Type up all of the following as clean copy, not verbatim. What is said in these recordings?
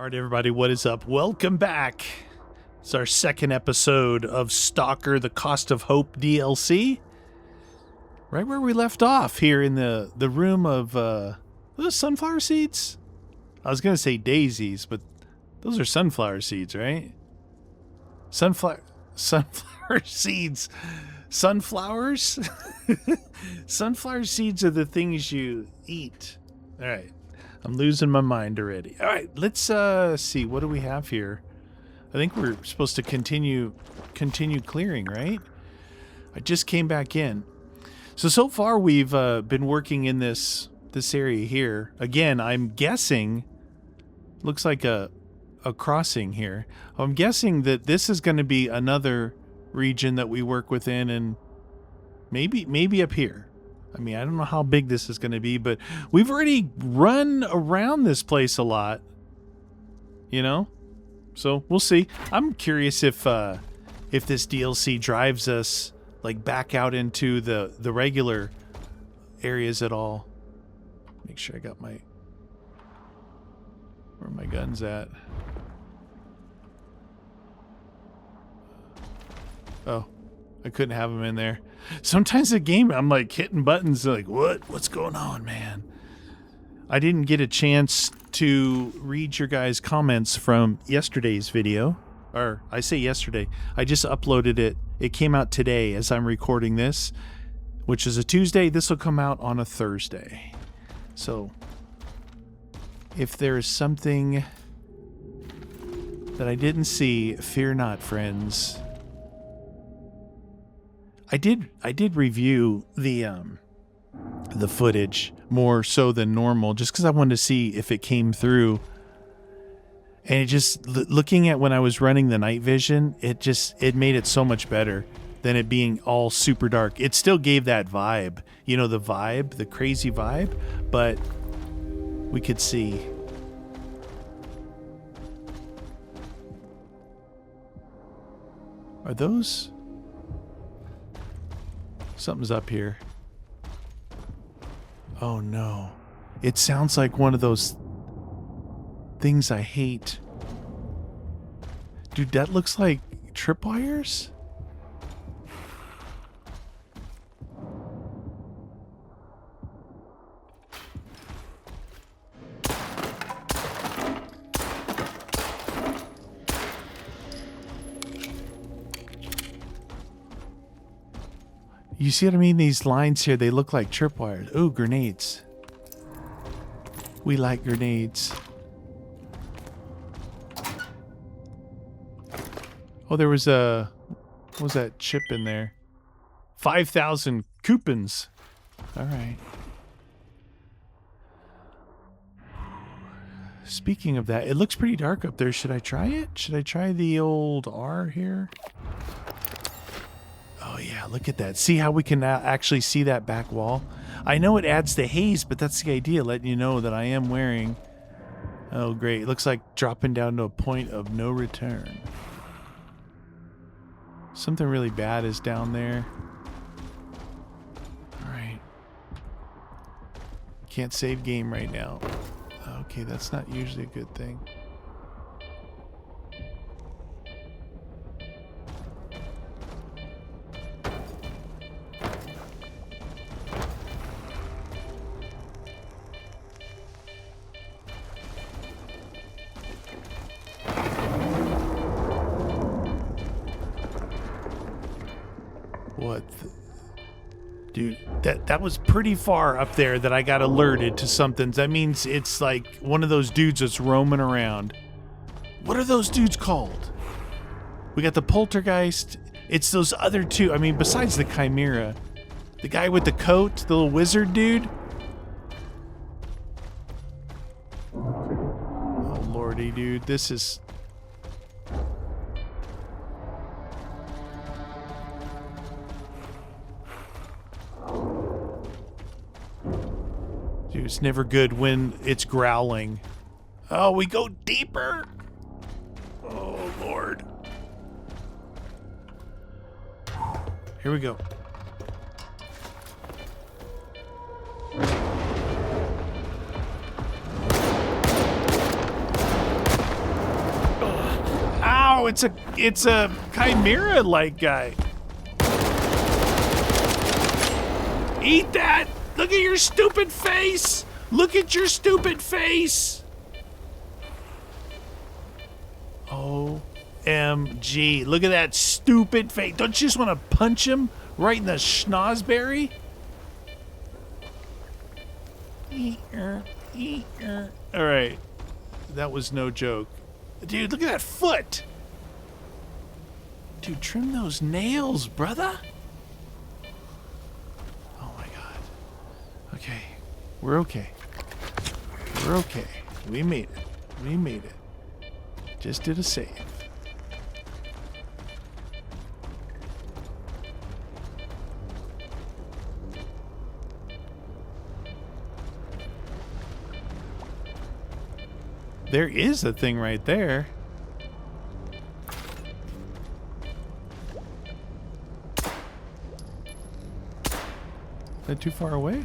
All right, everybody, what is up? Welcome back. It's our second episode of S.T.A.L.K.E.R, the Cost of Hope DLC. Right where we left off here in the room of those sunflower seeds. I was going to say daisies, but those are sunflower seeds, right? Sunflower seeds. Sunflowers? Sunflower seeds are the things you eat. All right. I'm losing my mind already. All right, let's see. What do we have here? I think we're supposed to continue clearing, right? I just came back in. So far we've been working in this area here. Again, I'm guessing, looks like a crossing here. I'm guessing that this is going to be another region that we work within, and maybe up here. I mean, I don't know how big this is going to be, but we've already run around this place a lot, you know? So we'll see. I'm curious if this DLC drives us like back out into the regular areas at all. Make sure I got where my gun's at. Oh, I couldn't have them in there. Sometimes the game, I'm like hitting buttons like, what's going on, man? I didn't get a chance to read your guys' comments from yesterday's video. Or I say yesterday, I just uploaded it. It came out today as I'm recording this, which is a Tuesday. This will come out on a Thursday. So if there is something that I didn't see, fear not, friends. I did review the footage more so than normal, just because I wanted to see if it came through. And it just looking at when I was running the night vision, it made it so much better than it being all super dark. It still gave that vibe, you know, the crazy vibe, but we could see. Are those? Something's up here. Oh no. It sounds like one of those things I hate. Dude, that looks like tripwires? You see what I mean? These lines here, they look like tripwires. Ooh, grenades. We like grenades. Oh, there was what was that chip in there? 5,000 coupons. All right. Speaking of that, it looks pretty dark up there. Should I try it? Should I try the old R here? Oh yeah, look at that. See how we can now actually see that back wall? I know it adds the haze, but that's the idea, letting you know that I am wearing... Oh great, it looks like dropping down to a point of no return. Something really bad is down there. Alright. Can't save game right now. Okay, that's not usually a good thing. What? Dude, that was pretty far up there that I got alerted to something. That means it's like one of those dudes that's roaming around. What are those dudes called? We got the poltergeist. It's those other two. I mean, besides the chimera. The guy with the coat, the little wizard dude. Oh, lordy, dude. This is... Dude, it's never good when it's growling. Oh, we go deeper. Oh, Lord. Here we go. Oh, it's a chimera-like guy. Eat that! Look at your stupid face! Look at your stupid face! OMG. Look at that stupid face. Don't you just want to punch him right in the schnozberry? Alright. That was no joke. Dude, look at that foot! Dude, trim those nails, brother! Okay, we're okay. We're okay. We made it. We made it. Just did a save. There is a thing right there. Is that too far away?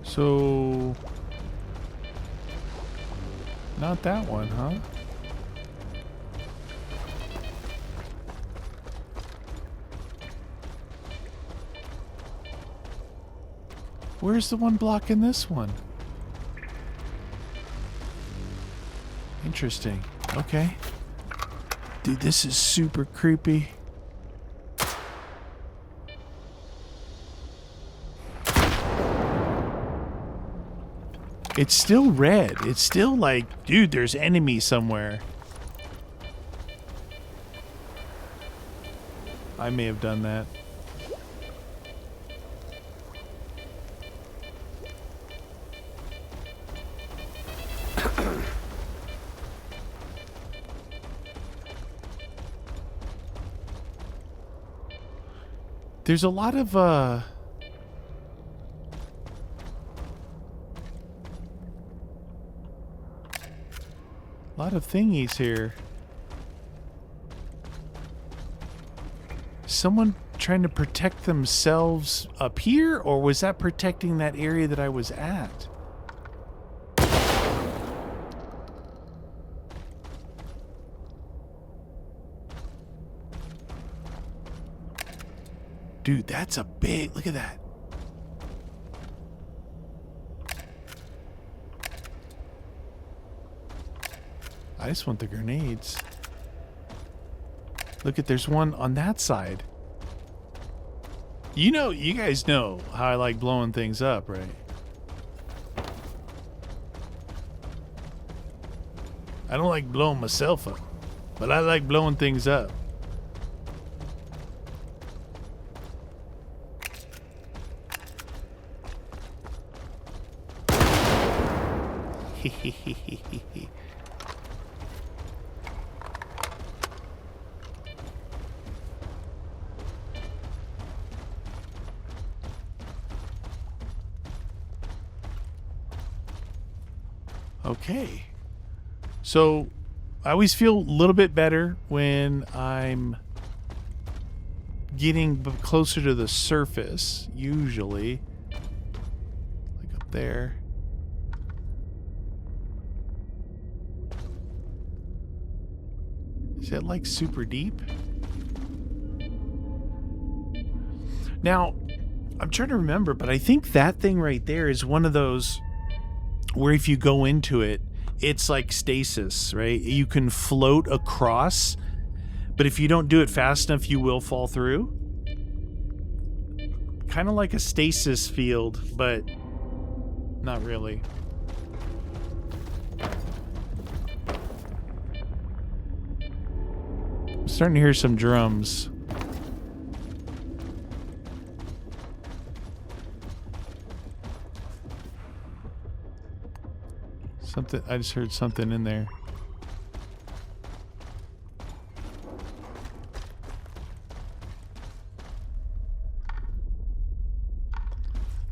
So, not that one, huh? Where's the one blocking this one? Interesting. Okay. Dude, this is super creepy. It's still red. It's still like, dude, there's enemies somewhere. I may have done that. There's a lot of, thingies here. Someone trying to protect themselves up here, or was that protecting that area that I was at? Dude, that's a big... Look at that. I just want the grenades. Look at, there's one on that side. You know, you guys know how I like blowing things up, right? I don't like blowing myself up, but I like blowing things up. Okay. So I always feel a little bit better when I'm getting closer to the surface, usually. Like up there. Is that like super deep? Now, I'm trying to remember, but I think that thing right there is one of those where if you go into it, it's like stasis, right? You can float across, but if you don't do it fast enough, you will fall through. Kind of like a stasis field, but not really. I'm starting to hear some drums. Something, I just heard something in there.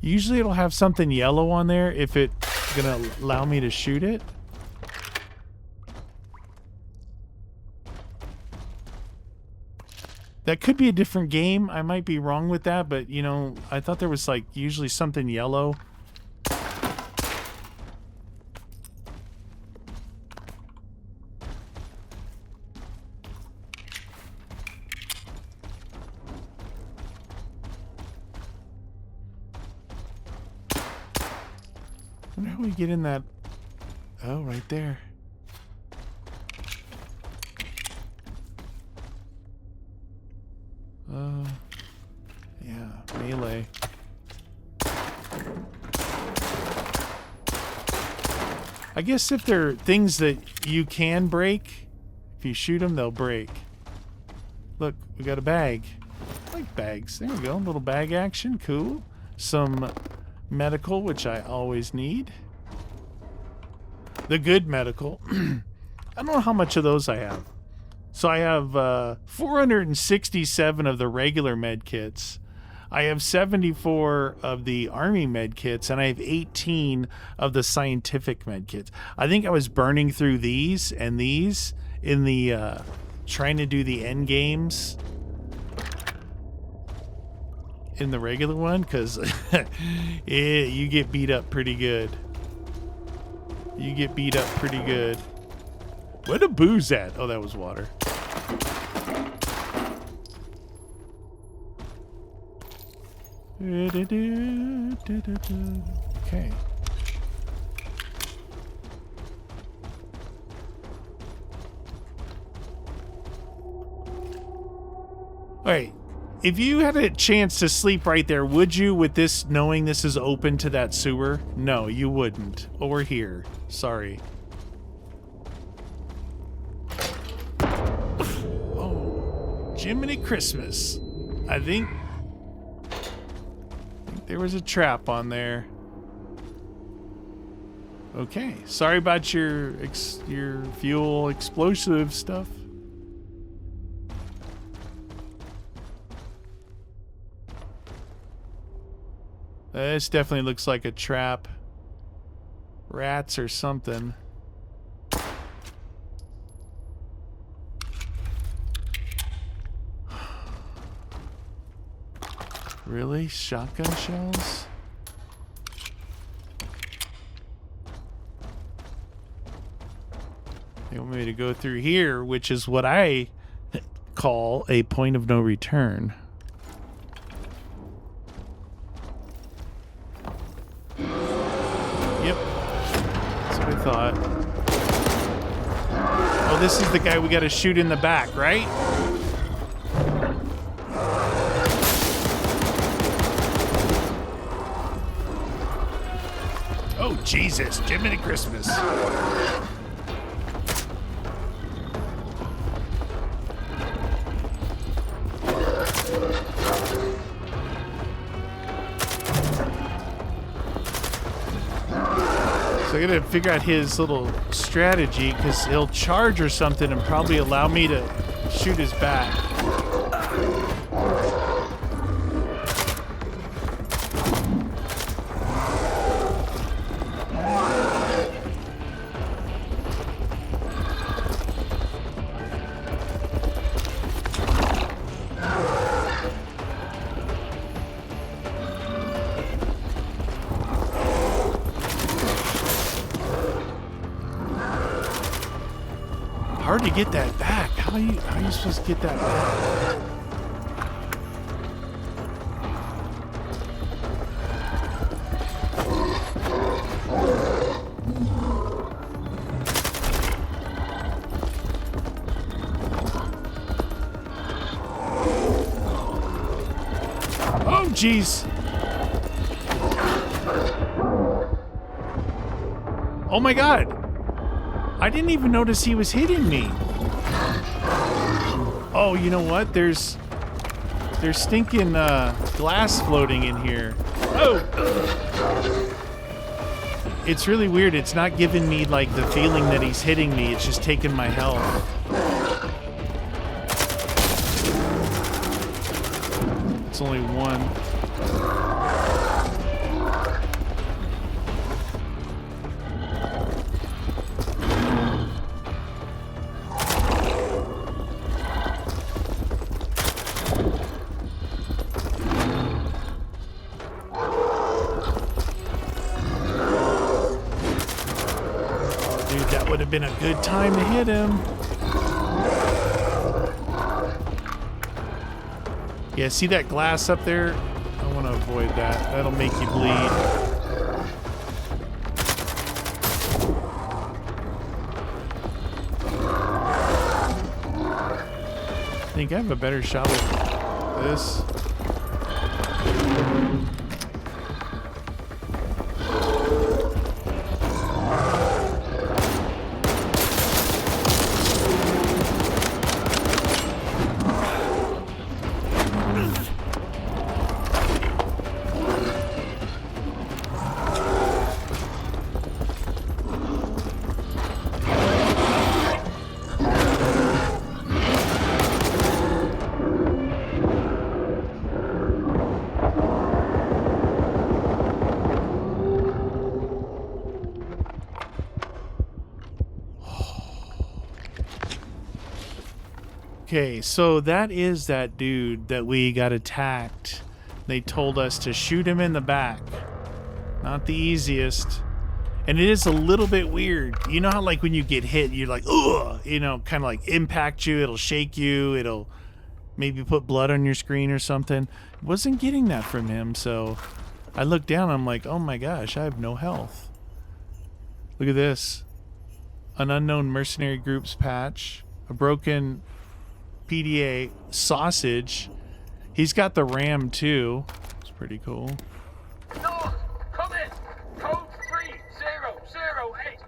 Usually it'll have something yellow on there if it's gonna allow me to shoot it. That could be a different game. I might be wrong with that, but, you know, I thought there was, like, usually something yellow. I wonder how we get in that... Oh, right there. Yeah, melee. I guess if they're things that you can break, if you shoot them, they'll break. Look, we got a bag. I like bags. There we go. A little bag action. Cool. Some medical, which I always need. The good medical. I don't know how much of those I have. So I have 467 of the regular med kits. I have 74 of the army med kits, and I have 18 of the scientific med kits. I think I was burning through these and these in the trying to do the end games in the regular one, because you get beat up pretty good. You get beat up pretty good. Where the booze at? Oh, that was water. Okay. All right. If you had a chance to sleep right there, would you, with this, knowing this is open to that sewer? No, you wouldn't. Or here. Sorry. Oh, Jiminy Christmas. I think there was a trap on there. Okay. Sorry about your fuel explosive stuff. This definitely looks like a trap. Rats or something. Really? Shotgun shells? They want me to go through here, which is what I call a point of no return. Yep. That's what I thought. Oh, this is the guy we gotta shoot in the back, right? Oh, Jesus. Jiminy Christmas. So I gotta figure out his little strategy, because he'll charge or something and probably allow me to shoot his back. Hard to get that back. How are you supposed to get that back? Oh, jeez. Oh my God. I didn't even notice he was hitting me. Oh, you know what? There's stinking glass floating in here. Oh! It's really weird. It's not giving me like the feeling that he's hitting me. It's just taking my health. It's only one. would have been a good time to hit him. Yeah, see that glass up there? I want to avoid that. That'll make you bleed. I think I have a better shot with this. Okay, so that is that dude that we got attacked. They told us to shoot him in the back. Not the easiest. And it is a little bit weird. You know how like when you get hit, you're like, ugh, you know, kind of like impact you. It'll shake you. It'll maybe put blood on your screen or something. Wasn't getting that from him, so I looked down. I'm like, oh my gosh, I have no health. Look at this. An unknown mercenary group's patch. A broken PDA sausage. He's got the RAM too. It's pretty cool. North, come in. Code 3008.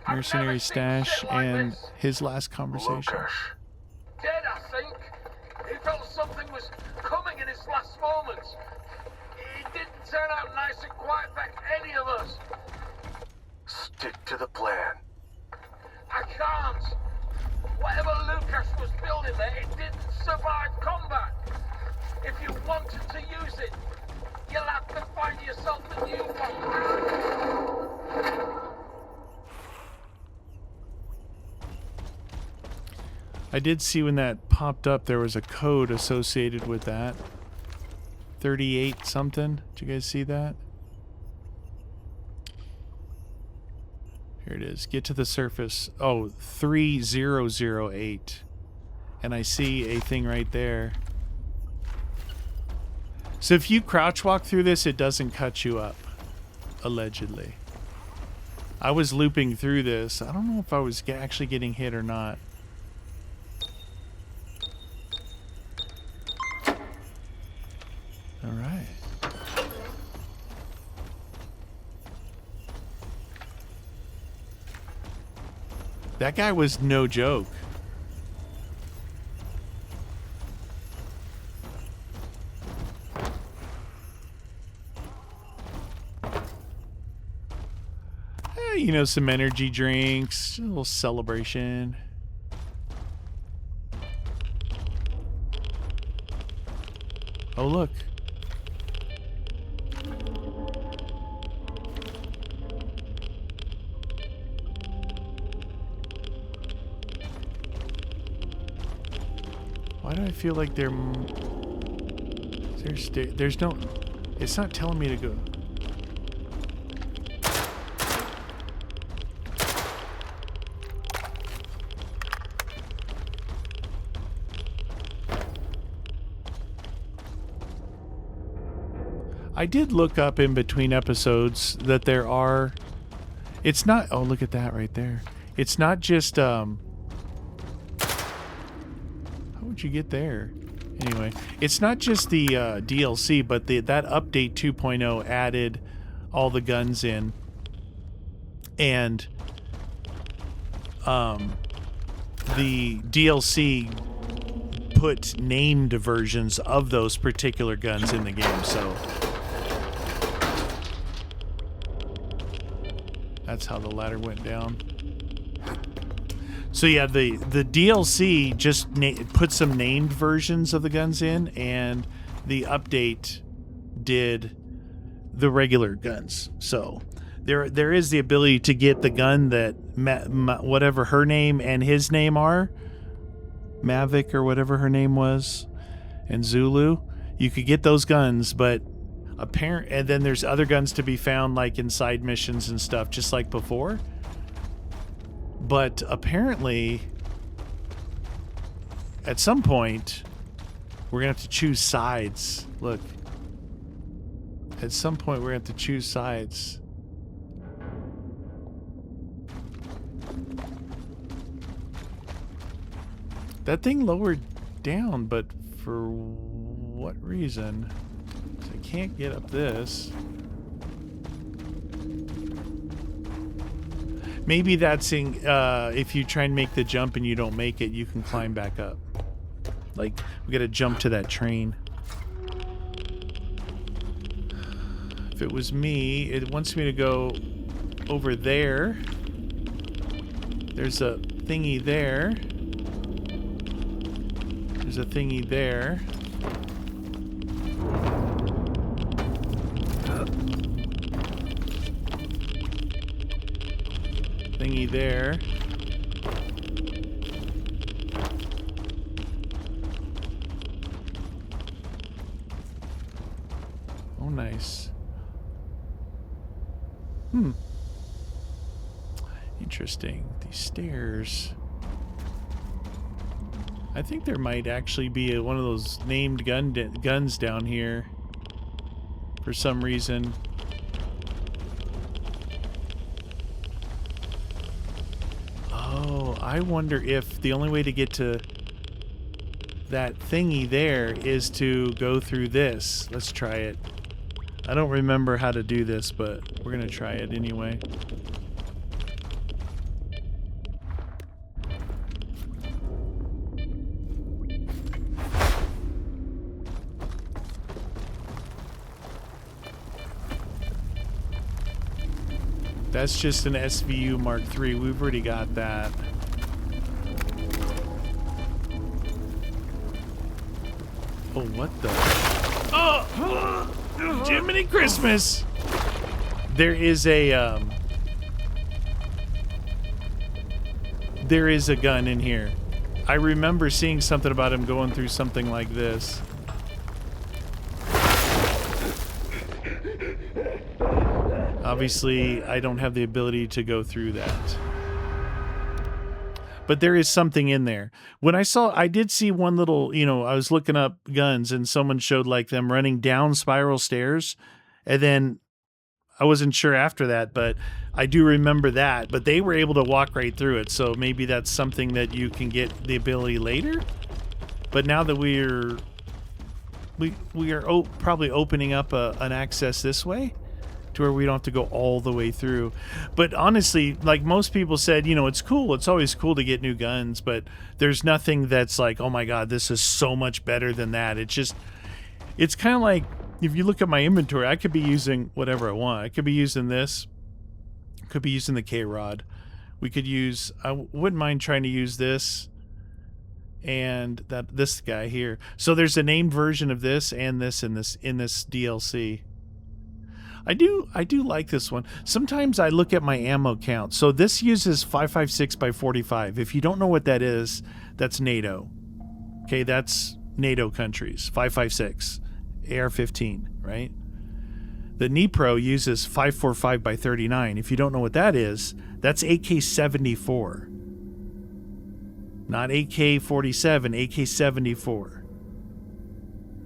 Mercenary stash and his last conversation. Dead, I think. He felt something was coming in his last moments. It didn't turn out nice and quiet for any of us. Stick to the plan. I can't. Whatever Lucas was building there, it didn't survive combat. If you wanted to use it, you'll have to find yourself a new one. I did see when that popped up, there was a code associated with that. 38 something. Did you guys see that? Here it is. Get to the surface. Oh, 3008. And I see a thing right there. So if you crouch walk through this, it doesn't cut you up. Allegedly. I was looping through this. I don't know if I was actually getting hit or not. All right. That guy was no joke. You know, some energy drinks, a little celebration. Oh, look. Why do I feel like there's no, it's not telling me to go. I did look up in between episodes that there are, it's not, oh, look at that right there. It's not just, how would you get there? Anyway, it's not just the DLC, but that update 2.0 added all the guns in. And the DLC put named versions of those particular guns in the game, so that's how the ladder went down. So yeah, the DLC just put some named versions of the guns in, and the update did the regular guns. So there is the ability to get the gun that whatever her name and his name are, Mavic or whatever her name was, and Zulu. You could get those guns, but and then there's other guns to be found like in side missions and stuff, just like before. But apparently, at some point, we're going to have to choose sides. Look. At some point, we're going to have to choose sides. That thing lowered down, but for what reason? I can't get up this. Maybe that's in, if you try and make the jump and you don't make it, you can climb back up. Like, we gotta jump to that train. If it was me, it wants me to go over there. There's a thingy there. There's a thingy there. Thingy there. Oh, nice. Interesting. These stairs. I think there might actually be one of those named guns down here for some reason. Oh, I wonder if the only way to get to that thingy there is to go through this. Let's try it. I don't remember how to do this, but we're gonna try it anyway. That's just an SVU Mark III. We've already got that. Oh, what the? Oh! Jiminy Christmas! There is a, there is a gun in here. I remember seeing something about him going through something like this. Obviously, I don't have the ability to go through that. But there is something in there. When I did see one little, you know, I was looking up guns and someone showed like them running down spiral stairs. And then I wasn't sure after that, but I do remember that. But they were able to walk right through it. So maybe that's something that you can get the ability later. But now that we are probably opening up an access this way, to where we don't have to go all the way through. But honestly, like most people said, you know, it's cool. It's always cool to get new guns, but there's nothing that's like, oh my God, this is so much better than that. It's kind of like, if you look at my inventory, I could be using whatever I want. I could be using this. Could be using the K-Rod. I wouldn't mind trying to use this and this guy here. So there's a named version of this and this in this DLC. I do like this one. Sometimes I look at my ammo count. So this uses 5.56 by 45. If you don't know what that is, that's NATO. Okay, that's NATO countries. 5.56, AR-15, right? The NEPRO uses 5.45 by 39. If you don't know what that is, that's AK-74. Not AK-47, AK-74.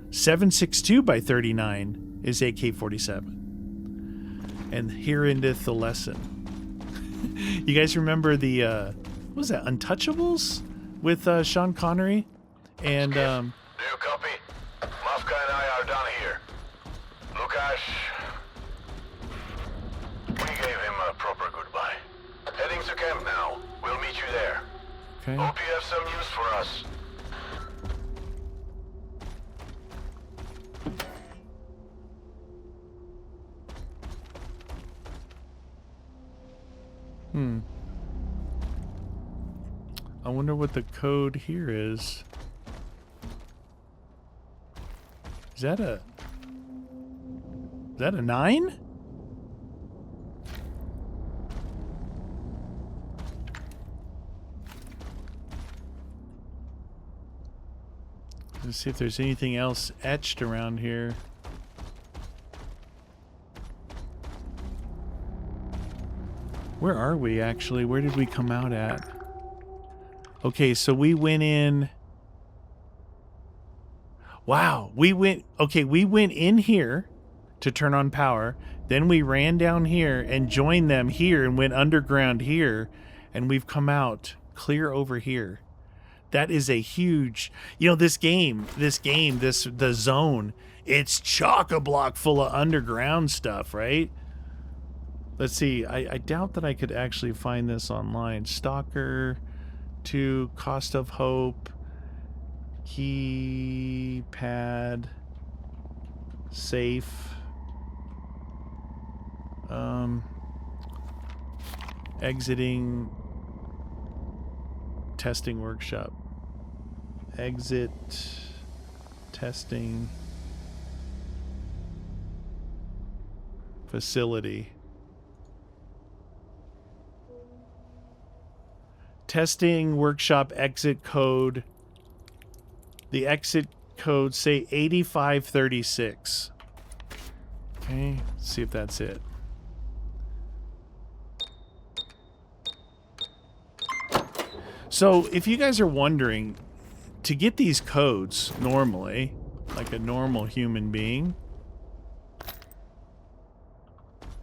7.62 by 39 is AK-47. And here endeth the lesson. You guys remember the, what was that, Untouchables? With Sean Connery? And, Do you copy? Mafka and I are done here. Lucas, we gave him a proper goodbye. Heading to camp now. We'll meet you there. okay. Hope you have some news for us. I wonder what the code here is. Is that a 9? Let's see if there's anything else etched around here. Where are we, actually? Where did we come out at? Okay, so we went in... Wow, we went in here to turn on power. Then we ran down here and joined them here and went underground here. And we've come out clear over here. That is a huge... You know, the zone, it's chock-a-block full of underground stuff, right? Let's see. I doubt that I could actually find this online. S.T.A.L.K.E.R. 2, Cost of Hope, keypad, safe, exiting, testing workshop, exit, testing, facility. Testing workshop exit code. The exit code say 8536. Okay, let's see if that's it. So if you guys are wondering, to get these codes normally, like a normal human being.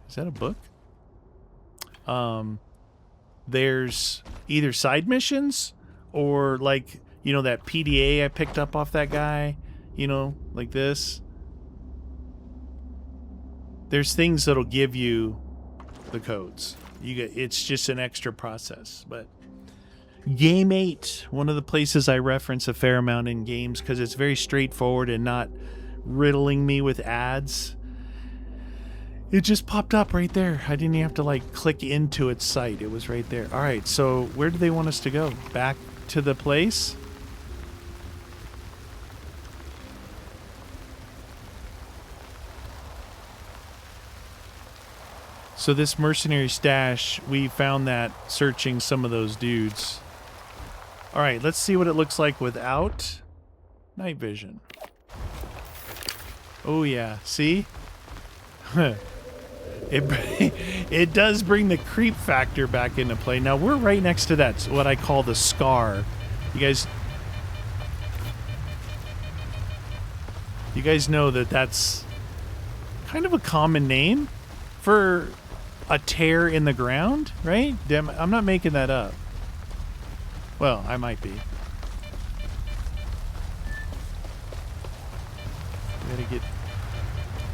Is that a book? There's either side missions or like, you know, that PDA I picked up off that guy, you know, like this. There's things that'll give you the codes. It's just an extra process. But Game 8, one of the places I reference a fair amount in games because it's very straightforward and not riddling me with ads. It just popped up right there. I didn't even have to like click into its site. It was right there. All right, so where do they want us to go? Back to the place? So this mercenary stash, we found that searching some of those dudes. All right, let's see what it looks like without night vision. Oh yeah, see? It does bring the creep factor back into play. Now we're right next to that, what I call the S.T.A.L.K.E.R. You guys know that that's kind of a common name for a tear in the ground, right? I'm not making that up. Well, I might be.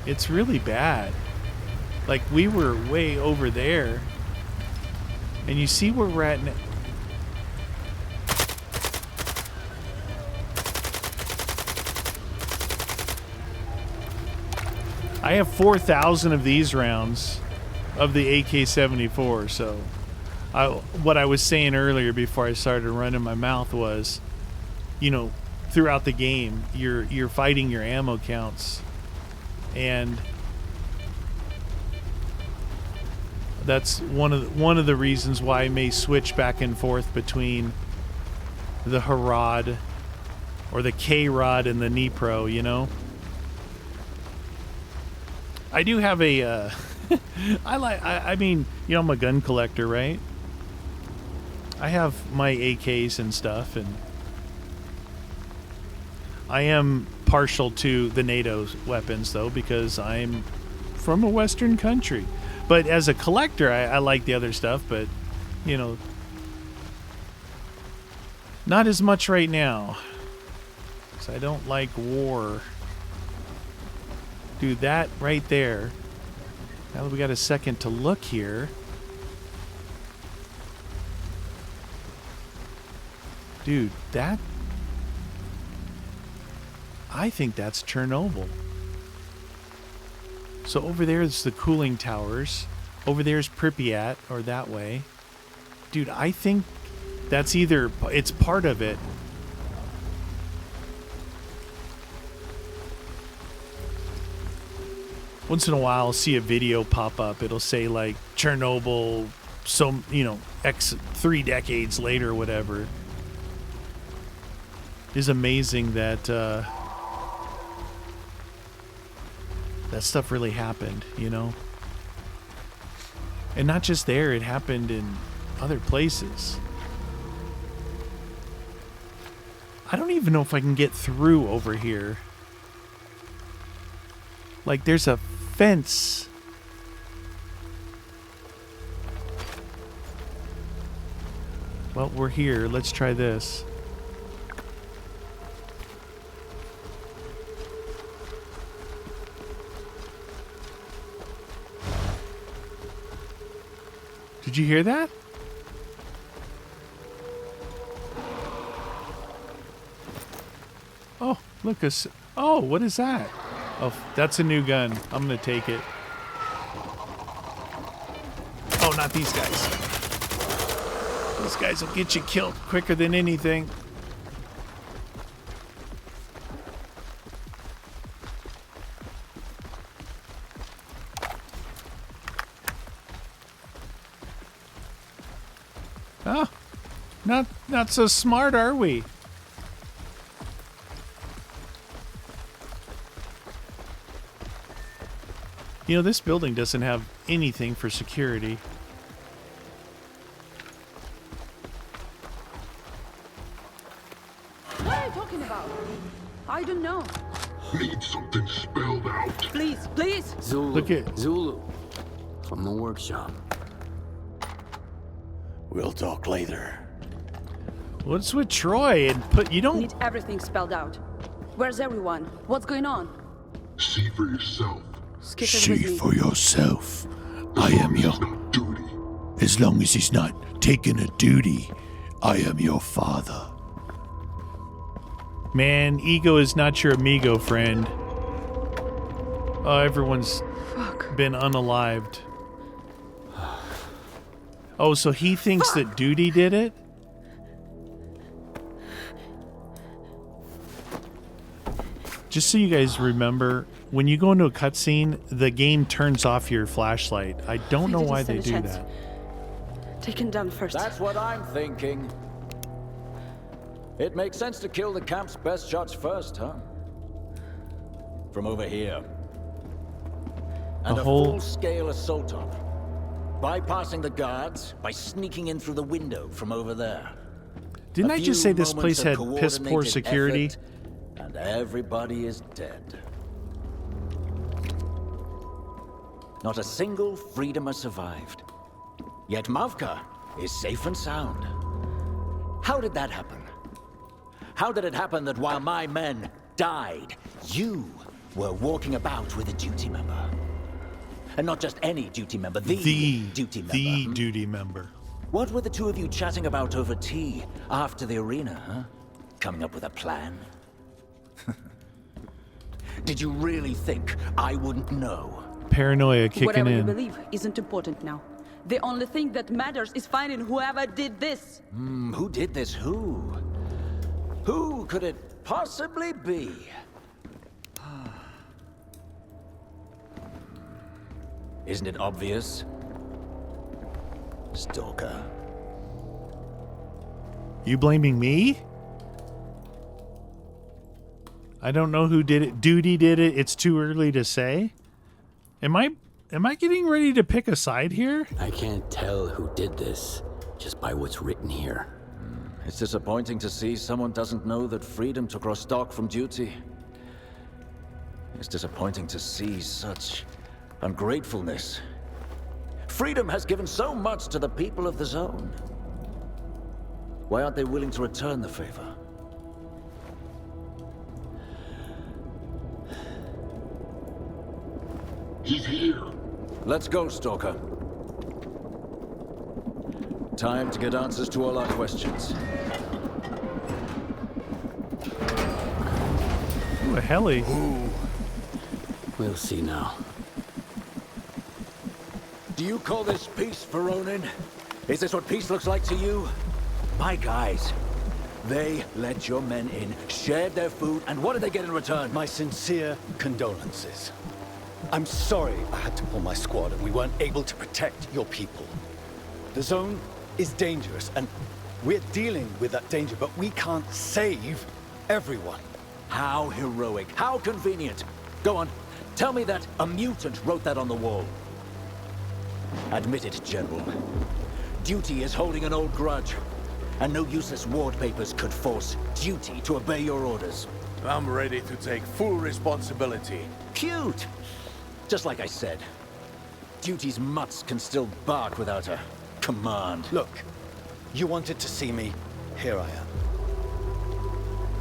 It's really bad. Like, we were way over there. And you see where we're at now. I have 4,000 of these rounds of the AK-74, so what I was saying earlier before I started running my mouth was, you know, throughout the game, you're fighting your ammo counts, and that's one of the reasons why I may switch back and forth between the Harad or the K-Rod and the Nipro, you know. I do have a I mean, you know, I'm a gun collector, right? I have my AKs and stuff, and I am partial to the NATO weapons, though, because I'm from a Western country. But as a collector, I like the other stuff, but, you know, not as much right now. Because I don't like war. Dude, that right there. Now that we got a second to look here. Dude, that... I think that's Chornobyl. So over there is the cooling towers. Over there's Pripyat, or that way. Dude, I think that's either... It's part of it. Once in a while, I'll see a video pop up. It'll say, like, Chornobyl, so, you know, 3 decades later, or whatever. It's amazing that, that stuff really happened, you know? And not just there, it happened in other places. I don't even know if I can get through over here. Like, there's a fence. Well, we're here. Let's try this. Did you hear that? Oh, look. Oh, what is that? Oh, that's a new gun. I'm going to take it. Oh, not these guys. These guys will get you killed quicker than anything. Oh, not so smart, are we? You know, this building doesn't have anything for security. What are you talking about? I don't know. Need something spelled out. Please, please. Zulu. Look at- Zulu. From the workshop. We'll talk later. What's with Troy? And put you don't. Need everything spelled out. Where's everyone? What's going on? See for yourself. Skip it See with me. for yourself. I As am long as your. it's not duty. As long as he's not taking a duty, I am your father. Man, ego is not your amigo, friend. Oh, everyone's Fuck. been unalived. Oh, so he thinks that Duty did it? Just so you guys remember, when you go into a cutscene, the game turns off your flashlight. I don't know didn't why they stand do a chance. that. Take him down first. That's what I'm thinking. It makes sense to kill the camp's best shots first, huh? From over here. And The a whole- full-scale assault on them. Bypassing the guards by sneaking in through the window from over there. Didn't A I just few say this moments place of had piss poor coordinated security? effort, and everybody is dead. Not a single freedomer survived. Yet Mavka is safe and sound. How did that happen? How did it happen that while my men died, you were walking about with a duty member? And not just any duty member, the duty member. The hmm? duty member. What were the two of you chatting about over tea after the arena, huh? Coming up with a plan? Did you really think I wouldn't know? Paranoia kicking Whatever you in. believe isn't important now. The only thing that matters is finding whoever did this. Who did this? Who? Who could it possibly be? Isn't it obvious? Stalker. You blaming me? I don't know who did it. Duty did it. It's too early to say. Am I getting ready to pick a side here? I can't tell who did this just by what's written here. It's disappointing to see someone doesn't know that freedom took our stock from duty. It's disappointing to see such ungratefulness. Freedom has given so much to the people of the zone. Why aren't they willing to return the favor? He's here. Let's go, Stalker. Time to get answers to all our questions. Ooh, a heli. We'll see now. Do you call this peace, Veronin? Is this what peace looks like to you? My guys, they let your men in, shared their food, and what did they get in return? My sincere condolences. I'm sorry I had to pull my squad and we weren't able to protect your people. The zone is dangerous and we're dealing with that danger, but we can't save everyone. How heroic, how convenient. Go on, tell me that a mutant wrote that on the wall. Admit it, General. Duty is holding an old grudge, and no useless ward papers could force Duty to obey your orders. I'm ready to take full responsibility. Cute! Just like I said, Duty's mutts can still bark without a command. Look, you wanted to see me. Here I am.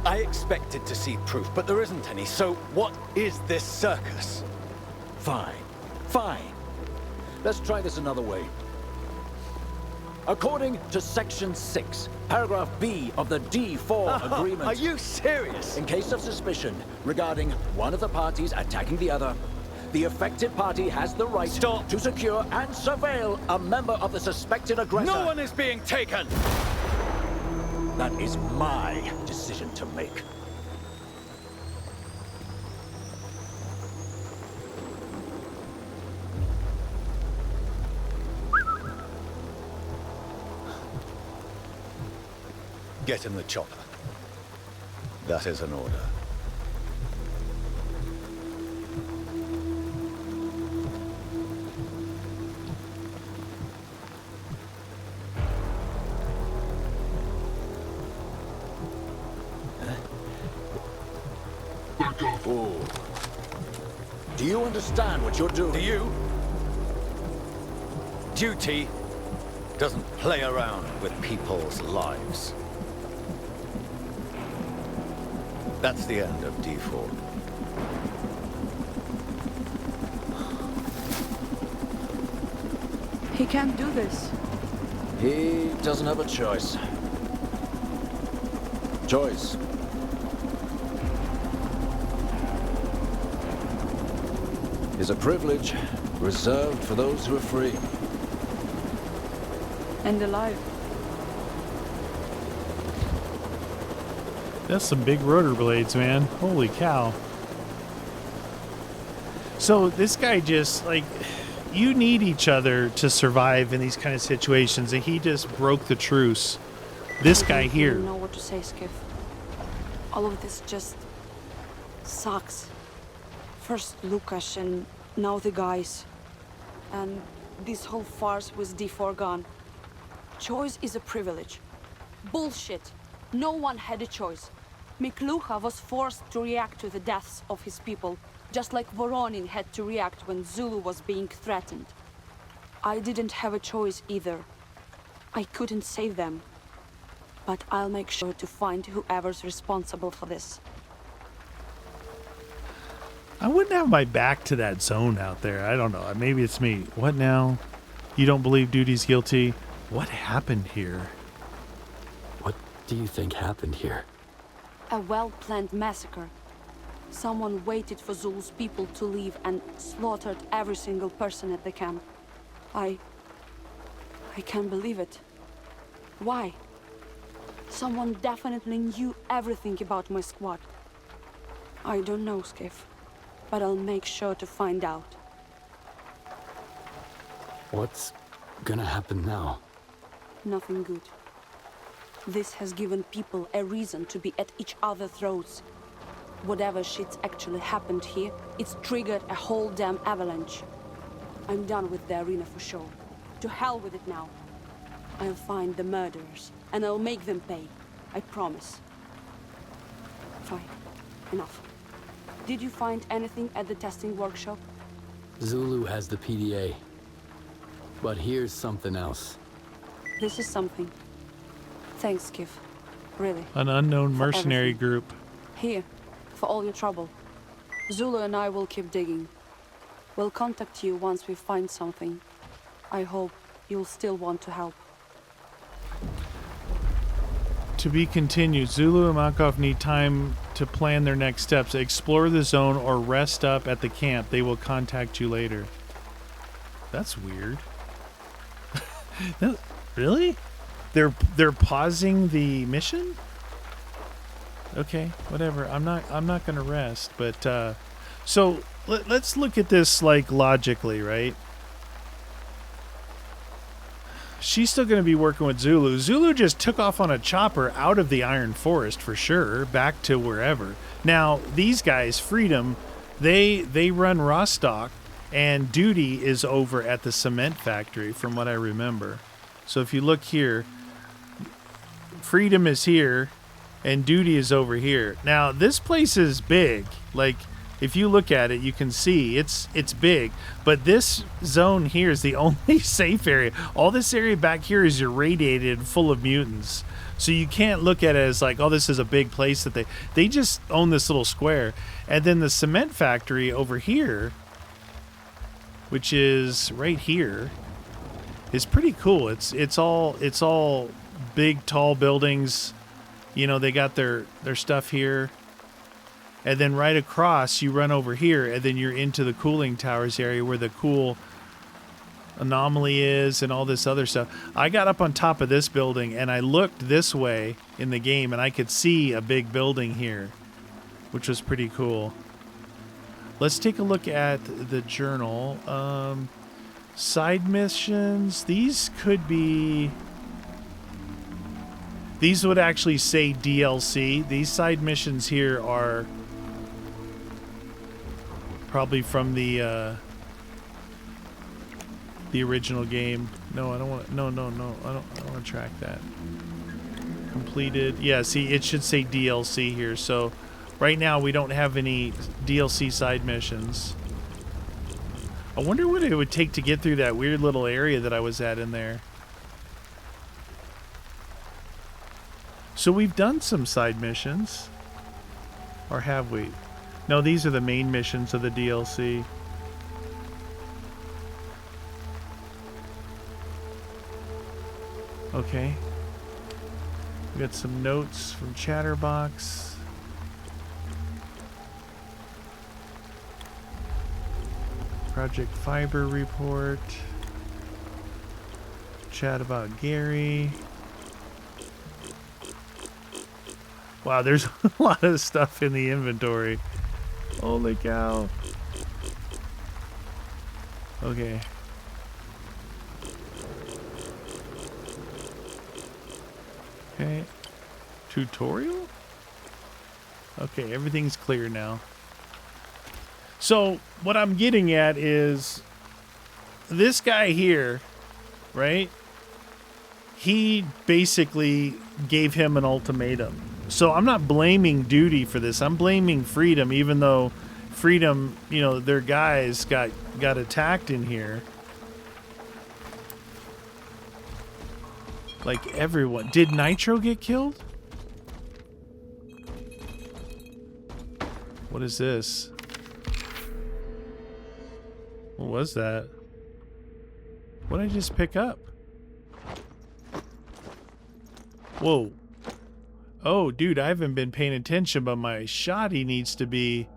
I expected to see proof, but there isn't any, so what is this circus? Fine. Fine. Let's try this another way. According to Section 6, Paragraph B of the D4 Agreement... Are you serious? In case of suspicion regarding one of the parties attacking the other, the affected party has the right to secure and surveil a member of the suspected aggressor. No one is being taken! That is my decision to make. Get in the chopper. That is an order. Back off. Oh. Do you understand what you're doing? Do you? Duty doesn't play around with people's lives. That's the end of D4. He can't do this. He doesn't have a choice. Choice is a privilege reserved for those who are free. And alive. That's some big rotor blades, man. Holy cow. So this guy just, like, you need each other to survive in these kind of situations, and he just broke the truce. This guy here. I don't know what to say, Skiff. All of this just sucks. First Lucas and now the guys. And this whole farce with D4 gone. Choice is a privilege. Bullshit. No one had a choice. Miklucha was forced to react to the deaths of his people, just like Voronin had to react when Zulu was being threatened. I didn't have a choice either. I couldn't save them. But I'll make sure to find whoever's responsible for this. I wouldn't have my back to that zone out there. I don't know. Maybe it's me. What now? You don't believe Duty's guilty? What happened here? What do you think happened here? A well-planned massacre. Someone waited for Zulu's people to leave and slaughtered every single person at the camp. I can't believe it. Why? Someone definitely knew everything about my squad. I don't know, Skiff, but I'll make sure to find out. What's gonna happen now? Nothing good. This has given people a reason to be at each other's throats. Whatever shit's actually happened here, it's triggered a whole damn avalanche. I'm done with the arena for sure. To hell with it now. I'll find the murderers, and I'll make them pay. I promise. Fine. Enough. Did you find anything at the testing workshop? Zulu has the PDA. But here's something else. This is something. Thanks, Skiff. Really. An unknown For mercenary everything. group. Here, for all your trouble. Zulu and I will keep digging. We'll contact you once we find something. I hope you'll still want to help. To be continued. Zulu and Makov need time to plan their next steps. Explore the zone or rest up at the camp. They will contact you later. That's weird. Really? They're pausing the mission? Okay, whatever. I'm not gonna rest, but so let's look at this like logically, right? She's still gonna be working with Zulu. Zulu just took off on a chopper out of the Iron Forest for sure, back to wherever. Now these guys, Freedom, they run Rostock, And Duty is over at the cement factory, from what I remember. So if you look here, Freedom is here, and Duty is over here. Now, this place is big. Like, if you look at it, you can see it's big. But this zone here is the only safe area. All this area back here is irradiated, full of mutants. So you can't look at it as like, oh, this is a big place that they just own this little square. And then the cement factory over here, which is right here, is pretty cool. It's all big, tall buildings. You know, they got their stuff here. And then right across, you run over here, and then you're into the cooling towers area where the cool anomaly is and all this other stuff. I got up on top of this building, and I looked this way in the game, and I could see a big building here, which was pretty cool. Let's take a look at the journal. Side missions. These could be... These would actually say DLC. These side missions here are probably from the original game. No, I don't want. No. I don't want to track that. Completed. Yeah. See, it should say DLC here. So, right now we don't have any DLC side missions. I wonder what it would take to get through that weird little area that I was at in there. So we've done some side missions. Or have we? No, these are the main missions of the DLC. Okay. We got some notes from Chatterbox. Project Fiber report. Chat about Gary. Wow, there's a lot of stuff in the inventory. Holy cow. Okay. Okay. Tutorial? Okay, everything's clear now. So, what I'm getting at is this guy here, right? He basically gave him an ultimatum. So I'm not blaming Duty for this. I'm blaming Freedom, even though Freedom, you know, their guys got attacked in here. Like everyone. Did Nitro get killed? What is this? What was that? What did I just pick up? Whoa. Oh, dude, I haven't been paying attention, but my shoddy needs to be...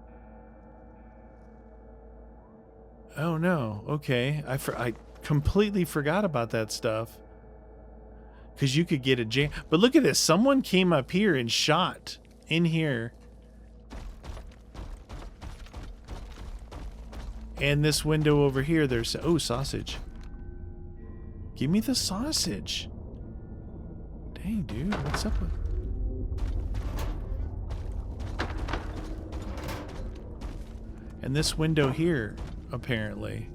Oh, no. Okay. I completely forgot about that stuff. Because you could get a jam... But look at this. Someone came up here and shot in here. And this window over here, there's... Oh, sausage. Give me the sausage. Dang, dude. What's up with... And this window here, apparently.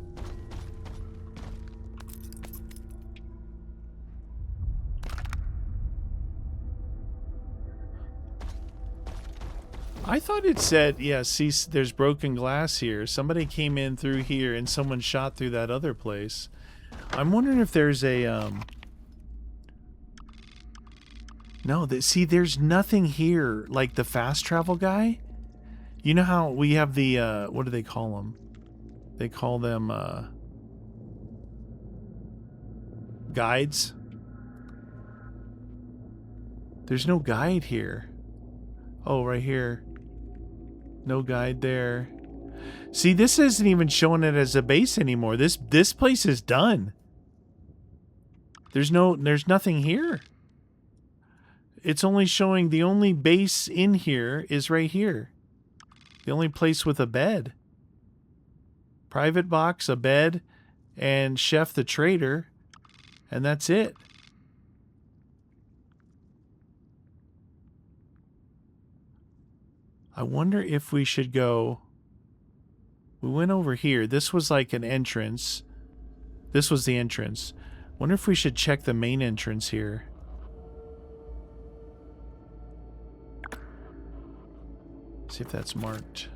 I thought it said, yeah, see, there's broken glass here. Somebody came in through here and someone shot through that other place. I'm wondering if there's a, No, see, there's nothing here like the fast travel guy. You know how we have the, what do they call them? They call them, guides. There's no guide here. Oh, right here. No guide there. See, this isn't even showing it as a base anymore. This place is done. There's nothing here. It's only showing the only base in here is right here. The only place with a bed. Private box, a bed, and Chef the Trader, and that's it. I wonder if we should go We went over here. This was like an entrance. This was the entrance. Wonder if we should check the main entrance here. See if that's marked.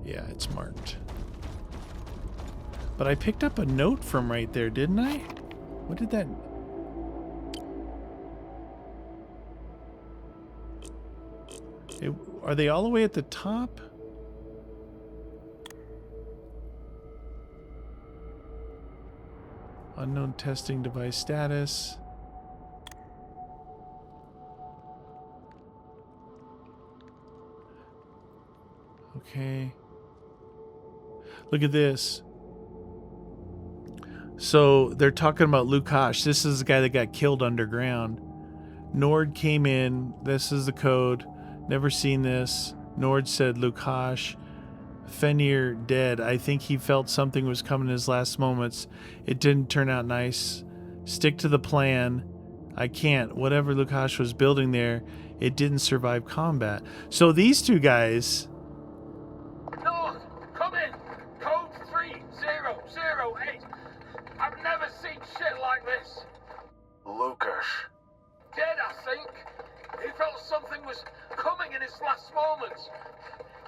Yeah, it's marked. But I picked up a note from right there, didn't I? What did that... Are they all the way at the top? Unknown testing device status. Okay. Look at this. So they're talking about Lukash. This is the guy that got killed underground. Nord came in. This is the code. Never seen this. Nord said Lukash. Fenir dead. I think he felt something was coming in his last moments. It didn't turn out nice. Stick to the plan. I can't. Whatever Lukash was building there, it didn't survive combat. So these two guys... Nord, come in. Code 3008. I've never seen shit like this. Lucas. Dead, I think. He felt something was coming in his last moments.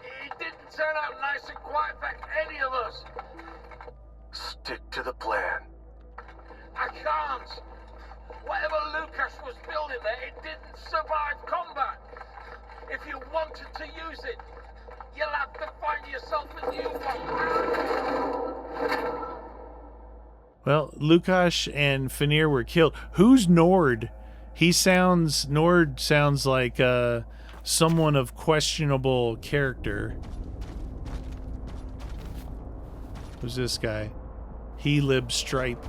It didn't turn out nice and quiet for any of us. Stick to the plan. I can't. Whatever Lucas was building there, it didn't survive combat. If you wanted to use it, you'll have to find yourself a new one. Well, Lukash and Fenir were killed. Who's Nord? Nord sounds like someone of questionable character. Who's this guy? Helib Stripe.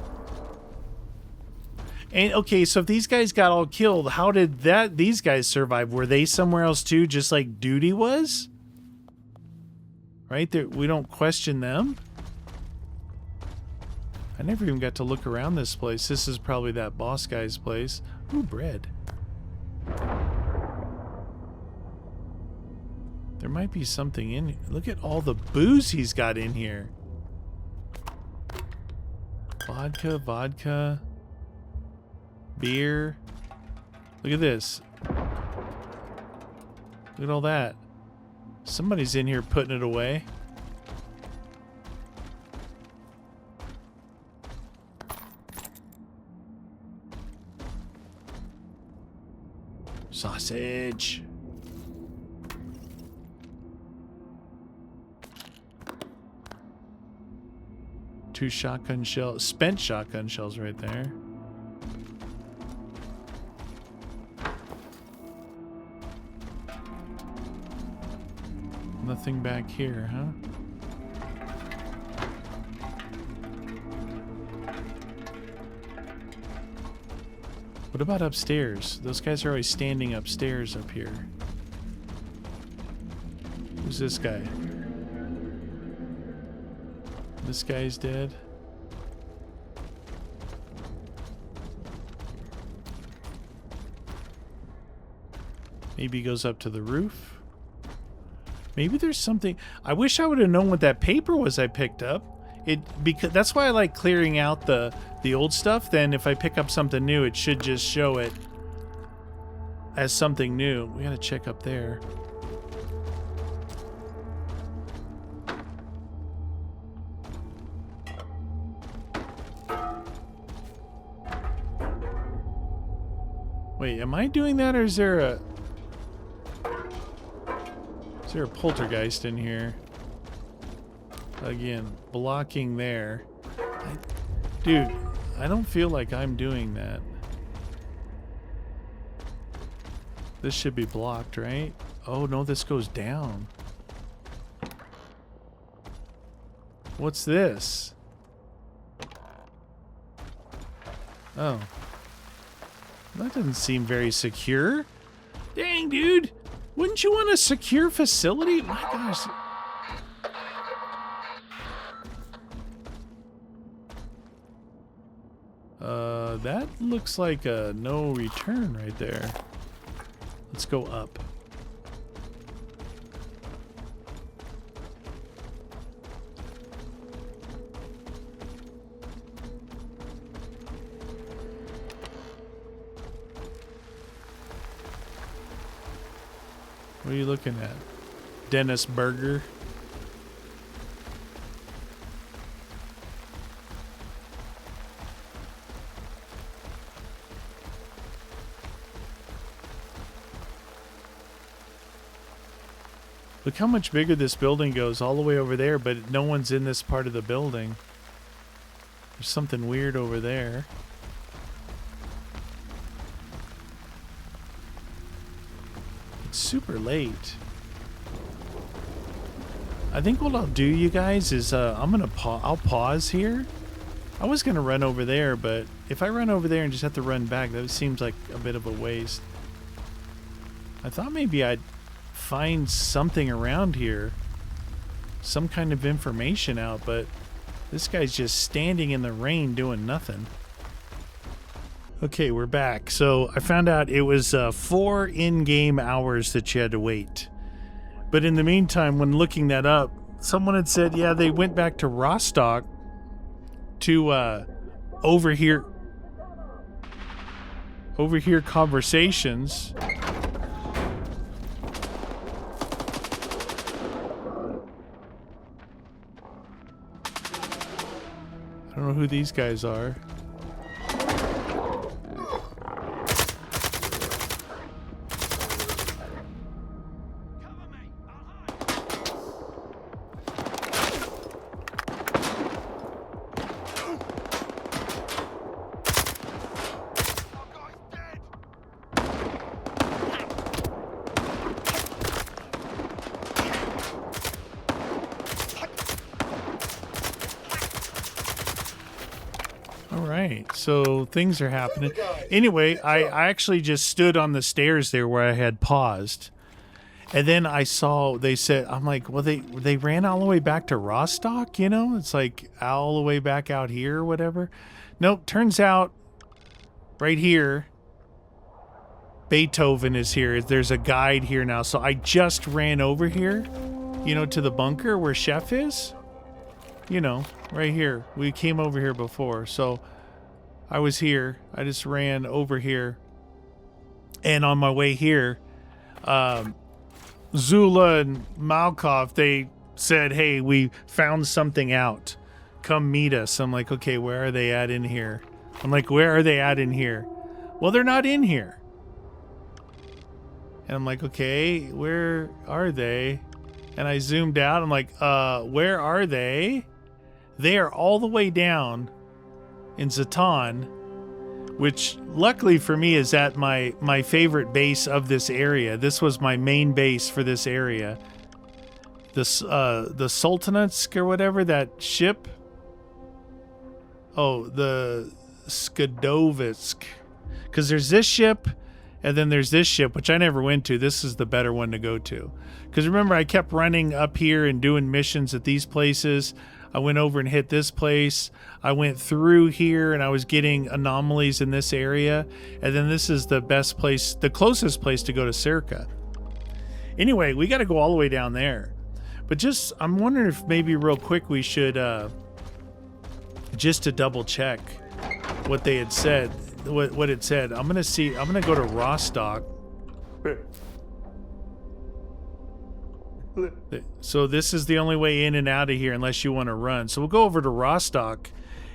And okay, so if these guys got all killed, how did these guys survive? Were they somewhere else too, just like Duty was? Right there, we don't question them. I never even got to look around this place. This is probably that boss guy's place. Ooh, bread. There might be something in here. Look at all the booze he's got in here. Vodka. Beer. Look at this. Look at all that. Somebody's in here putting it away. Sausage. Two shotgun shells. Spent shotgun shells right there. Nothing back here, huh? What about upstairs? Those guys are always standing upstairs up here. Who's this guy? This guy's dead. Maybe he goes up to the roof. Maybe there's something. I wish I would have known what that paper was I picked up. Because that's why I like clearing out the old stuff. Then if I pick up something new, it should just show it as something new. We gotta check up there. Wait, am I doing that, or is there a poltergeist in here? Again, blocking there. Dude, I don't feel like I'm doing that. This should be blocked, right? Oh no, this goes down. What's this? Oh. That doesn't seem very secure. Dang, dude. Wouldn't you want a secure facility? My gosh. That looks like a no return right there. Let's go up. What are you looking at? Dennis Burger? Look how much bigger this building goes, all the way over there, but no one's in this part of the building. There's something weird over there. It's super late. I think what I'll do, you guys, is I'll pause here. I was gonna run over there, but if I run over there and just have to run back, that seems like a bit of a waste. I thought maybe I'd find something around here, some kind of information out, but this guy's just standing in the rain doing nothing. Okay, we're back. So I found out it was 4 in-game hours that you had to wait. But in the meantime, when looking that up, someone had said, yeah, they went back to Rostock to overhear conversations. I don't know who these guys are. So things are happening. Anyway, I actually just stood on the stairs there where I had paused. And then I saw, they said, I'm like, well, they ran all the way back to Rostock, you know? It's like all the way back out here or whatever. Nope, turns out right here, Beethoven is here. There's a guide here now. So I just ran over here, you know, to the bunker where Chef is. You know, right here. We came over here before, so I was here. I just ran over here. And on my way here, Zula and Malkov, they said, hey, we found something out. Come meet us. I'm like, okay, where are they at in here? Well, they're not in here. And I'm like, okay, where are they? And I zoomed out. I'm like, where are they? They are all the way down in Zatan, which luckily for me is at my favorite base of this area. This was my main base for this area. The Sultanatsk or whatever, that ship. Oh, the Skadovitsk. Because there's this ship, and then there's this ship, which I never went to. This is the better one to go to. Because remember, I kept running up here and doing missions at these places. I went over and hit this place. I went through here and I was getting anomalies in this area. And then this is the best place, the closest place to go to S.T.A.L.K.E.R. Anyway, we got to go all the way down there. But just, I'm wondering if maybe real quick we should, just to double check what they had said, what it said. I'm going to go to Rostock. So this is the only way in and out of here unless you want to run. So we'll go over to Rostock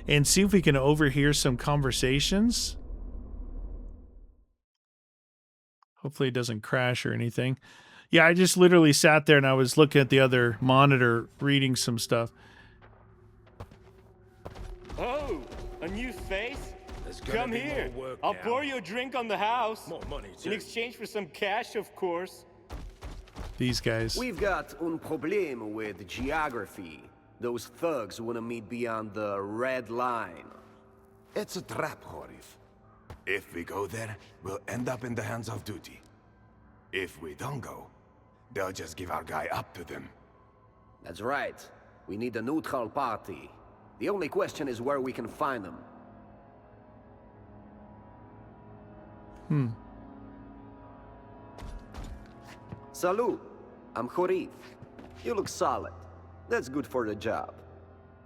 and see if we can overhear some conversations. Hopefully it doesn't crash or anything. Yeah, I just literally sat there and I was looking at the other monitor reading some stuff. Oh, a new face? Come here. I'll pour you a drink on the house. More money, too. In exchange for some cash, of course. These guys. We've got un problem with geography. Those thugs want to meet beyond the red line. It's a trap, Horif. If we go there, we'll end up in the hands of duty. If we don't go, they'll just give our guy up to them. That's right. We need a neutral party. The only question is where we can find them. Salut. I'm Horif. You look solid. That's good for the job.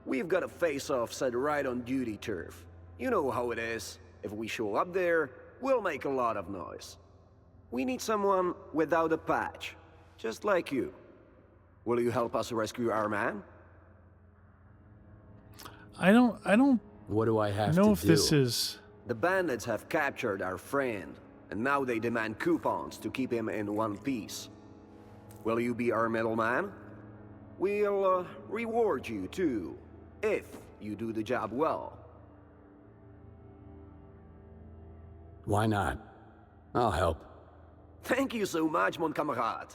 We've got a face-off set right on duty turf. You know how it is. If we show up there, we'll make a lot of noise. We need someone without a patch. just like you. Will you help us rescue our man? I don't What do I have to know do? if this is... The bandits have captured our friend, and now they demand coupons to keep him in one piece. Will you be our middleman? We'll reward you too, if you do the job well. Why not? I'll help. Thank you so much, mon camarade.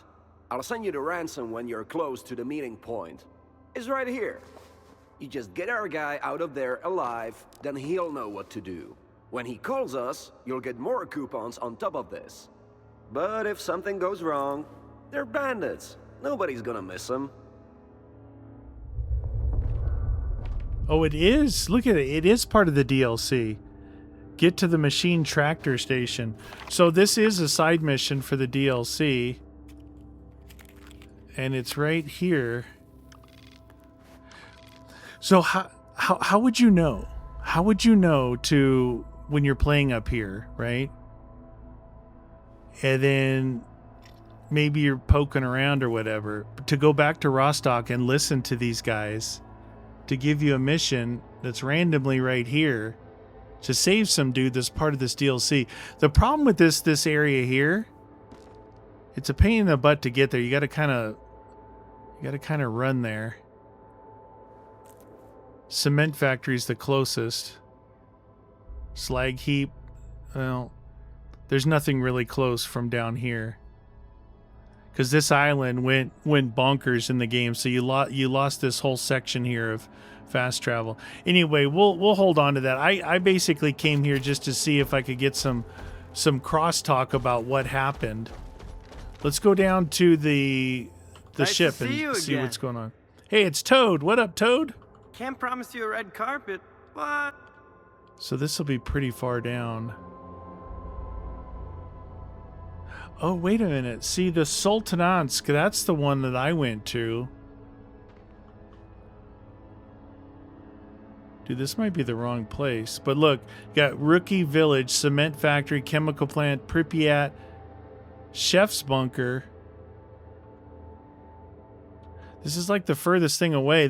I'll send you the ransom when you're close to the meeting point. It's right here. You just get our guy out of there alive, then he'll know what to do. When he calls us, you'll get more coupons on top of this. But if something goes wrong, they're bandits. Nobody's gonna miss them. Oh, it is. Look at it. It is part of the DLC. Get to the machine tractor station. So this is a side mission for the DLC. And it's right here. So how would you know? How would you know to when you're playing up here, right? And then maybe you're poking around or whatever, to go back to Rostock and listen to these guys to give you a mission that's randomly right here to save some dude that's part of this DLC. The problem with this area here, it's a pain in the butt to get there. You got to kind of run there. Cement factory's the closest. Slag heap, well, there's nothing really close from down here. Because this island went bonkers in the game, so you lost this whole section here of fast travel. Anyway, we'll hold on to that. I basically came here just to see if I could get some crosstalk about what happened. Let's go down to the ship and see what's going on. Hey, it's Toad. What up, Toad? Can't promise you a red carpet, but... So this will be pretty far down. Oh, wait a minute. See, the Sultanansk, that's the one that I went to. Dude, this might be the wrong place. But look, got Rookie Village, Cement Factory, Chemical Plant, Pripyat, Chef's Bunker. This is like the furthest thing away.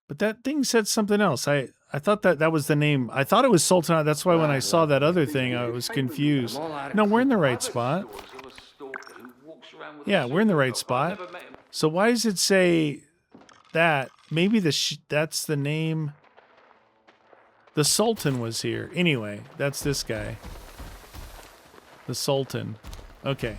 But that thing said something else. I thought that was the name. I thought it was Sultanat. That's why when I saw that other thing, I was confused. No, we're in the right spot. Yeah, we're in the right spot. So why does it say that? Maybe that's the name. The Sultan was here. Anyway, that's this guy. The Sultan. Okay.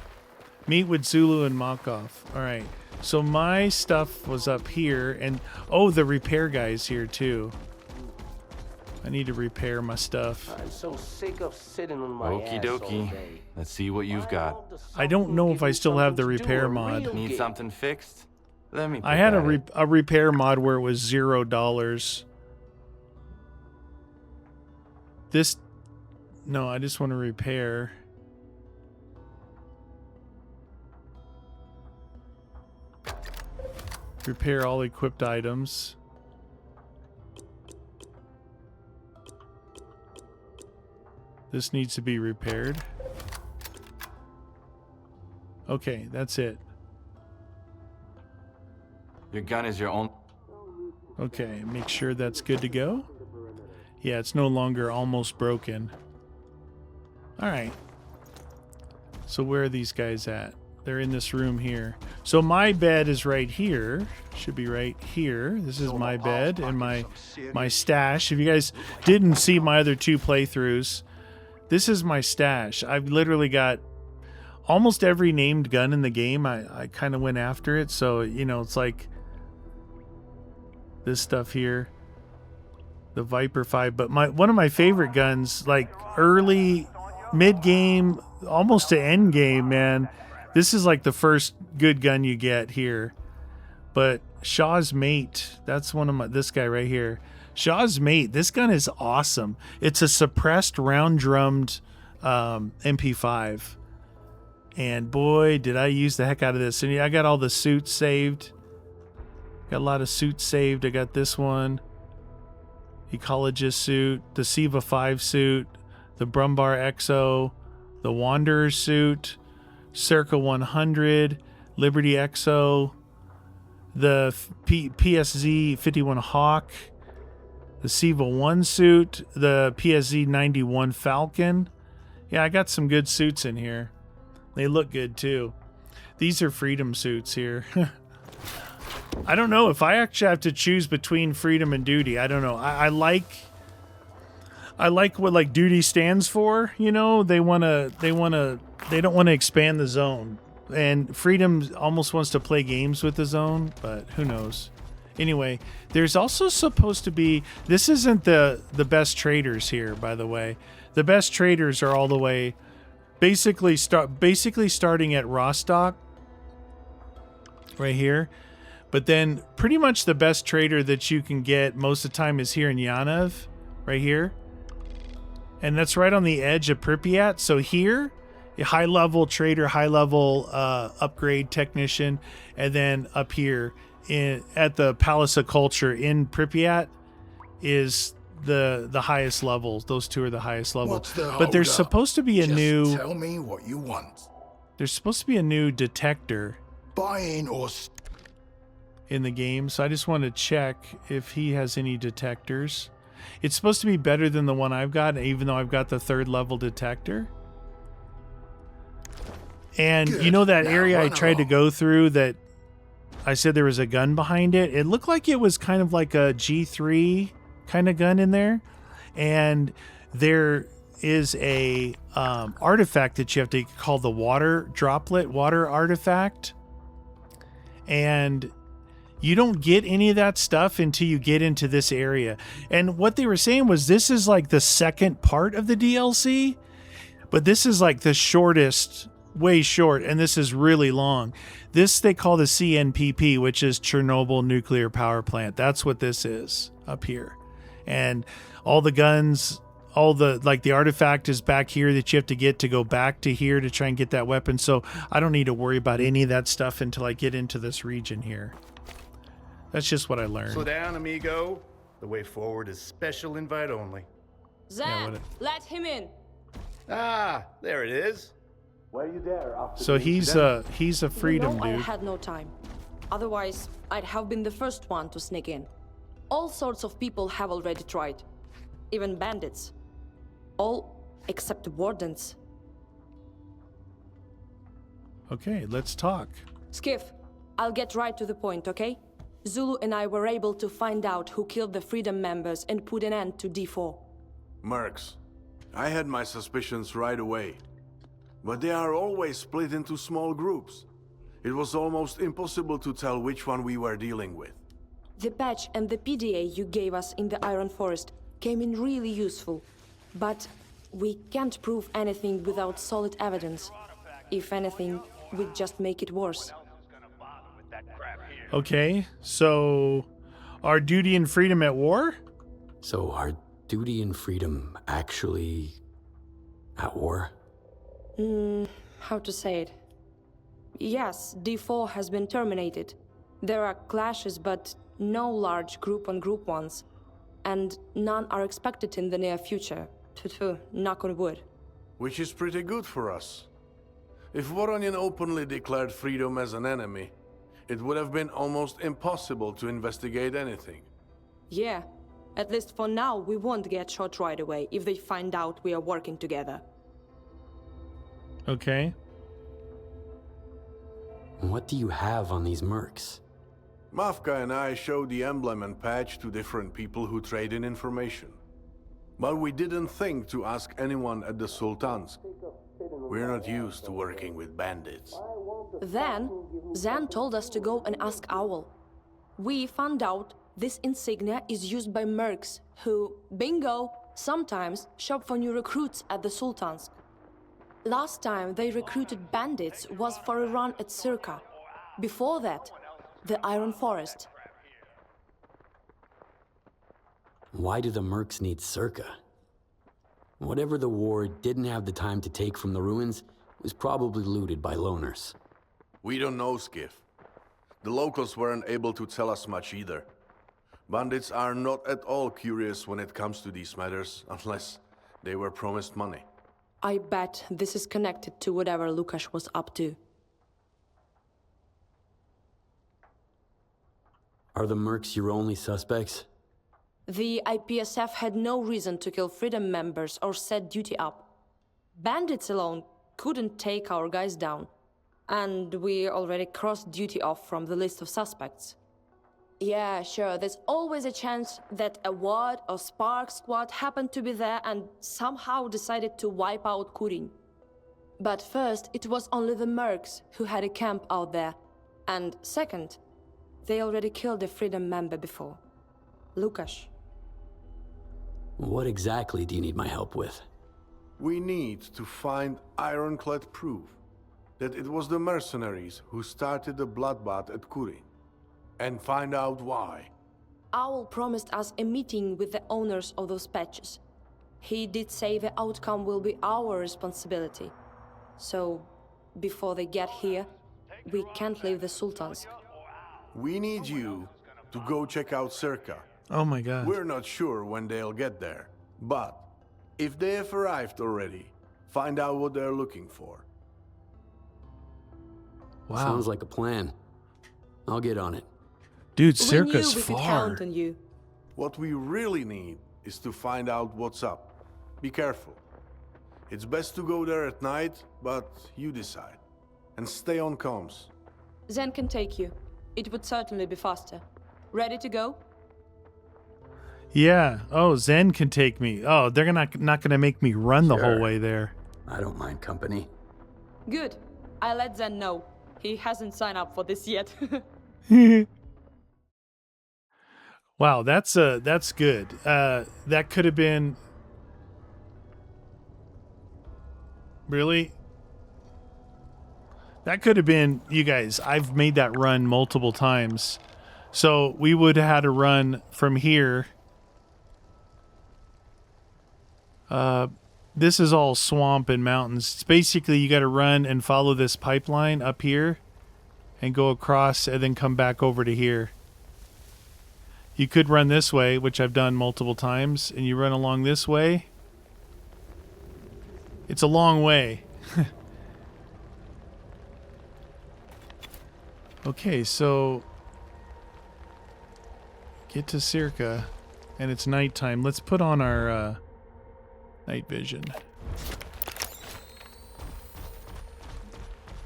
Meet with Zulu and Makov. All right. So my stuff was up here, and oh, the repair guy's here too. I need to repair my stuff. I'm so sick of sitting on my Okie ass all dokie. day. Let's see what you've got. I don't know if I still have the repair mod. Need something fixed? Let me. I had a repair mod where it was $0. This, no, I just want to repair. Repair all equipped items. This needs to be repaired. Okay, that's it. Your gun is your own. Okay, make sure that's good to go. Yeah, it's no longer almost broken. All right. So where are these guys at? They're in this room here. So my bed is right here. Should be right here. This is my bed and my stash. If you guys didn't see my other two playthroughs, this is my stash. I've literally got almost every named gun in the game. I kind of went after it. So, you know, it's like this stuff here. The Viper 5. But one of my favorite guns, like early, mid-game, almost to end game, man. This is like the first good gun you get here. But Shaw's Mate, that's one of this guy right here. Shaw's Mate, this gun is awesome. It's a suppressed round drummed MP5. And boy, did I use the heck out of this. And I got all the suits saved. Got a lot of suits saved. I got this one. Ecologist suit. The Siva 5 suit. The Brumbar XO. The Wanderer suit. Circa 100, Liberty Exo, the PSZ 51 Hawk, the Siva 1 suit, the PSZ 91 Falcon. Yeah, I got some good suits in here. They look good too. These are Freedom suits here. I don't know if I actually have to choose between Freedom and Duty. I don't know. I like what like Duty stands for. You know, they don't want to expand the zone, and Freedom almost wants to play games with the zone, but who knows. Anyway, there's also supposed to be, this isn't the best traders here, by the way. The best traders are all the way basically starting at Rostock right here. But then pretty much the best trader that you can get most of the time is here in Yanev, right here. And that's right on the edge of Pripyat. So here, a high-level trader, high-level upgrade technician, and then up here at the Palace of Culture in Pripyat is the highest levels. Those two are the highest level. But there's supposed to be a new... Tell me what you want. There's supposed to be a new detector. Buy in or... in the game, so I just want to check if he has any detectors. It's supposed to be better than the one I've got, even though I've got the 3rd level detector. And Good. You know that Now area I run tried to along. go through that I said there was a gun behind it? It looked like it was kind of like a G3 kind of gun in there. And there is a artifact that you have to call the water artifact. And you don't get any of that stuff until you get into this area. And what they were saying was this is like the second part of the DLC, but this is like the shortest, way short, and this is really long. This they call the CNPP, which is Chornobyl Nuclear Power Plant. That's what this is up here. And all the guns, all the, like the artifact is back here that you have to get to go back to here to try and get that weapon. So I don't need to worry about any of that stuff until I get into this region here. That's just what I learned. Slow down, amigo. The way forward is special invite only. Zan, let him in. Ah, there it is. Were you there after So he's a freedom You know, I dude. had no time. Otherwise, I'd have been the first one to sneak in. All sorts of people have already tried. Even bandits. All except wardens. Okay, let's talk. Skiff, I'll get right to the point, okay? Zulu and I were able to find out who killed the Freedom members and put an end to D4. Mercs. I had my suspicions right away. But they are always split into small groups. It was almost impossible to tell which one we were dealing with. The patch and the PDA you gave us in the Iron Forest came in really useful. But we can't prove anything without solid evidence. If anything, we'd just make it worse. Okay, so are Duty and Freedom at war? So are Duty and Freedom actually at war? How to say it? Yes, D4 has been terminated. There are clashes, but no large group-on-group ones. And none are expected in the near future. Knock on wood. Which is pretty good for us. If Voronin openly declared Freedom as an enemy, it would have been almost impossible to investigate anything. Yeah, at least for now we won't get shot right away if they find out we are working together. Okay. What do you have on these mercs? Mavka and I showed the emblem and patch to different people who trade in information. But we didn't think to ask anyone at the Sultansk. We're not used to working with bandits. Then, Zan told us to go and ask Owl. We found out this insignia is used by mercs who, bingo, sometimes shop for new recruits at the Sultansk. Last time they recruited bandits was for a run at S.T.A.L.K.E.R. Before that, the Iron Forest. Why do the mercs need S.T.A.L.K.E.R? Whatever the war didn't have the time to take from the ruins was probably looted by loners. We don't know, Skiff. The locals weren't able to tell us much either. Bandits are not at all curious when it comes to these matters, unless they were promised money. I bet this is connected to whatever Lukasz was up to. Are the mercs your only suspects? The IPSF had no reason to kill Freedom members or set duty up. Bandits alone couldn't take our guys down. And we already crossed duty off from the list of suspects. Yeah, sure, there's always a chance that a WAD or Spark squad happened to be there and somehow decided to wipe out Kurin. But first, it was only the mercs who had a camp out there. And second, they already killed a Freedom member before. Lukasz. What exactly do you need my help with? We need to find ironclad proof that it was the mercenaries who started the bloodbath at Kurin. And find out why. Owl promised us a meeting with the owners of those patches. He did say the outcome will be our responsibility. So, before they get here, we can't leave the Sultans. We need you to go check out S.T.A.L.K.E.R. Oh my god. We're not sure when they'll get there, but if they have arrived already, find out what they're looking for. Wow. Sounds like a plan. I'll get on it. Dude, We knew Circa's we could far. count on you. What we really need is to find out what's up. Be careful. It's best to go there at night, but you decide. And stay on comms. Zen can take you. It would certainly be faster. Ready to go? Yeah. Oh, Zen can take me. Oh, they're not gonna make me run the whole Sure. way there. I don't mind company. Good. I let Zen know. He hasn't signed up for this yet. Wow, that's good. That could have been really. That could have been, you guys. I've made that run multiple times, so we would have had to run from here. This is all swamp and mountains. It's basically you got to run and follow this pipeline up here, and go across, and then come back over to here. You could run this way, which I've done multiple times, and you run along this way. It's a long way. Okay, so get to Circa, and it's nighttime. Let's put on our night vision.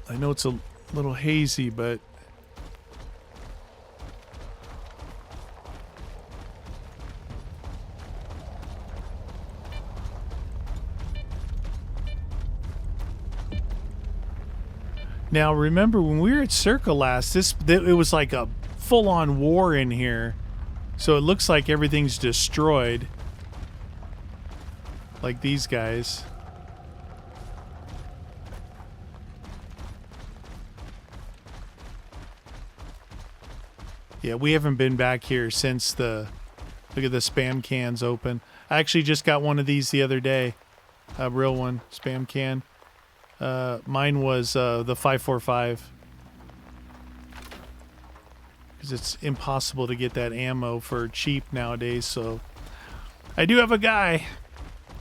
I know it's a little hazy, but now, remember when we were at Circa last, it was like a full-on war in here. So it looks like everything's destroyed. Like these guys. Yeah, we haven't been back here since the... Look at the spam cans open. I actually just got one of these the other day. A real one, spam can. Mine was the 545. Because it's impossible to get that ammo for cheap nowadays, so... I do have a guy.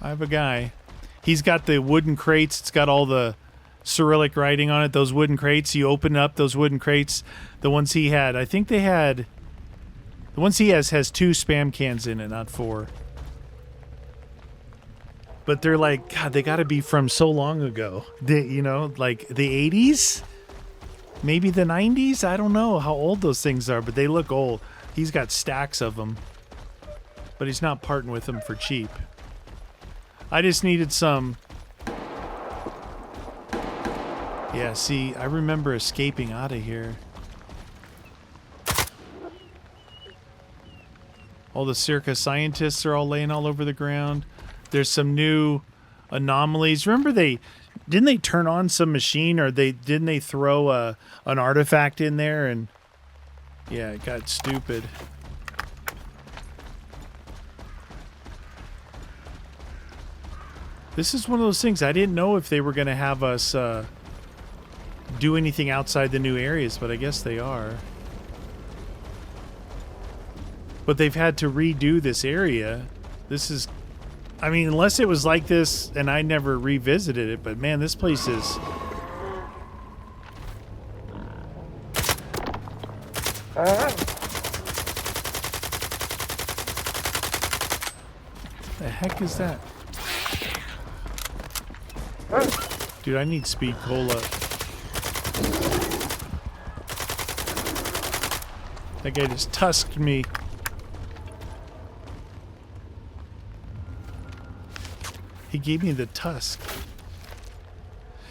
I have a guy. He's got the wooden crates. It's got all the Cyrillic writing on it. Those wooden crates. You open up those wooden crates. The ones he had. I think they had... The ones he has 2 spam cans in it, not 4. But they're like, God, they got to be from so long ago. You know, like the 80s? Maybe the 90s? I don't know how old those things are, but they look old. He's got stacks of them. But he's not parting with them for cheap. I just needed some... Yeah, see, I remember escaping out of here. All the Circa scientists are all laying all over the ground. There's some new anomalies. Remember didn't they turn on some machine, or didn't they throw an artifact in there, and yeah, it got stupid. This is one of those things I didn't know if they were going to have us do anything outside the new areas, but I guess they are. But they've had to redo this area. This is I mean, unless it was like this and I never revisited it, but man, this place is... The heck is that? Dude, I need speed cola. That guy just tusked me. He gave me the tusk.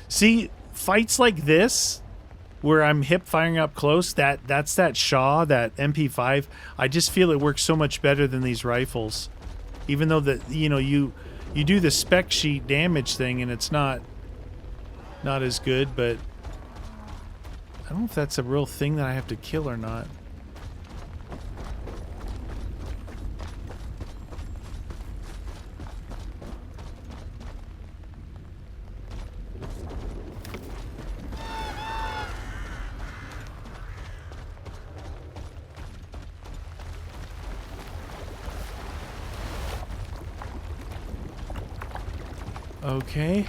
See, fights like this, where I'm hip firing up close, that's that Shaw, that MP5. I just feel it works so much better than these rifles. Even though you do the spec sheet damage thing and it's not as good, but I don't know if that's a real thing that I have to kill or not. Okay.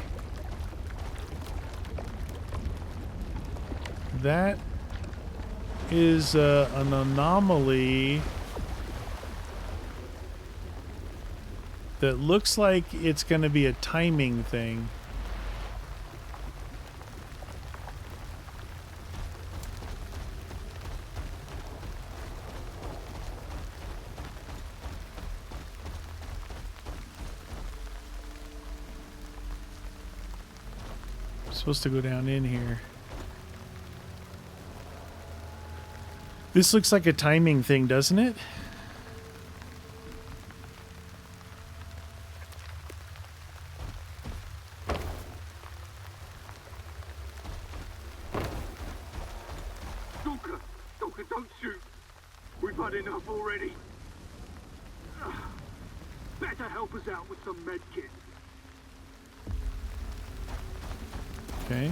That is an anomaly that looks like it's going to be a timing thing. Supposed to go down in here. This looks like a timing thing, doesn't it? Stalker, don't shoot. We've had enough already. Better help us out with some medkits. Okay.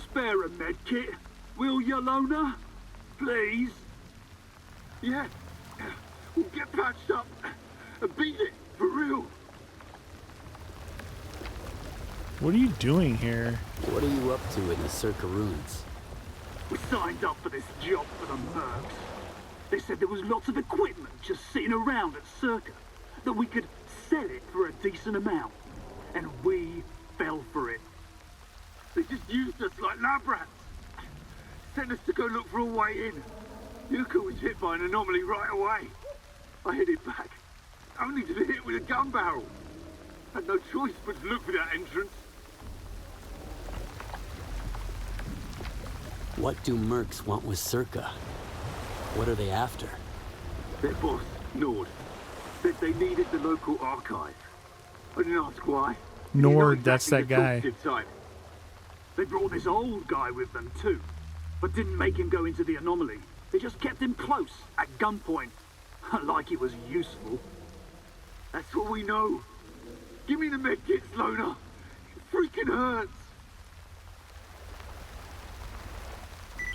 Spare a medkit, will you, Loner? Please? Yeah, we'll get patched up and beat it, for real. What are you doing here? What are you up to in the S.T.A.L.K.E.R ruins? We signed up for this job for the mercs. They said there was lots of equipment just sitting around at S.T.A.L.K.E.R, that we could sell it for a decent amount. And we fell for it. They just used us like lab rats. Sent us to go look for a way in. Yuka was hit by an anomaly right away. I headed back, only to be hit with a gun barrel. Had no choice but to look for that entrance. What do mercs want with S.T.A.L.K.E.R? What are they after? Their boss, Nord, said they needed the local archive. I didn't ask why. Nord, that's that guy. Type. They brought this old guy with them too, but didn't make him go into the anomaly. They just kept him close, at gunpoint, like he was useful. That's what we know. Give me the medkits, Loner. It freaking hurts.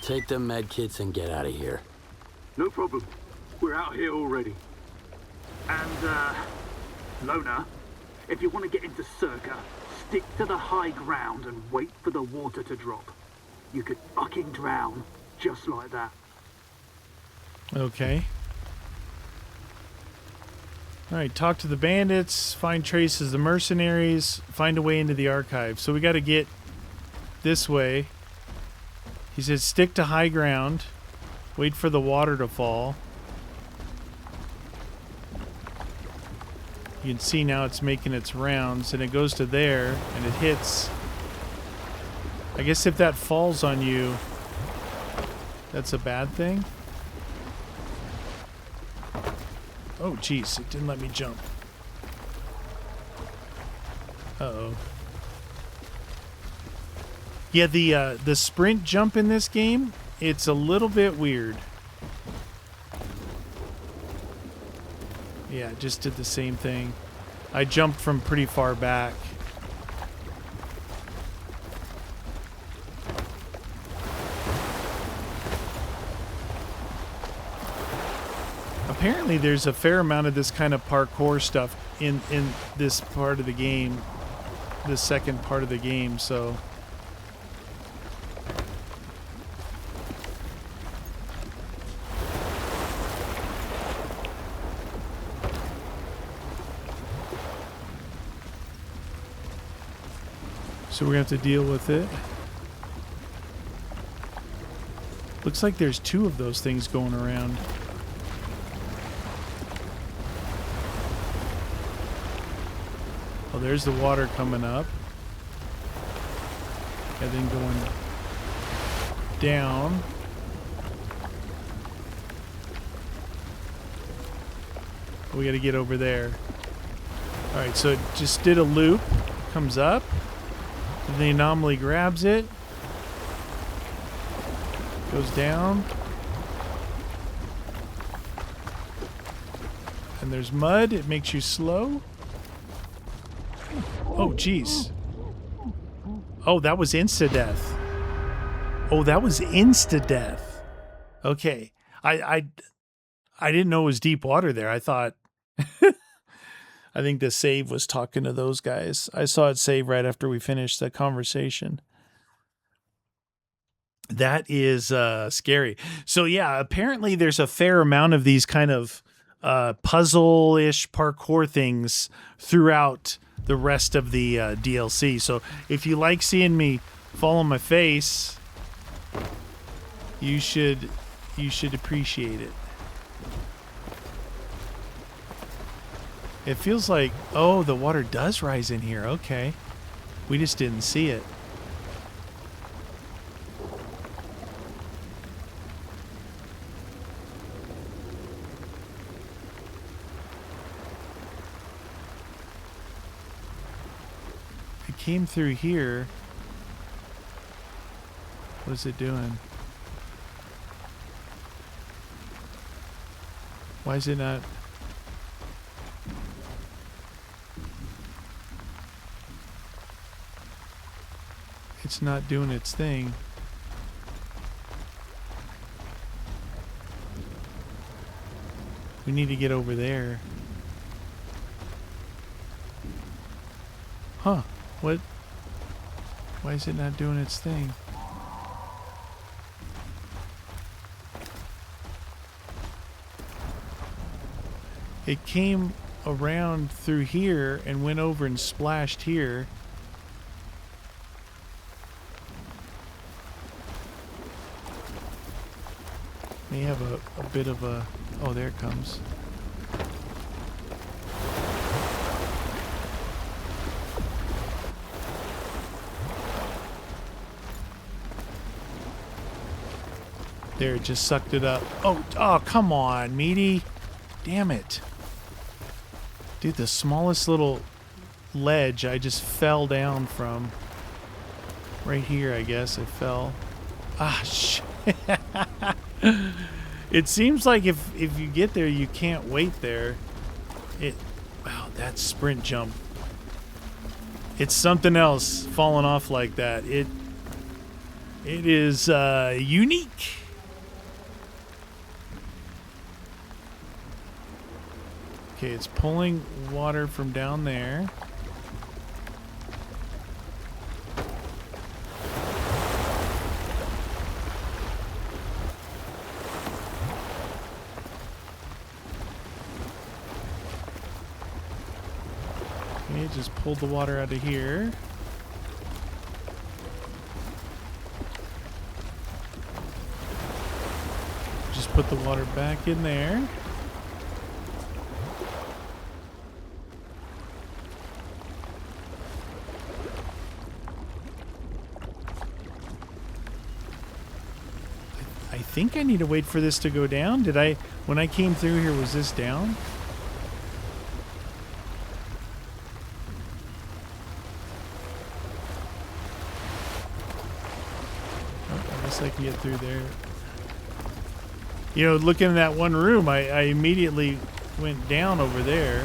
Take the medkits and get out of here. No problem. We're out here already. And, Loner, if you want to get into S.T.A.L.K.E.R, stick to the high ground and wait for the water to drop. You could fucking drown, just like that. Okay. Alright, talk to the bandits, find traces of the mercenaries, find a way into the archive. So we gotta get this way. He says stick to high ground, wait for the water to fall. You can see now it's making its rounds, and it goes to there, and it hits. I guess if that falls on you, that's a bad thing. Oh, jeez, it didn't let me jump. Uh-oh. Yeah, the sprint jump in this game, it's a little bit weird. Yeah, it just did the same thing. I jumped from pretty far back. apparently there's a fair amount of this kind of parkour stuff in this part of the game, the second part of the game, so we're gonna have to deal with it. Looks like there's two of those things going around. Oh, there's the water coming up. And then going down. We gotta get over there. Alright, so it just did a loop. Comes up. And the anomaly grabs it. Goes down. And there's mud. It makes you slow. Oh, jeez. Oh, that was insta-death. Oh, that was insta-death. Okay. I didn't know it was deep water there. I thought... I think the save was talking to those guys. I saw it save right after we finished the conversation. That is scary. So yeah, apparently there's a fair amount of these kind of puzzle-ish parkour things throughout the rest of the DLC. So if you like seeing me fall on my face, you should appreciate it. It feels like, oh, the water does rise in here. Okay. We just didn't see it. It came through here. What is it doing? Why is it not... It's not doing its thing. We need to get over there. Huh. What? Why is it not doing its thing? It came around through here and went over and splashed here. May have a bit of a... Oh, there it comes. There, it just sucked it up. Oh, come on, meaty. Damn it. Dude, the smallest little ledge I just fell down from. Right here, I guess, I fell. Ah, shit. It seems like if you get there, you can't wait there. Wow, that sprint jump. It's something else falling off like that. It is unique. Okay, it's pulling water from down there. Okay, just pulled the water out of here. Just put the water back in there. I think I need to wait for this to go down. When I came through here, was this down? I can get through there. You know, looking in that one room, I immediately went down over there.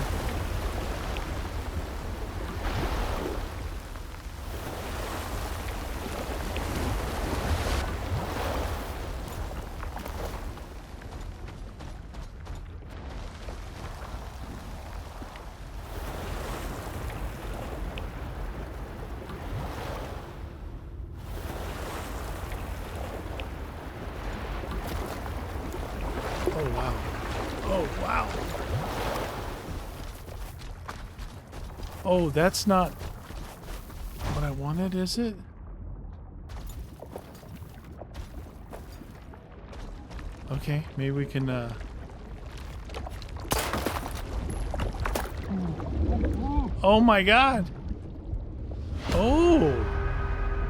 Oh, wow. Oh, that's not what I wanted, is it? Okay, maybe we can, Oh my god! Oh!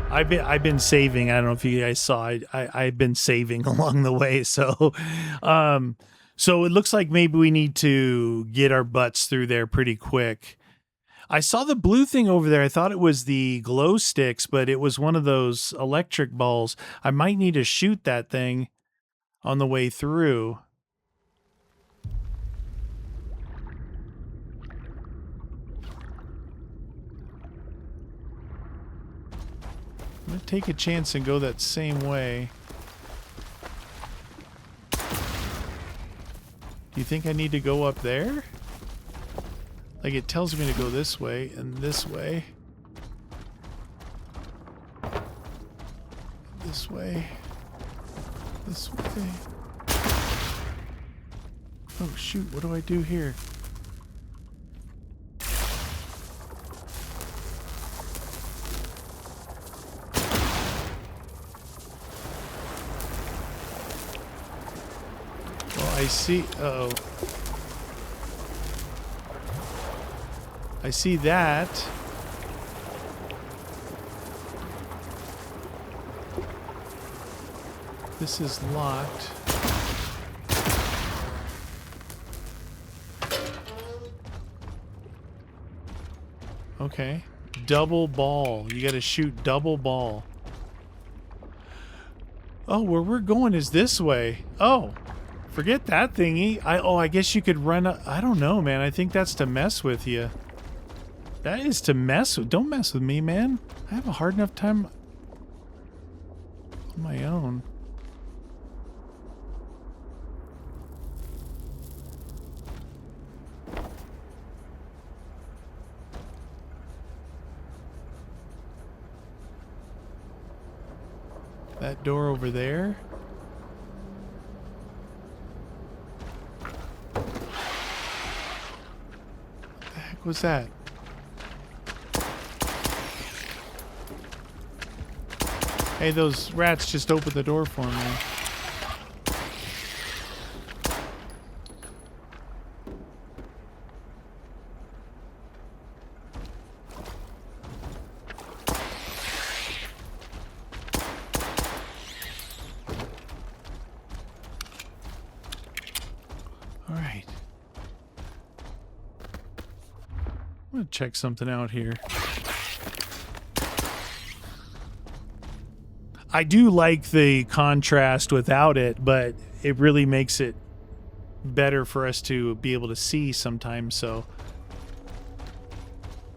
I've been saving. I don't know if you guys saw. I've been saving along the way. So, so it looks like maybe we need to get our butts through there pretty quick. I saw the blue thing over there. I thought it was the glow sticks, but it was one of those electric balls. I might need to shoot that thing on the way through. I'm gonna take a chance and go that same way. Do you think I need to go up there? Like, it tells me to go this way and this way. This way. This way. Oh shoot, what do I do here? I see, uh-oh. I see that. This is locked. Okay. Double ball. You gotta shoot double ball. Oh, where we're going is this way. Oh. Forget that thingy. I guess you could run up. I don't know, man. I think that's to mess with you. That is to mess with. Don't mess with me, man. I have a hard enough time on my own. That door over there. What's that? Hey, those rats just opened the door for me. All right. I'm gonna check something out here. I do like the contrast without it, but it really makes it better for us to be able to see sometimes, so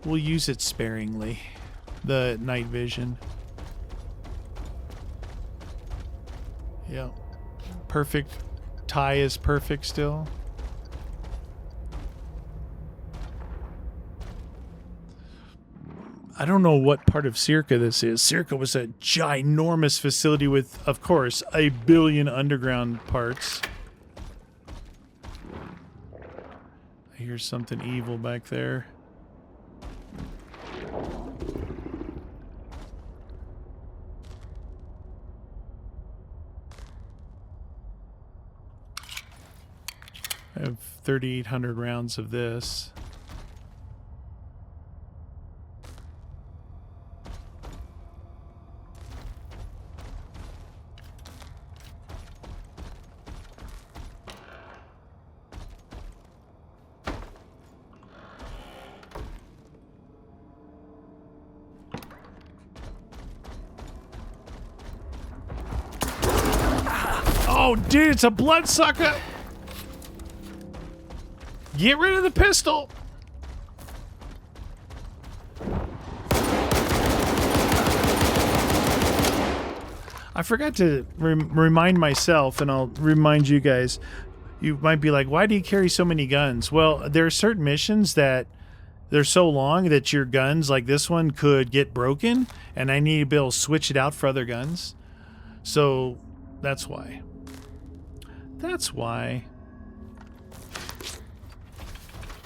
we'll use it sparingly, the night vision. Yep. Perfect. Tie is perfect still. I don't know what part of S.T.A.L.K.E.R this is. S.T.A.L.K.E.R was a ginormous facility with, of course, 1 billion underground parts. I hear something evil back there. I have 3,800 rounds of this. Oh, dude, it's a bloodsucker! Get rid of the pistol! I forgot to remind myself, and I'll remind you guys. You might be like, why do you carry so many guns? Well, there are certain missions that they're so long that your guns, like this one, could get broken, and I need to be able to switch it out for other guns. So, that's why. That's why.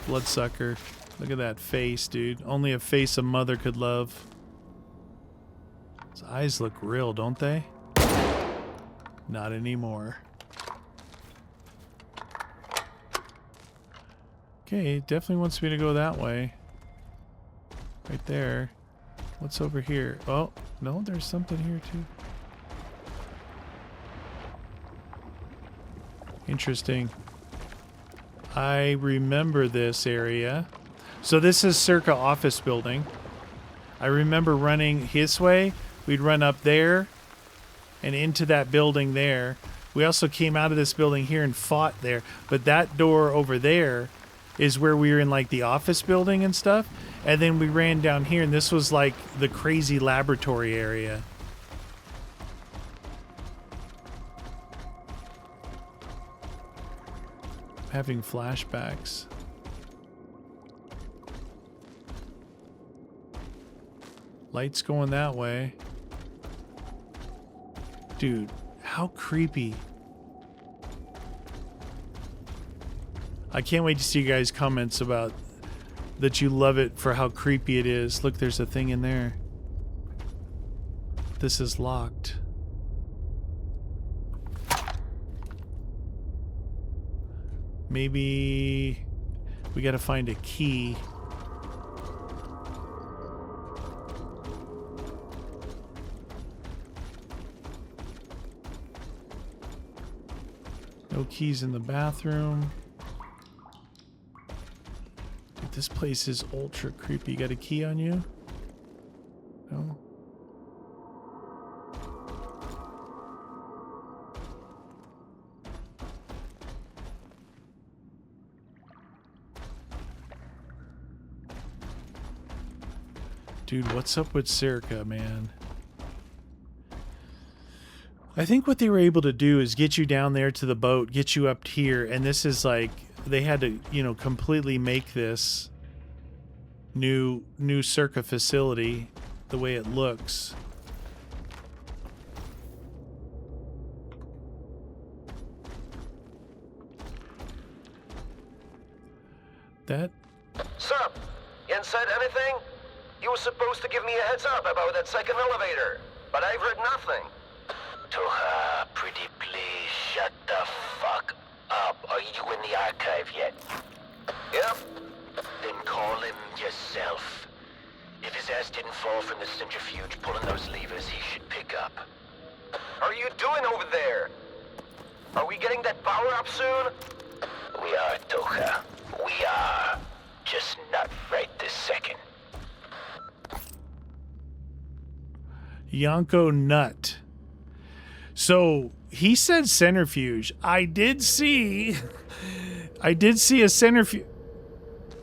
Bloodsucker. Look at that face, dude. Only a face a mother could love. His eyes look real, don't they? Not anymore. Okay, it definitely wants me to go that way. Right there. What's over here? Oh, no, there's something here too. Interesting. I remember this area. So this is circa office building. I remember running his way. We'd run up there and into that building there. We also came out of this building here and fought there. But that door over there is where we were in like the office building and stuff. And then we ran down here and this was like the crazy laboratory area. I'm having flashbacks. Lights going that way. Dude, how creepy. I can't wait to see you guys' comments about that you love it for how creepy it is. Look, there's a thing in there. This is locked. Maybe we gotta find a key. No keys in the bathroom. Dude, this place is ultra creepy. You got a key on you? No? Dude, what's up with S.T.A.L.K.E.R, man? I think what they were able to do is get you down there to the boat, get you up here, and this is like, they had to, you know, completely make this new S.T.A.L.K.E.R facility the way it looks. That... Sup? You ain't said anything? You were supposed to give me a heads up about that second elevator, but I've heard nothing. Toha, pretty please shut the fuck up. Are you in the archive yet? Yep. Then call him yourself. If his ass didn't fall from the centrifuge pulling those levers, he should pick up. How are you doing over there? Are we getting that power up soon? We are, Toha. We are. Just not right this second. Yonko Nut. So he said centrifuge. I did see a centrifuge.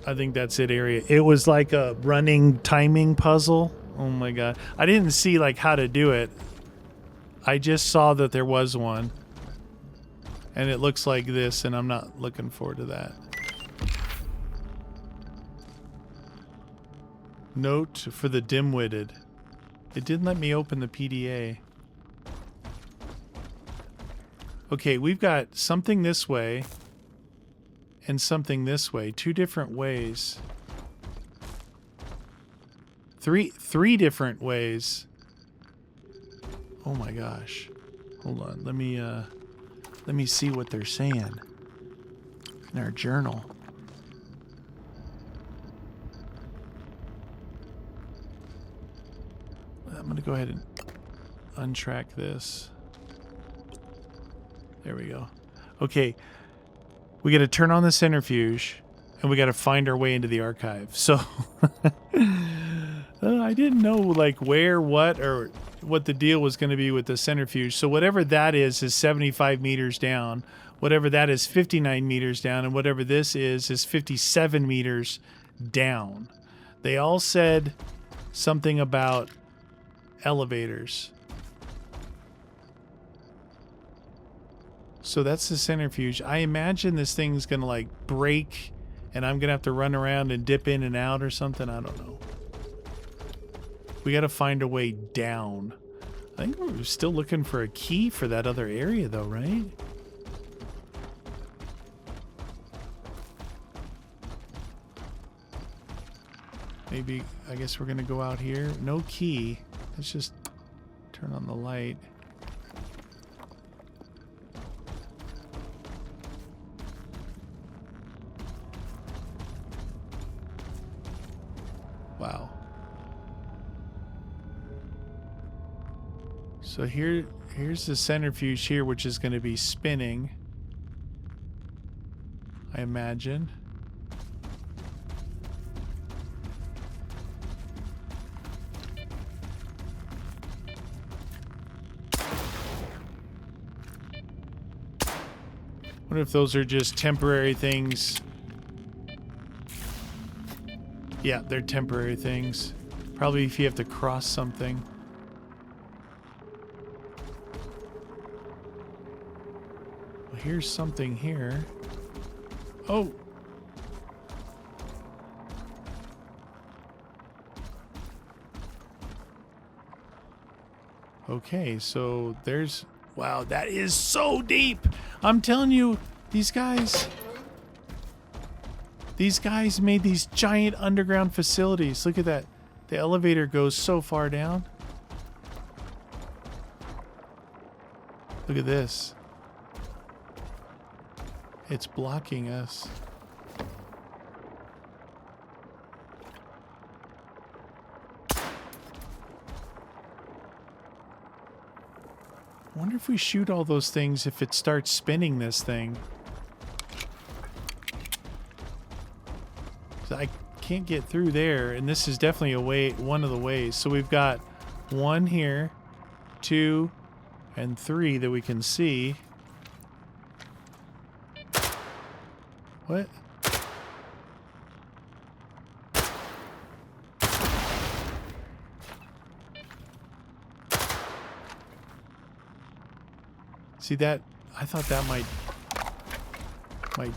I think that's it area. It was like a running timing puzzle. Oh my god. I didn't see like how to do it. I just saw that there was one. And it looks like this, and I'm not looking forward to that. Note for the dim-witted. It didn't let me open the PDA. Okay, we've got something this way and something this way. Two different ways. Three different ways. Oh my gosh. Hold on. Let me see what they're saying in our journal. I'm going to go ahead and untrack this. There we go. Okay. We got to turn on the centrifuge and we got to find our way into the archive. So I didn't know like where, what, or what the deal was going to be with the centrifuge. So whatever that is 75 meters down. Whatever that is 59 meters down. And whatever this is 57 meters down. They all said something about elevators. So that's the centrifuge. I imagine this thing's gonna like break and I'm gonna have to run around and dip in and out or something. I don't know. We gotta find a way down. I think we're still looking for a key for that other area though, right? Maybe, I guess we're gonna go out here. No key. Let's just turn on the light. Wow. So here's the centrifuge here, which is going to be spinning, I imagine. Wonder if those are just temporary things. Yeah, they're temporary things. Probably if you have to cross something. Well, here's something here. Oh! Okay, so there's... Wow, that is so deep! I'm telling you, these guys made these giant underground facilities. Look at that. The elevator goes so far down. Look at this. It's blocking us. I wonder if we shoot all those things, if it starts spinning this thing. I can't get through there, and this is definitely a way, one of the ways. So we've got 1 here, 2, and 3 that we can see. What? See that? I thought that might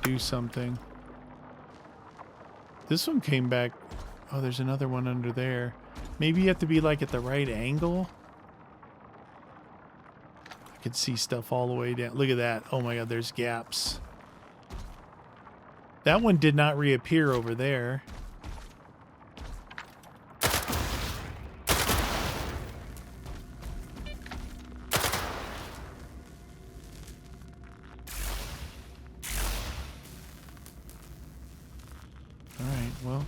do something. This one came back. Oh, there's another one under there. Maybe you have to be like at the right angle. I could see stuff all the way down. Look at that. Oh my god, there's gaps. That one did not reappear over there. Alright, well,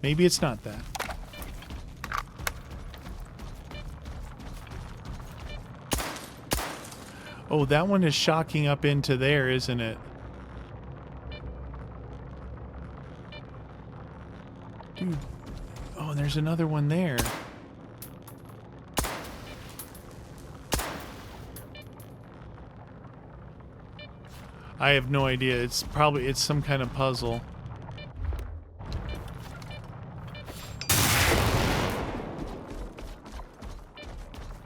maybe it's not that. Oh, that one is shocking up into there, isn't it? Dude. Oh, and there's another one there. I have no idea. It's some kind of puzzle.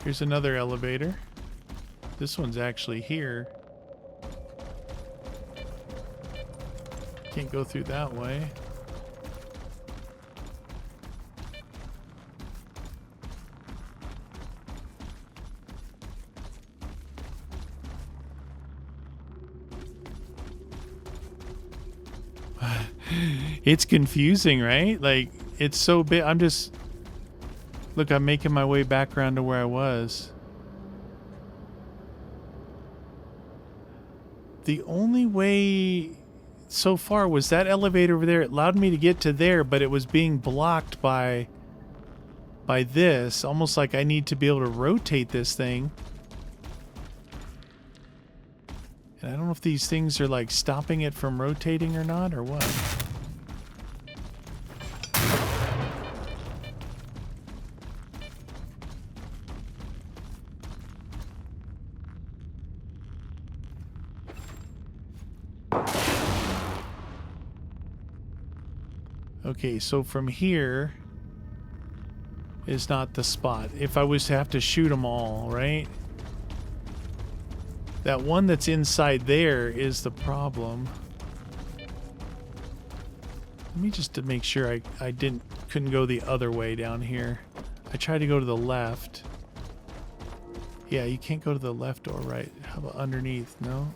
Here's another elevator. This one's actually here. Can't go through that way. It's confusing, right? Like, it's so big. Look, I'm making my way back around to where I was. The only way so far was that elevator over there. It allowed me to get to there, but it was being blocked by this. Almost like I need to be able to rotate this thing. And I don't know if these things are like stopping it from rotating or not, or what. Okay, so from here is not the spot. If I was to have to shoot them all, right? That one that's inside there is the problem. Let me just to make sure I couldn't go the other way down here. I tried to go to the left. Yeah, you can't go to the left or right. How about underneath? No?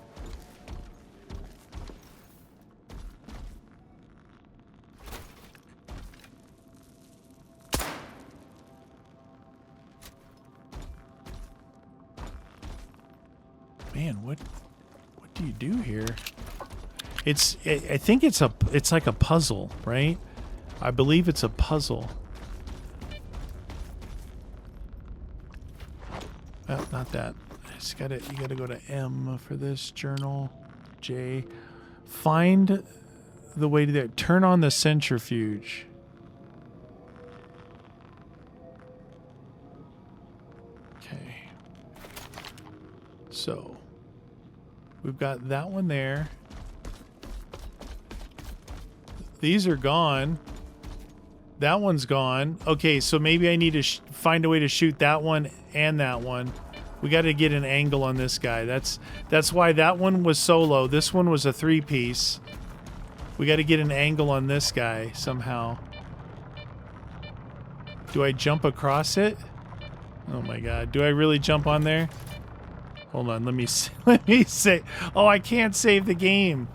Man, what do you do here? I think it's like a puzzle, right? I believe it's a puzzle. Oh, not that. You gotta go to M for this journal. J. Find the way to there. Turn on the centrifuge. Okay. So we've got that one there. These are gone. That one's gone. Okay, so maybe I need to find a way to shoot that one and that one. We got to get an angle on this guy. That's why that one was solo. This one was a 3-piece. We got to get an angle on this guy somehow. Do I jump across it? Oh my god. Do I really jump on there? Hold on. Let me say. Oh, I can't save the game.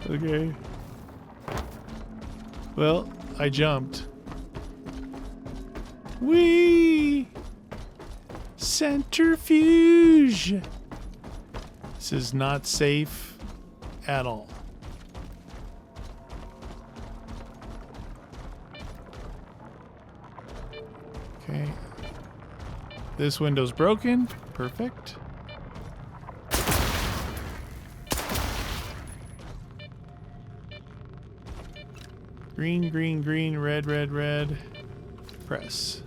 Okay. Well, I jumped. Whee! Centrifuge! This is not safe at all. Okay. This window's broken. Perfect. Green, green, green, red, red, red. Press.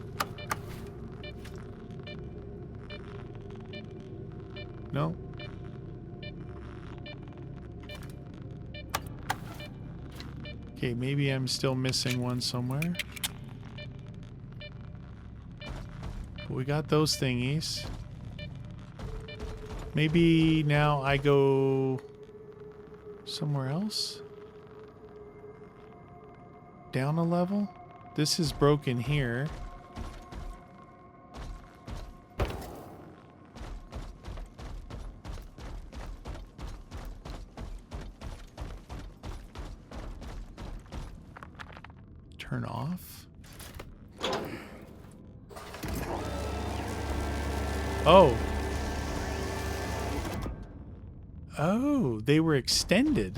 No. Okay, maybe I'm still missing one somewhere. But we got those thingies. Maybe now I go somewhere else? Down a level? This is broken here. Turn off. Oh. Oh, they were extended.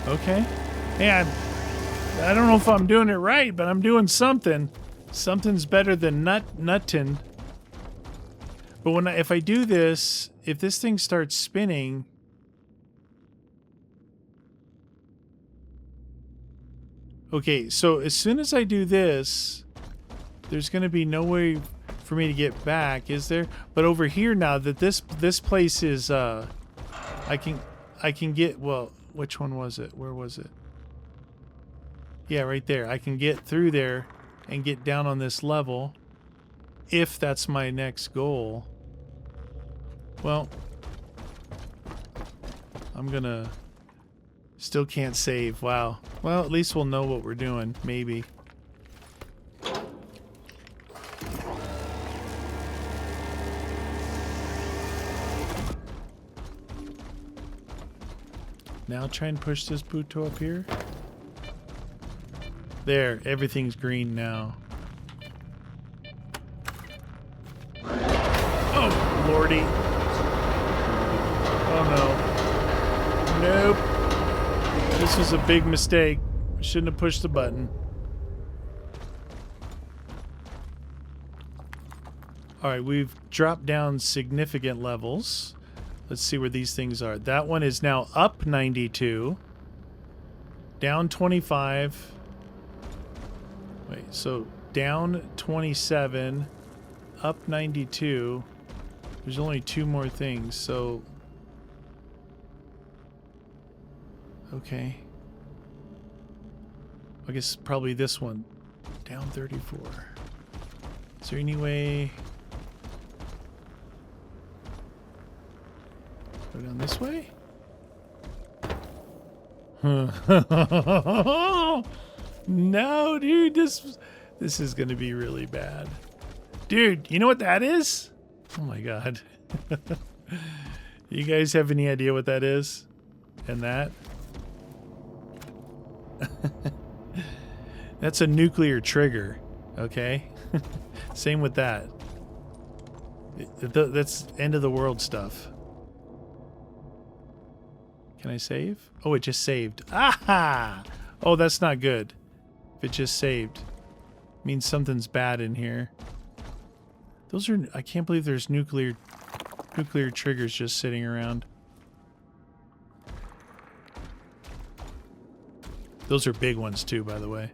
Okay. Yeah, I don't know if I'm doing it right, but I'm doing something. Something's better than nuttin'. But if I do this, if this thing starts spinning, okay, so as soon as I do this, there's going to be no way for me to get back, is there? But over here now that this place is I can get, well, which one was it? Where was it? Yeah, right there. I can get through there and get down on this level if that's my next goal. Well, I'm gonna... Still can't save. Wow. Well, at least we'll know what we're doing. Maybe. Now try and push this Buto up here. There, everything's green now. Oh, lordy. Oh no. Nope. This was a big mistake. Shouldn't have pushed the button. Alright, we've dropped down significant levels. Let's see where these things are. That one is now up 92. Down 25. Wait, so down 27. Up 92. There's only 2 more things, so... Okay. I guess probably this one. Down 34. Is there any way... Go down this way? No, dude, this is gonna be really bad. Dude, you know what that is? Oh my god. You guys have any idea what that is? And that. That's a nuclear trigger. Okay? Same with that. That's end of the world stuff. Can I save? Oh, it just saved. Aha! Oh, that's not good. If it just saved. Means something's bad in here. Those are... I can't believe there's nuclear triggers just sitting around. Those are big ones too, by the way.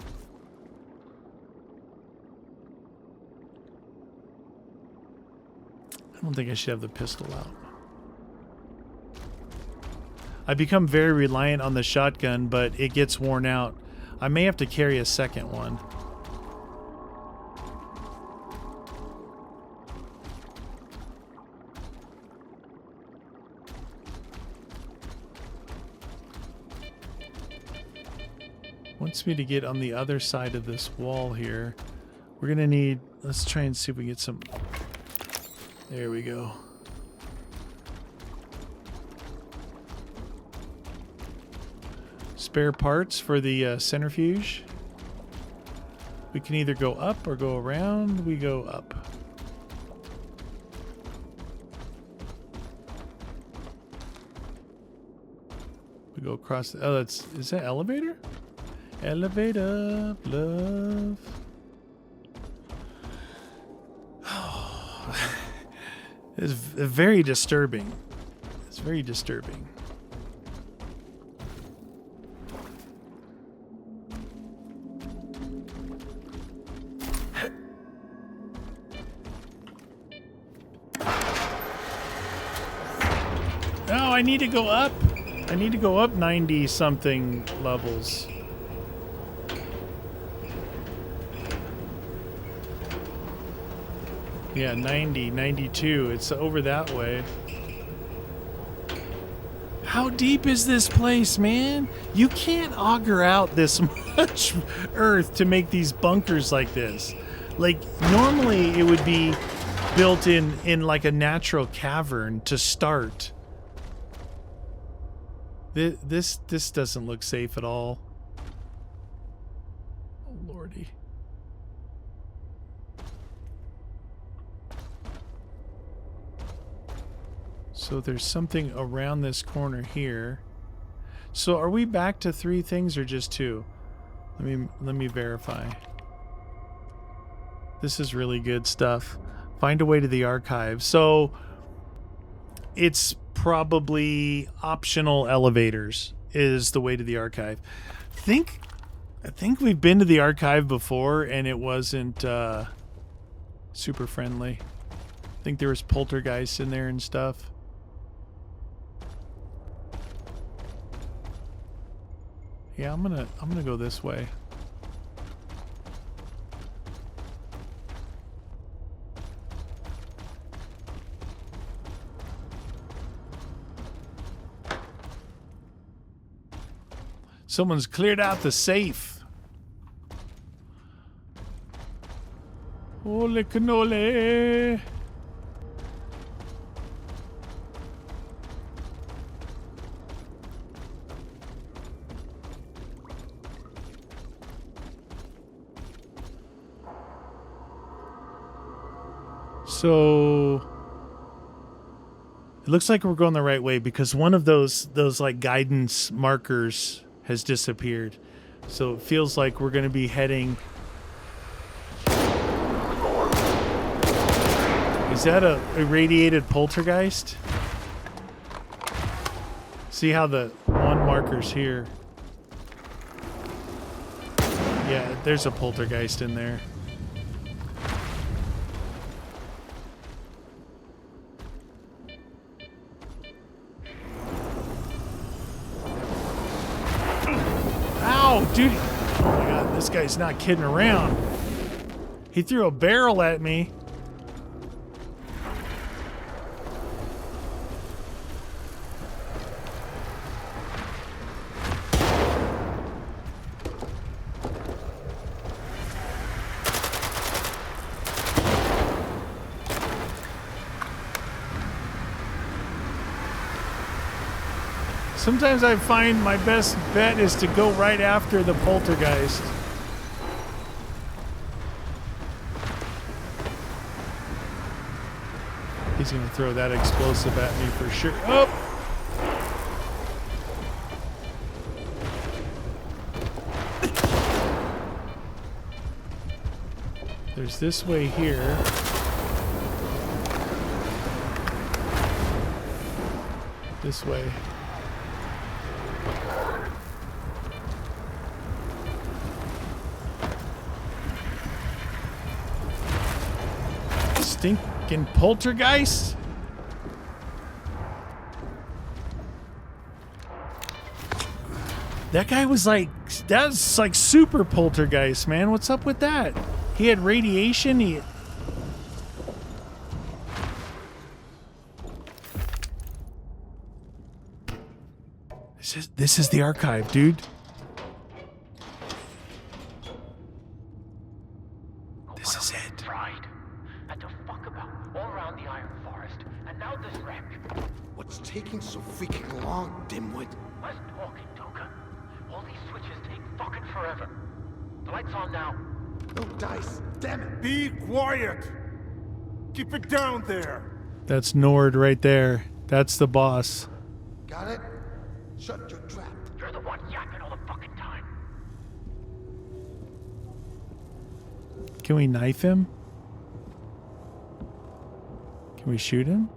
I don't think I should have the pistol out. I become very reliant on the shotgun, but it gets worn out. I may have to carry a second one. Wants me to get on the other side of this wall here. We're gonna need... Let's try and see if we can get some... There we go. Spare parts for the centrifuge. We can either go up or go around. We go up. We go across the... Oh, that's... Is that elevator? Elevate up, love. It's very disturbing. It's very disturbing. Oh, I need to go up. I need to go up 90 something levels. Yeah, 90, 92. It's over that way. How deep is this place, man? You can't auger out this much earth to make these bunkers like this. Like, normally it would be built in like a natural cavern to start. This doesn't look safe at all. Oh, Lordy. So there's something around this corner here. So are we back to 3 things or just 2? Let me verify. This is really good stuff. Find a way to the archive. So it's probably optional elevators is the way to the archive. I think we've been to the archive before and it wasn't super friendly. I think there was poltergeists in there and stuff. Yeah, I'm gonna go this way. Someone's cleared out the safe. Holy cannoli. So it looks like we're going the right way because one of those like guidance markers has disappeared. So it feels like we're going to be heading. Is that a irradiated poltergeist? See how the one marker's here. Yeah, there's a poltergeist in there. Dude, oh my god, this guy's not kidding around. He threw a barrel at me. Sometimes I find my best bet is to go right after the poltergeist. He's gonna throw that explosive at me for sure. Oh! There's this way here. This way. Stinking poltergeist? That guy was like, that's like super poltergeist, man. What's up with that? He had radiation. This is the archive, dude. This is it. Tried. Had to fuck about all around the Iron Forest, and now this wreck. What's taking so freaking long, dimwit? Less talking, Toka. All these switches take fucking forever. The light's on now. No dice. Damn it. Be quiet. Keep it down there. That's Nord right there. That's the boss. Got it? Shut your trap. You're the one yapping all the fucking time. Can we knife him? Can we shoot him?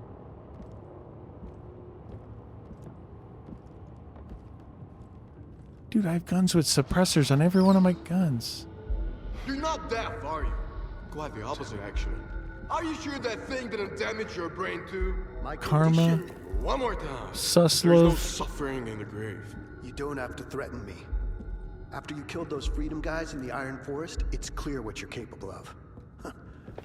Dude, I have guns with suppressors on every one of my guns. You're not deaf, are you? Quite the opposite, actually. Are you sure that thing didn't damage your brain too? My Karma. One more time. Suslov. There's no suffering in the grave. You don't have to threaten me. After you killed those Freedom guys in the Iron Forest, it's clear what you're capable of.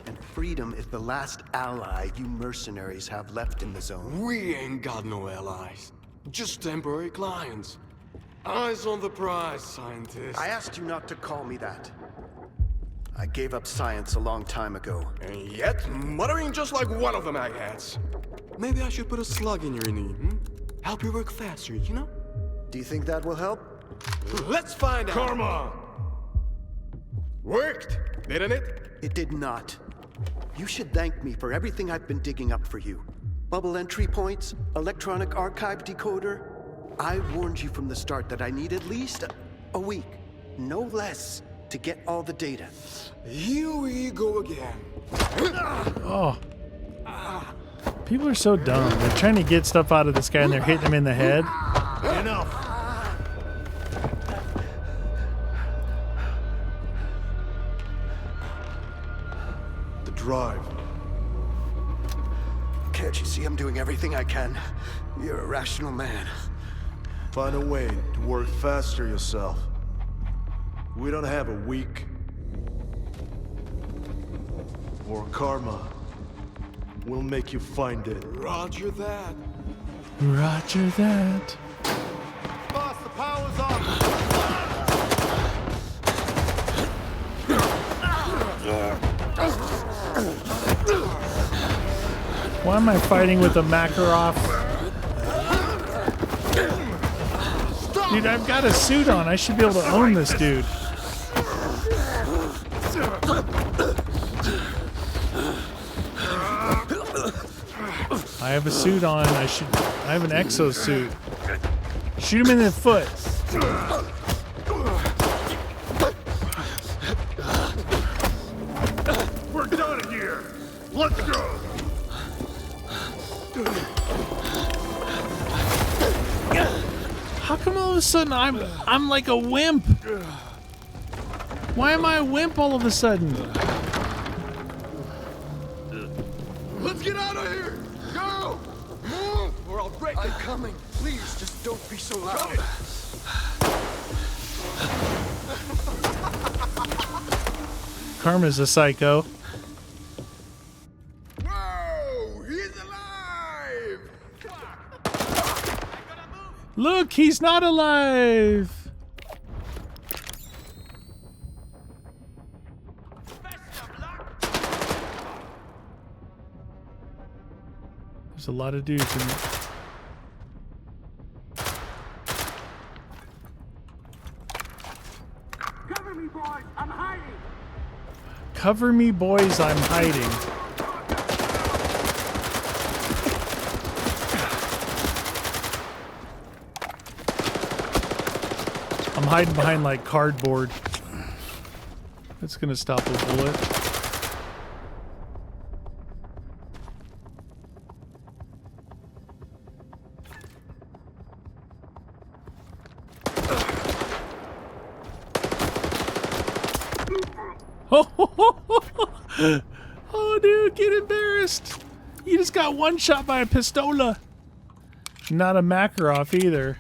And Freedom is the last ally you mercenaries have left in the zone. We ain't got no allies. Just temporary clients. Eyes on the prize, scientist. I asked you not to call me that. I gave up science a long time ago. And yet, muttering just like one of the maghats. Maybe I should put a slug in your knee, Help you work faster, you know? Do you think that will help? Let's find out. Karma! Worked, didn't it? It did not. You should thank me for everything I've been digging up for you. Bubble entry points, electronic archive decoder. I warned you from the start that I need at least a week, no less, to get all the data. Here we go again. Oh. People are so dumb. They're trying to get stuff out of this guy and they're hitting him in the head. Enough. The drive. Can't you see I'm doing everything I can? You're a rational man. Find a way to work faster yourself. We don't have a week. Or karma. We'll make you find it. Roger that. Roger that. Boss, the power's off. Why am I fighting with a Makarov? Dude, I've got a suit on. I should be able to own this dude. I have a suit on. I have an exosuit. Shoot him in the foot. We're done here. Let's go. How come all of a sudden I'm like a wimp? Why am I a wimp all of a sudden? Let's get out of here! Go! Move, or I'll break. I'm coming. Please, just don't be so loud. Karma's a psycho. Whoa! He's alive! Look, he's not alive. There's a lot of dudes in there. boys, I'm hiding. Cover me, boys, I'm hiding. I'm hiding behind like cardboard. That's gonna stop a bullet. Oh, dude, get embarrassed. You just got one shot by a pistola. Not a Makarov either.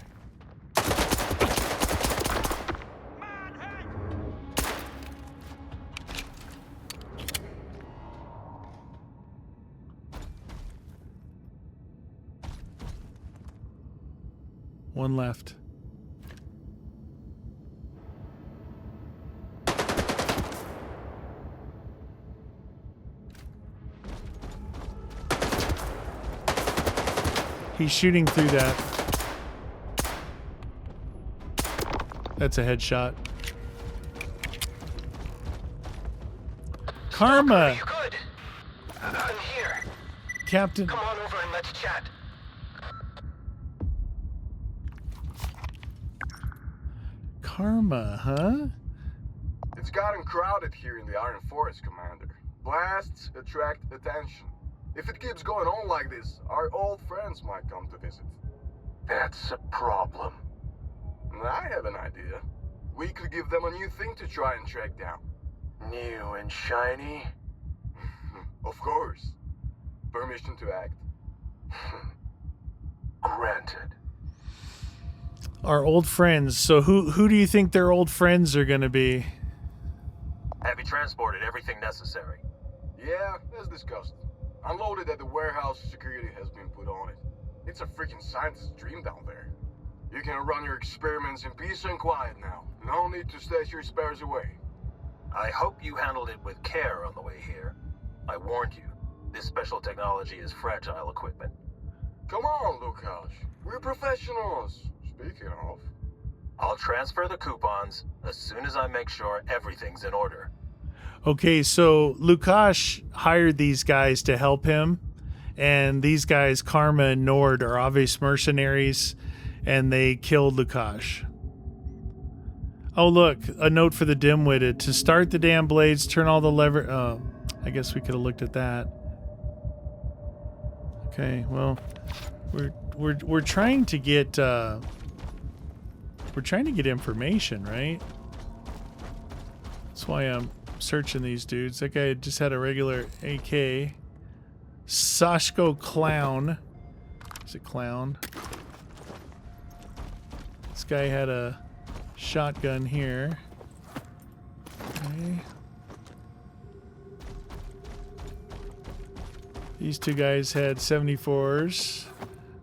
One left. He's shooting through that. That's a headshot. Karma! You good? I'm here. Captain. Come on over and let's chat. Karma, huh? It's gotten crowded here in the Iron Forest, Commander. Blasts attract attention. If it keeps going on like this, our old friends might come to visit. That's a problem. I have an idea. We could give them a new thing to try and track down. New and shiny? Of course. Permission to act. Granted. Our old friends. So who do you think their old friends are gonna be? Have you transported everything necessary? Yeah, as discussed. Unloaded at the warehouse, security has been put on it. It's a freaking scientist's dream down there. You can run your experiments in peace and quiet now. No need to stash your spares away. I hope you handled it with care on the way here. I warned you, this special technology is fragile equipment. Come on, Lukash. We're professionals. Speaking of... I'll transfer the coupons as soon as I make sure everything's in order. Okay, so Lukash hired these guys to help him, and these guys, Karma and Nord, are obvious mercenaries, and they killed Lukash. Oh, look, a note for the dim-witted. To start the damn blades, turn all the lever... Oh, I guess we could have looked at that. Okay, well, we're trying to get... we're trying to get information, right? That's why I'm searching these dudes. That guy just had a regular AK. Sashko Clown. Is it Clown? This guy had a shotgun here. Okay. These two guys had 74s.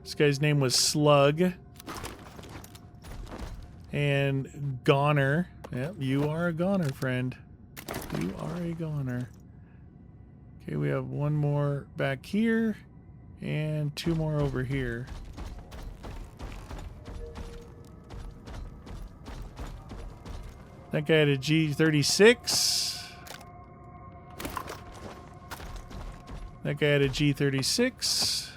This guy's name was Slug. And Goner. Yep, you are a goner, friend. You are a goner. Okay, we have one more back here and two more over here. That guy had a G36. That guy had a G36.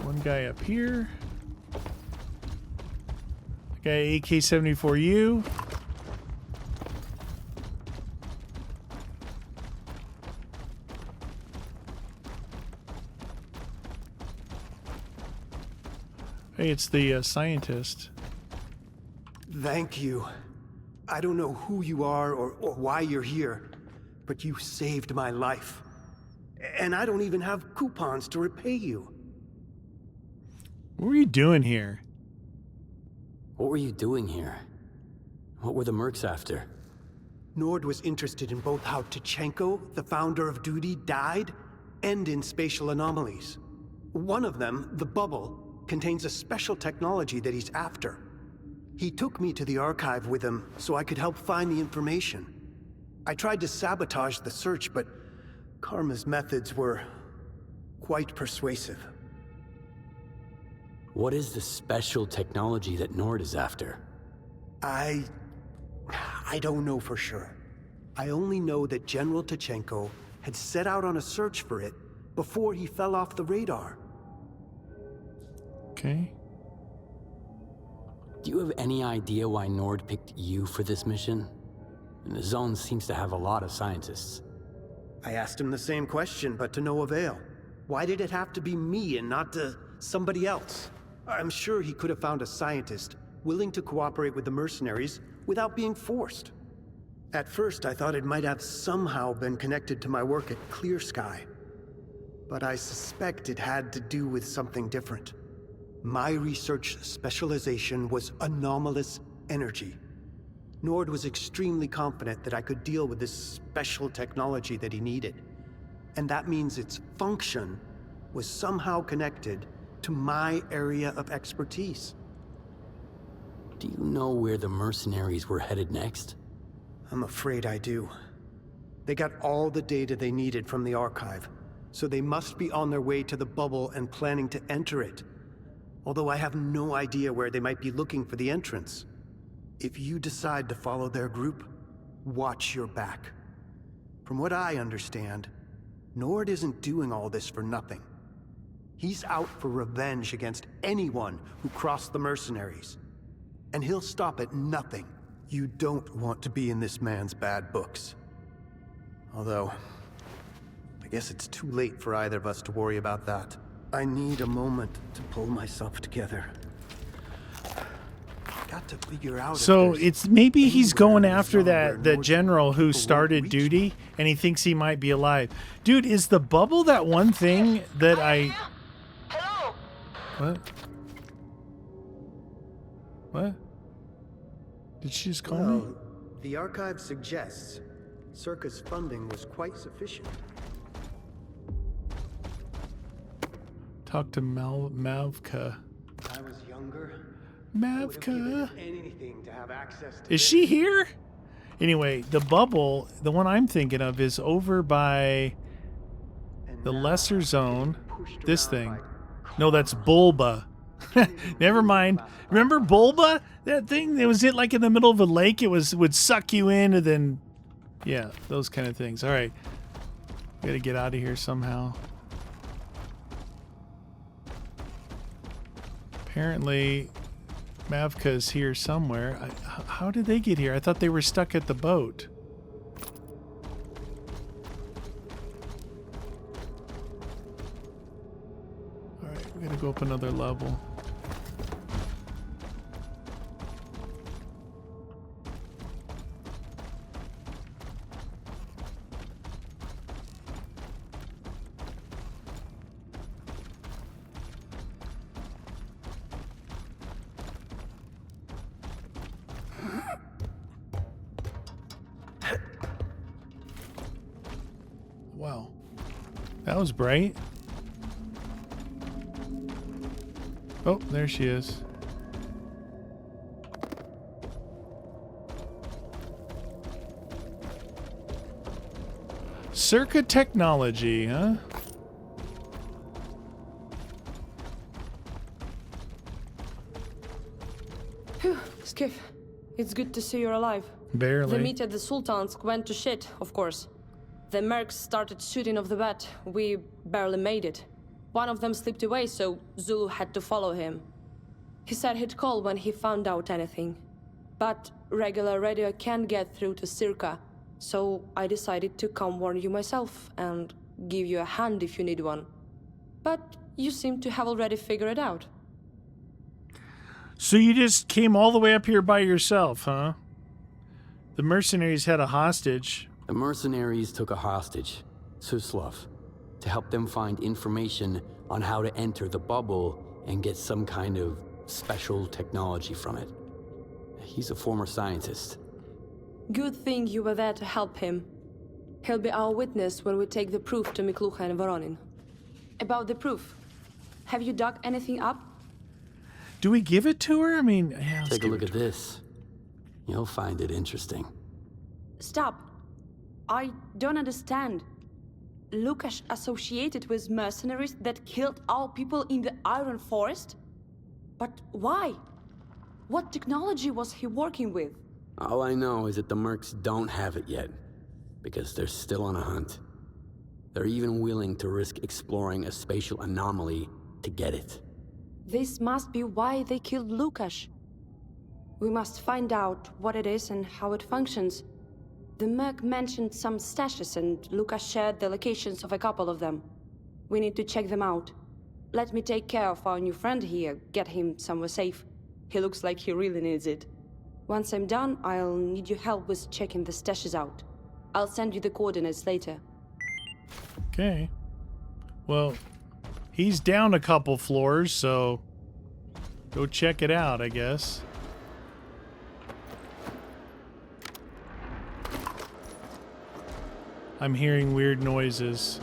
One guy up here. That guy AK-74U. Hey, it's the scientist. Thank you. I don't know who you are or why you're here, but you saved my life. And I don't even have coupons to repay you. What were you doing here? What were you doing here? What were the mercs after? Nord was interested in both how Tchenko, the founder of Duty, died, and in spatial anomalies. One of them, the bubble, contains a special technology that he's after. He took me to the archive with him so I could help find the information. I tried to sabotage the search, but Karma's methods were quite persuasive. What is the special technology that Nord is after? I don't know for sure. I only know that General Tachenko had set out on a search for it before he fell off the radar. Okay. Do you have any idea why Nord picked you for this mission? And the zone seems to have a lot of scientists. I asked him the same question, but to no avail. Why did it have to be me and not somebody else? I'm sure he could have found a scientist willing to cooperate with the mercenaries without being forced. At first, I thought it might have somehow been connected to my work at Clear Sky. But I suspect it had to do with something different. My research specialization was anomalous energy. Nord was extremely confident that I could deal with this special technology that he needed. And that means its function was somehow connected to my area of expertise. Do you know where the mercenaries were headed next? I'm afraid I do. They got all the data they needed from the archive, so they must be on their way to the bubble and planning to enter it. Although I have no idea where they might be looking for the entrance. If you decide to follow their group, watch your back. From what I understand, Nord isn't doing all this for nothing. He's out for revenge against anyone who crossed the mercenaries. And he'll stop at nothing. You don't want to be in this man's bad books. Although, I guess it's too late for either of us to worry about that. I need a moment to pull myself together. Got to figure out. So it's maybe he's going after that general who started duty, and he thinks he might be alive. Dude, is the bubble that one thing that I? Hello. What? What? Did she just call me? The archive suggests S.T.A.L.K.E.R's funding was quite sufficient. Talk to Mavka. I was younger. Mavka. Anything to have access to Is she here? Anyway, the bubble, the one I'm thinking of, is over by the lesser zone. This thing. No, that's Bulba. Never mind. Remember Bulba? That thing that was like in the middle of a lake. It would suck you in, and then, yeah, those kind of things. All right, gotta get out of here somehow. Apparently, Mavka's here somewhere. How did they get here? I thought they were stuck at the boat. All right, we gotta go up another level. Wow, that was bright. Oh, there she is. Circa technology, huh? Phew, Skiff. It's good to see you're alive. Barely. The meet at the Sultansk went to shit, of course. The mercs started shooting off the bat. We barely made it. One of them slipped away, so Zulu had to follow him. He said he'd call when he found out anything. But regular radio can't get through to Circa, so I decided to come warn you myself and give you a hand if you need one. But you seem to have already figured it out. So you just came all the way up here by yourself, huh? The mercenaries had a hostage. The mercenaries took a hostage, Suslov, to help them find information on how to enter the bubble and get some kind of special technology from it. He's a former scientist. Good thing you were there to help him. He'll be our witness when we take the proof to Miklucha and Voronin. About the proof, have you dug anything up? Do we give it to her? I mean, yeah, Take a look at this. You'll find it interesting. Stop. I don't understand. Lucas associated with mercenaries that killed our people in the Iron Forest? But why? What technology was he working with? All I know is that the mercs don't have it yet, because they're still on a hunt. They're even willing to risk exploring a spatial anomaly to get it. This must be why they killed Lucas. We must find out what it is and how it functions. The merc mentioned some stashes and Lucas shared the locations of a couple of them. We need to check them out. Let me take care of our new friend here, get him somewhere safe. He looks like he really needs it. Once I'm done, I'll need your help with checking the stashes out. I'll send you the coordinates later. Okay. Well, he's down a couple floors, so go check it out, I guess. I'm hearing weird noises.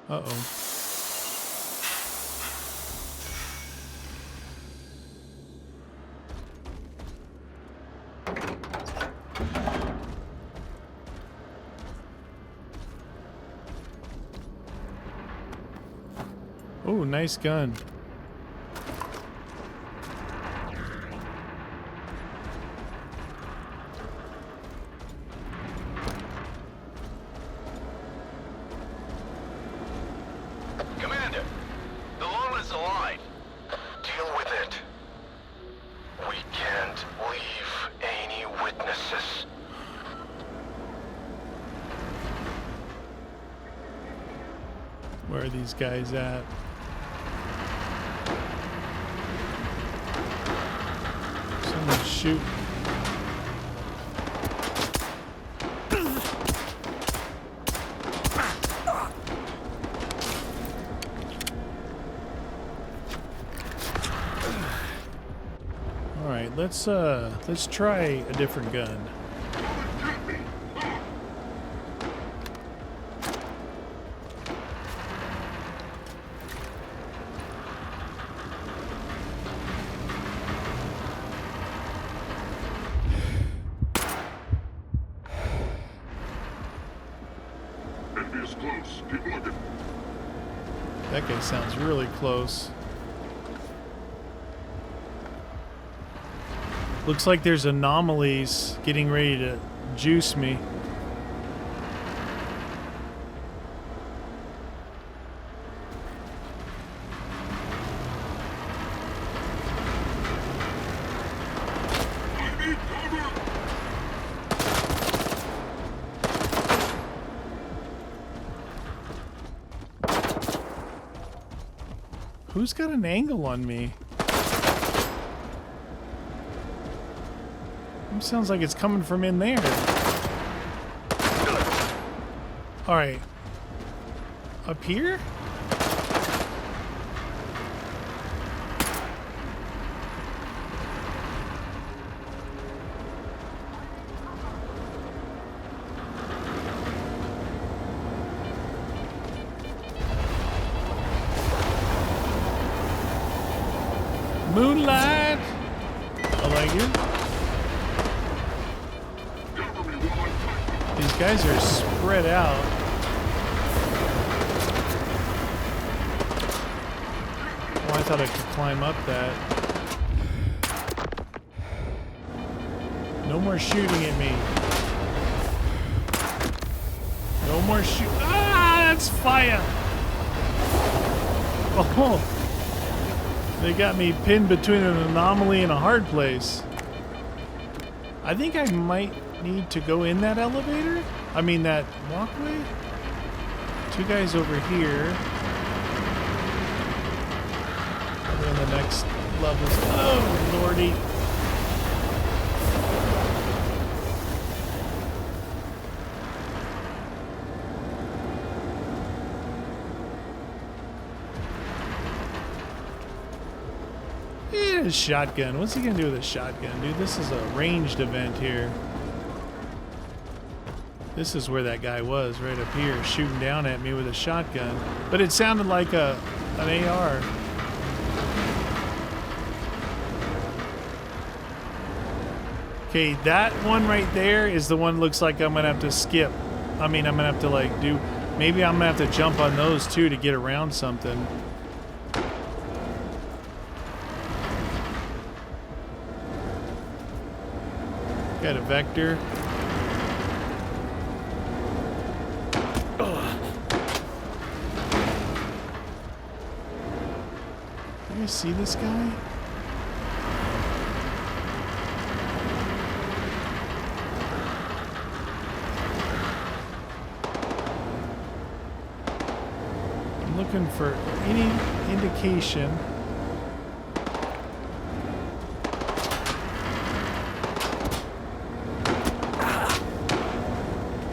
Uh-oh. Oh, nice gun. Commander, the law is alive. Deal with it. We can't leave any witnesses. Where are these guys at? Someone's shooting. All right, let's try a different gun. Enemy's close. Keep looking. That guy sounds really close. Looks like there's anomalies getting ready to juice me. Who's got an angle on me? Sounds like it's coming from in there. All right. Up here? Moonlight. I like it. These guys are spread out. Oh, I thought I could climb up that. No more shooting at me. No more shoot. Ah, that's fire. Oh, they got me pinned between an anomaly and a hard place. I think I might need to go in that elevator? I mean that walkway? Two guys over here. Over in the next levels. Oh, lordy. Yeah, a shotgun. What's he gonna do with a shotgun, dude? This is a ranged event here. This is where that guy was, right up here, shooting down at me with a shotgun. But it sounded like an AR. Okay, that one right there is the one looks like I'm gonna have to skip. I mean, I'm gonna have to like do, maybe I'm gonna have to jump on those too to get around something. Got a vector. You guys see this guy? I'm looking for any indication.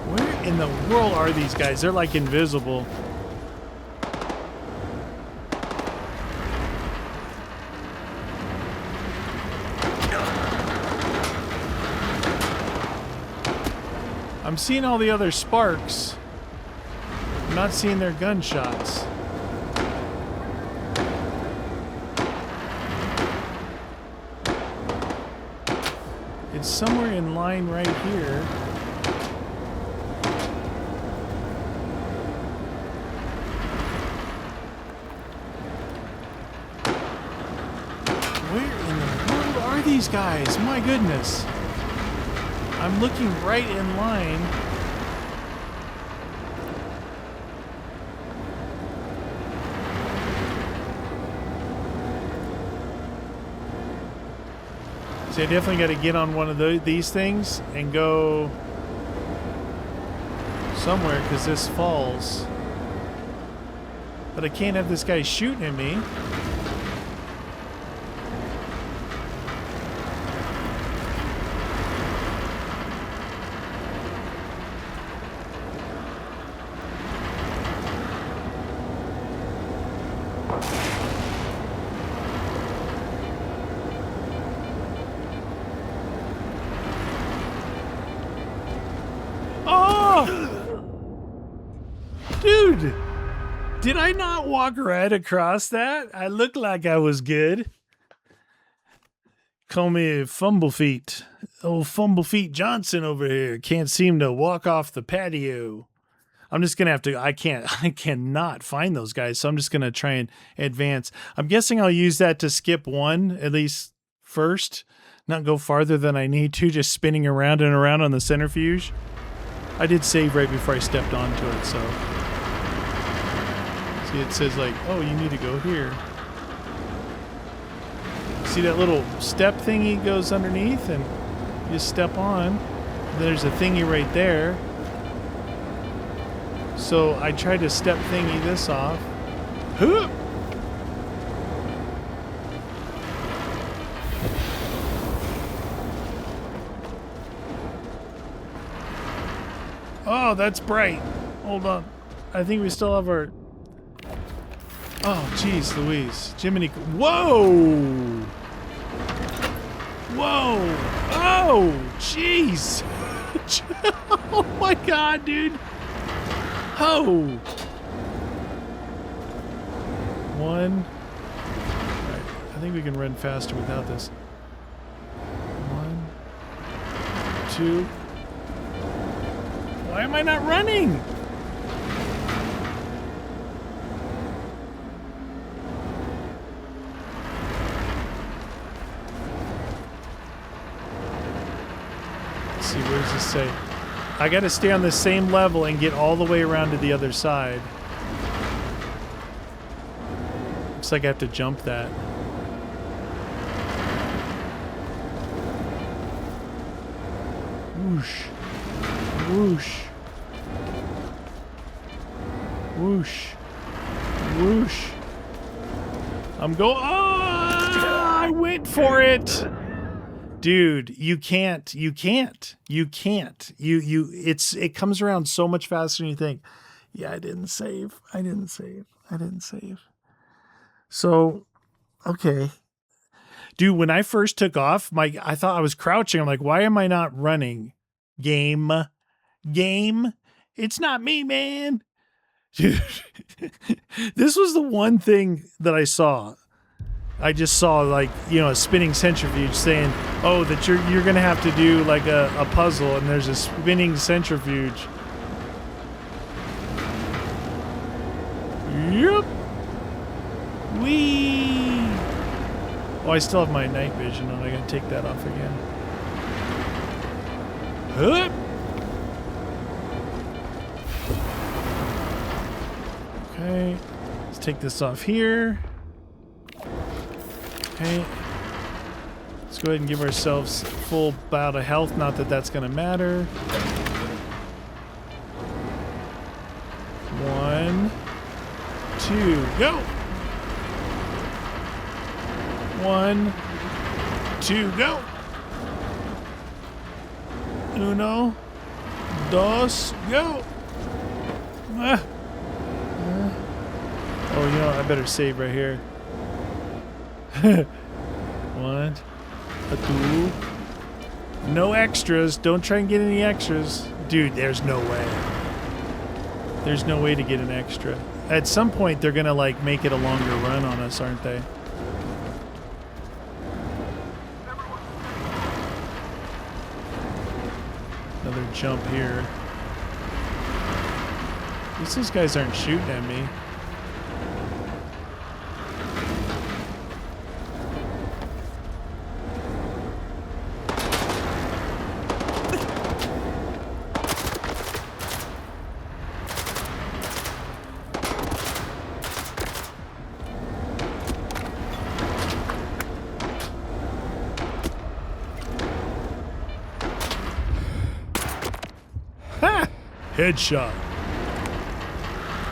Where in the world are these guys? They're like invisible. I'm seeing all the other sparks. I'm not seeing their gunshots. It's somewhere in line right here. Where in the world are these guys? My goodness. I'm looking right in line. So I definitely got to get on one of these things and go somewhere because this falls. But I can't have this guy shooting at me. Dude, did I not walk right across that? I looked like I was good. Call me Fumblefeet. Old Fumblefeet Johnson over here. Can't seem to walk off the patio. I'm just going to have to, I cannot find those guys, so I'm just going to try and advance. I'm guessing I'll use that to skip one, at least first. Not go farther than I need to, just spinning around and around on the centrifuge. I did save right before I stepped onto it, so. See, it says like, oh, you need to go here. See that little step thingy goes underneath and you just step on. There's a thingy right there. So I tried to step thingy this off. Huh! Oh, that's bright. Hold on. I think we still have our... Oh, jeez, Louise. Jiminy... Whoa! Whoa! Oh, jeez! Oh my god, dude! Oh! One. Alright, I think we can run faster without this. 1, 2. Why am I not running? Let's see, where does this say? I gotta stay on the same level and get all the way around to the other side. Looks like I have to jump that. Whoosh. Whoosh. Whoosh. Whoosh. I'm going. Oh, I went for it. Dude, you can't. It comes around so much faster than you think. Yeah, I didn't save. So, okay. Dude, when I first took off, I thought I was crouching. I'm like, why am I not running? Game. game. It's not me, man. Dude, this was the one thing that I saw. I just saw, like, you know, a spinning centrifuge saying, oh, that you're going to have to do like a puzzle, and there's a spinning centrifuge. Yep. Whee! Oh, I still have my night vision on. I gotta take that off again. Hup! Okay. Let's take this off here. Okay. Let's go ahead and give ourselves full bout of health. Not that that's gonna matter. 1, 2, go! 1, 2, go! 1, 2, go! Ah. Oh, you know, I better save right here. 1, 2. No extras. Don't try and get any extras. Dude, there's no way. There's no way to get an extra. At some point, they're gonna, like, make it a longer run on us, aren't they? Another jump here. At least these guys aren't shooting at me. Headshot.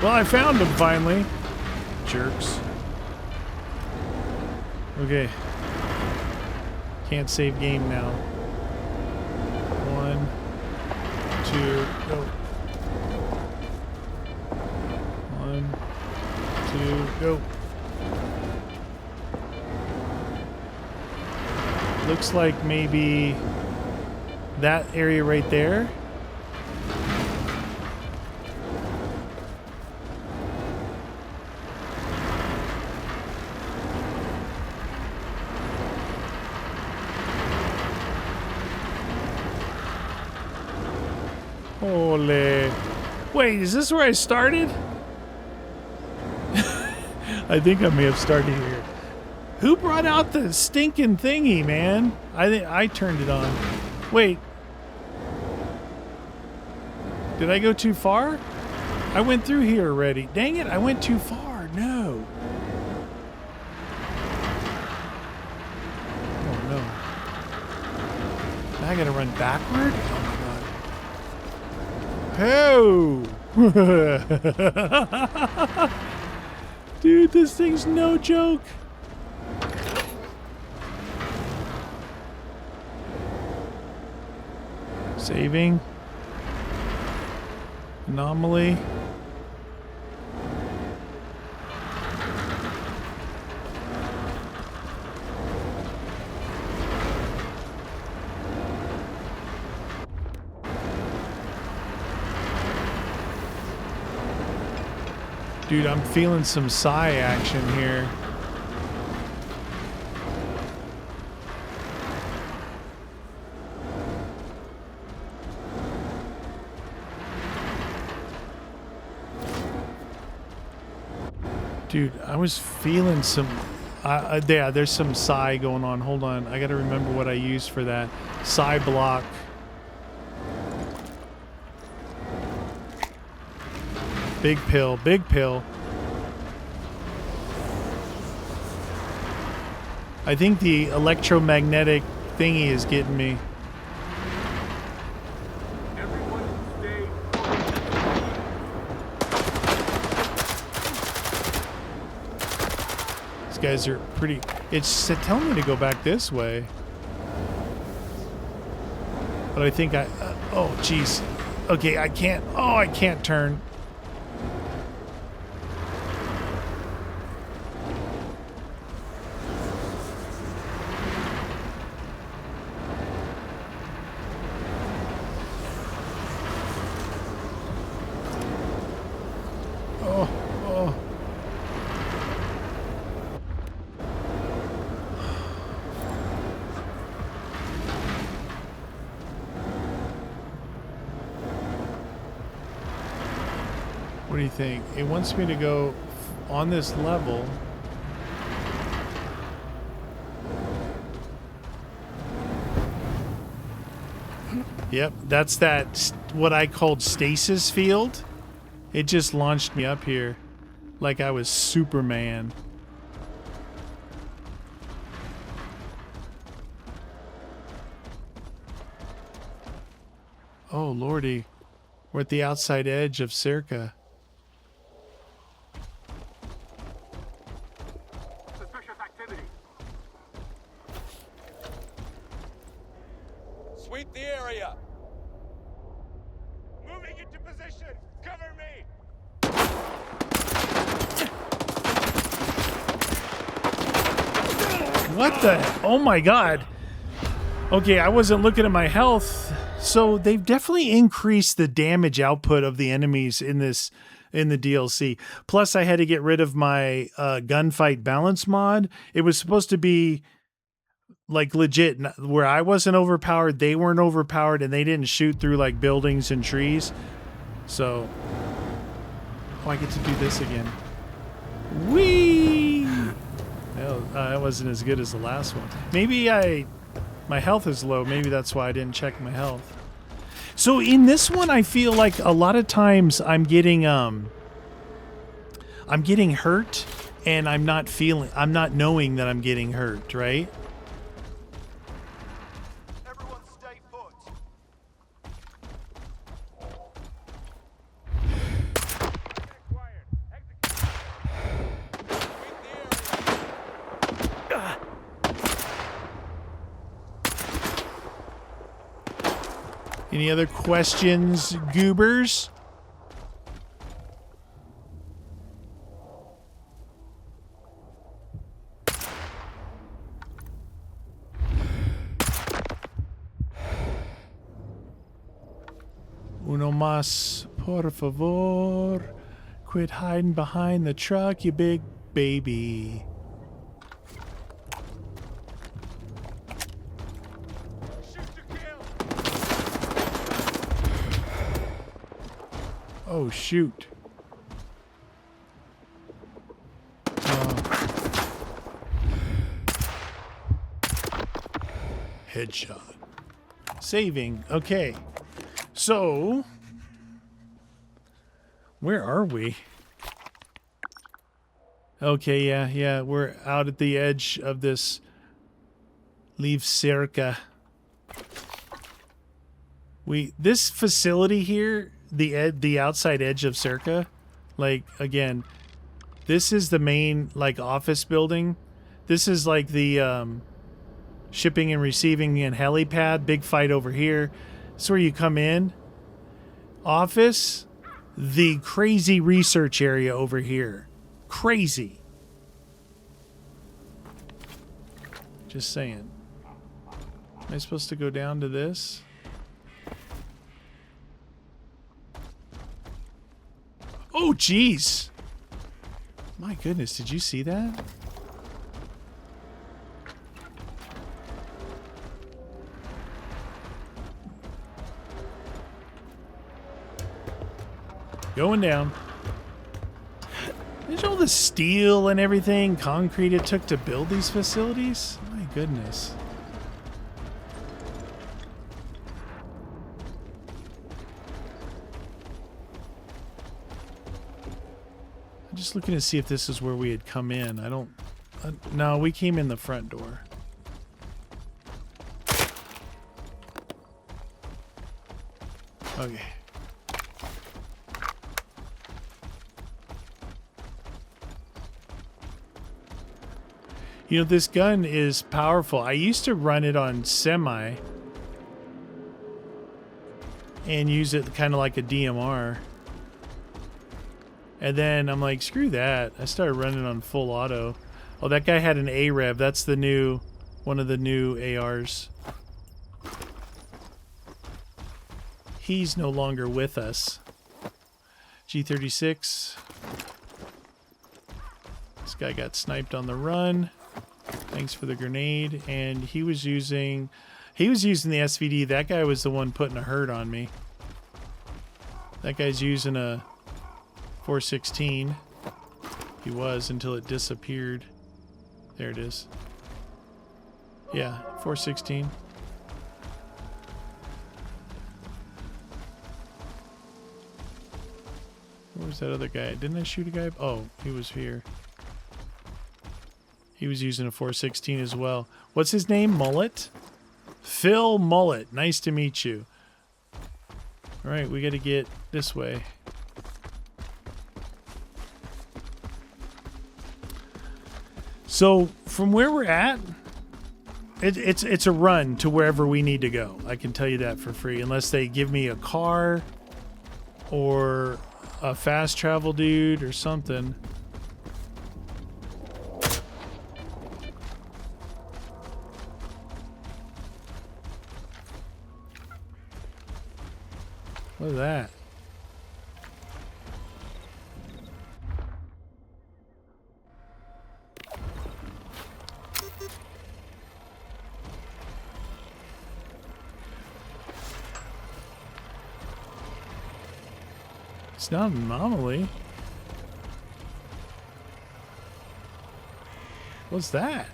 Well, I found him finally. Jerks. Okay. Can't save game now. 1, 2, go. 1, 2, go. Looks like maybe that area right there. Holy. Wait, is this where I started? I think I may have started here. Who brought out the stinking thingy, man? I turned it on. Wait. Did I go too far? I went through here already. Dang it, I went too far. No. Oh, no. Now I gotta run backward? Oh! Dude, this thing's no joke. Saving. Anomaly. Dude, I'm feeling some psi action here. Dude, I was feeling some... yeah, there's some psi going on. Hold on. I gotta remember what I used for that. Psi block. Big pill, big pill. I think the electromagnetic thingy is getting me. These guys are pretty... It's telling me to go back this way. But I think I... oh, jeez. Okay, I can't... Oh, I can't turn. What do you think? It wants me to go on this level. Yep, that's that what I called stasis field. It just launched me up here like I was Superman. Oh lordy, we're at the outside edge of S.T.A.L.K.E.R. Suspicious activity. Sweep the area. Moving into position. Cover me. What the? Oh my god. Okay, I wasn't looking at my health. So they've definitely increased the damage output of the enemies in the DLC. Plus, I had to get rid of my gunfight balance mod. It was supposed to be like legit, where I wasn't overpowered, they weren't overpowered, and they didn't shoot through like buildings and trees. So, oh, I get to do this again. Whee! Well, that wasn't as good as the last one. Maybe my health is low. Maybe that's why I didn't check my health. So in this one, I feel like a lot of times I'm getting hurt, and I'm not knowing that I'm getting hurt, right? Everyone stay put. Any other questions, goobers? Uno más, por favor. Quit hiding behind the truck, you big baby. Oh, shoot. Headshot. Saving. Okay. So, where are we? Okay, yeah. We're out at the edge of this. Leave S.T.A.L.K.E.R. This facility here, the outside edge of S.T.A.L.K.E.R, like, again, this is the main, like, office building. This is like the shipping and receiving and helipad. Big fight over here. This is where you come in. Office. The crazy research area over here. Crazy. Just saying. Am I supposed to go down to this? Oh, jeez. My goodness, did you see that? Going down. There's all the steel and everything, concrete it took to build these facilities. My goodness. I'm just looking to see if this is where we had come in. I don't... no, we came in the front door. Okay. You know, this gun is powerful. I used to run it on semi and use it kind of like a DMR. And then I'm like, screw that. I started running on full auto. Oh, that guy had an A-Rev. That's the new, one of the new ARs. He's no longer with us. G36. This guy got sniped on the run. Thanks for the grenade. And he was using the SVD. That guy was the one putting a hurt on me. That guy's using a 416. He was until it disappeared. There it is. Yeah, 416. Where was that other guy? Didn't I shoot a guy? Oh, he was here. He was using a 416 as well. What's his name? Mullet? Phil Mullet. Nice to meet you. All right, we got to get this way. So from where we're at, it's a run to wherever we need to go. I can tell you that for free, unless they give me a car or a fast travel dude or something. What is that? It's not an anomaly. What's that?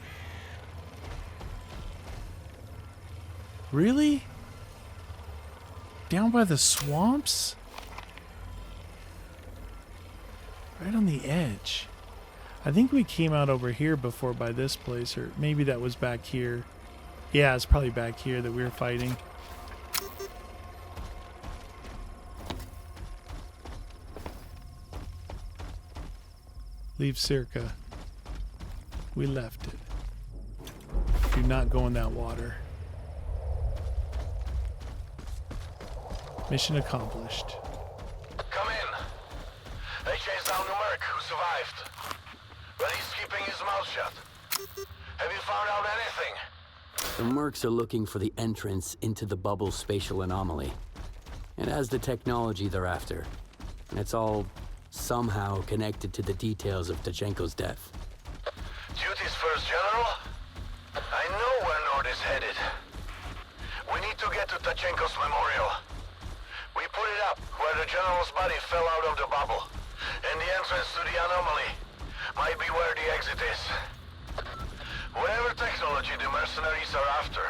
Really? Down by the swamps? Right on the edge. I think we came out over here before by this place, or maybe that was back here. Yeah, it's probably back here that we were fighting. Leave Circa. We left it. Do not go in that water. Mission accomplished. Come in. They chased down the merc who survived. But he's keeping his mouth shut. Have you found out anything? The mercs are looking for the entrance into the bubble spatial anomaly. It has the technology they're after. And it's all somehow connected to the details of Tachenko's death. Duty's first general? I know where Nord is headed. We need to get to Tachenko's memorial. We put it up where the general's body fell out of the bubble. And the entrance to the anomaly might be where the exit is. Whatever technology the mercenaries are after,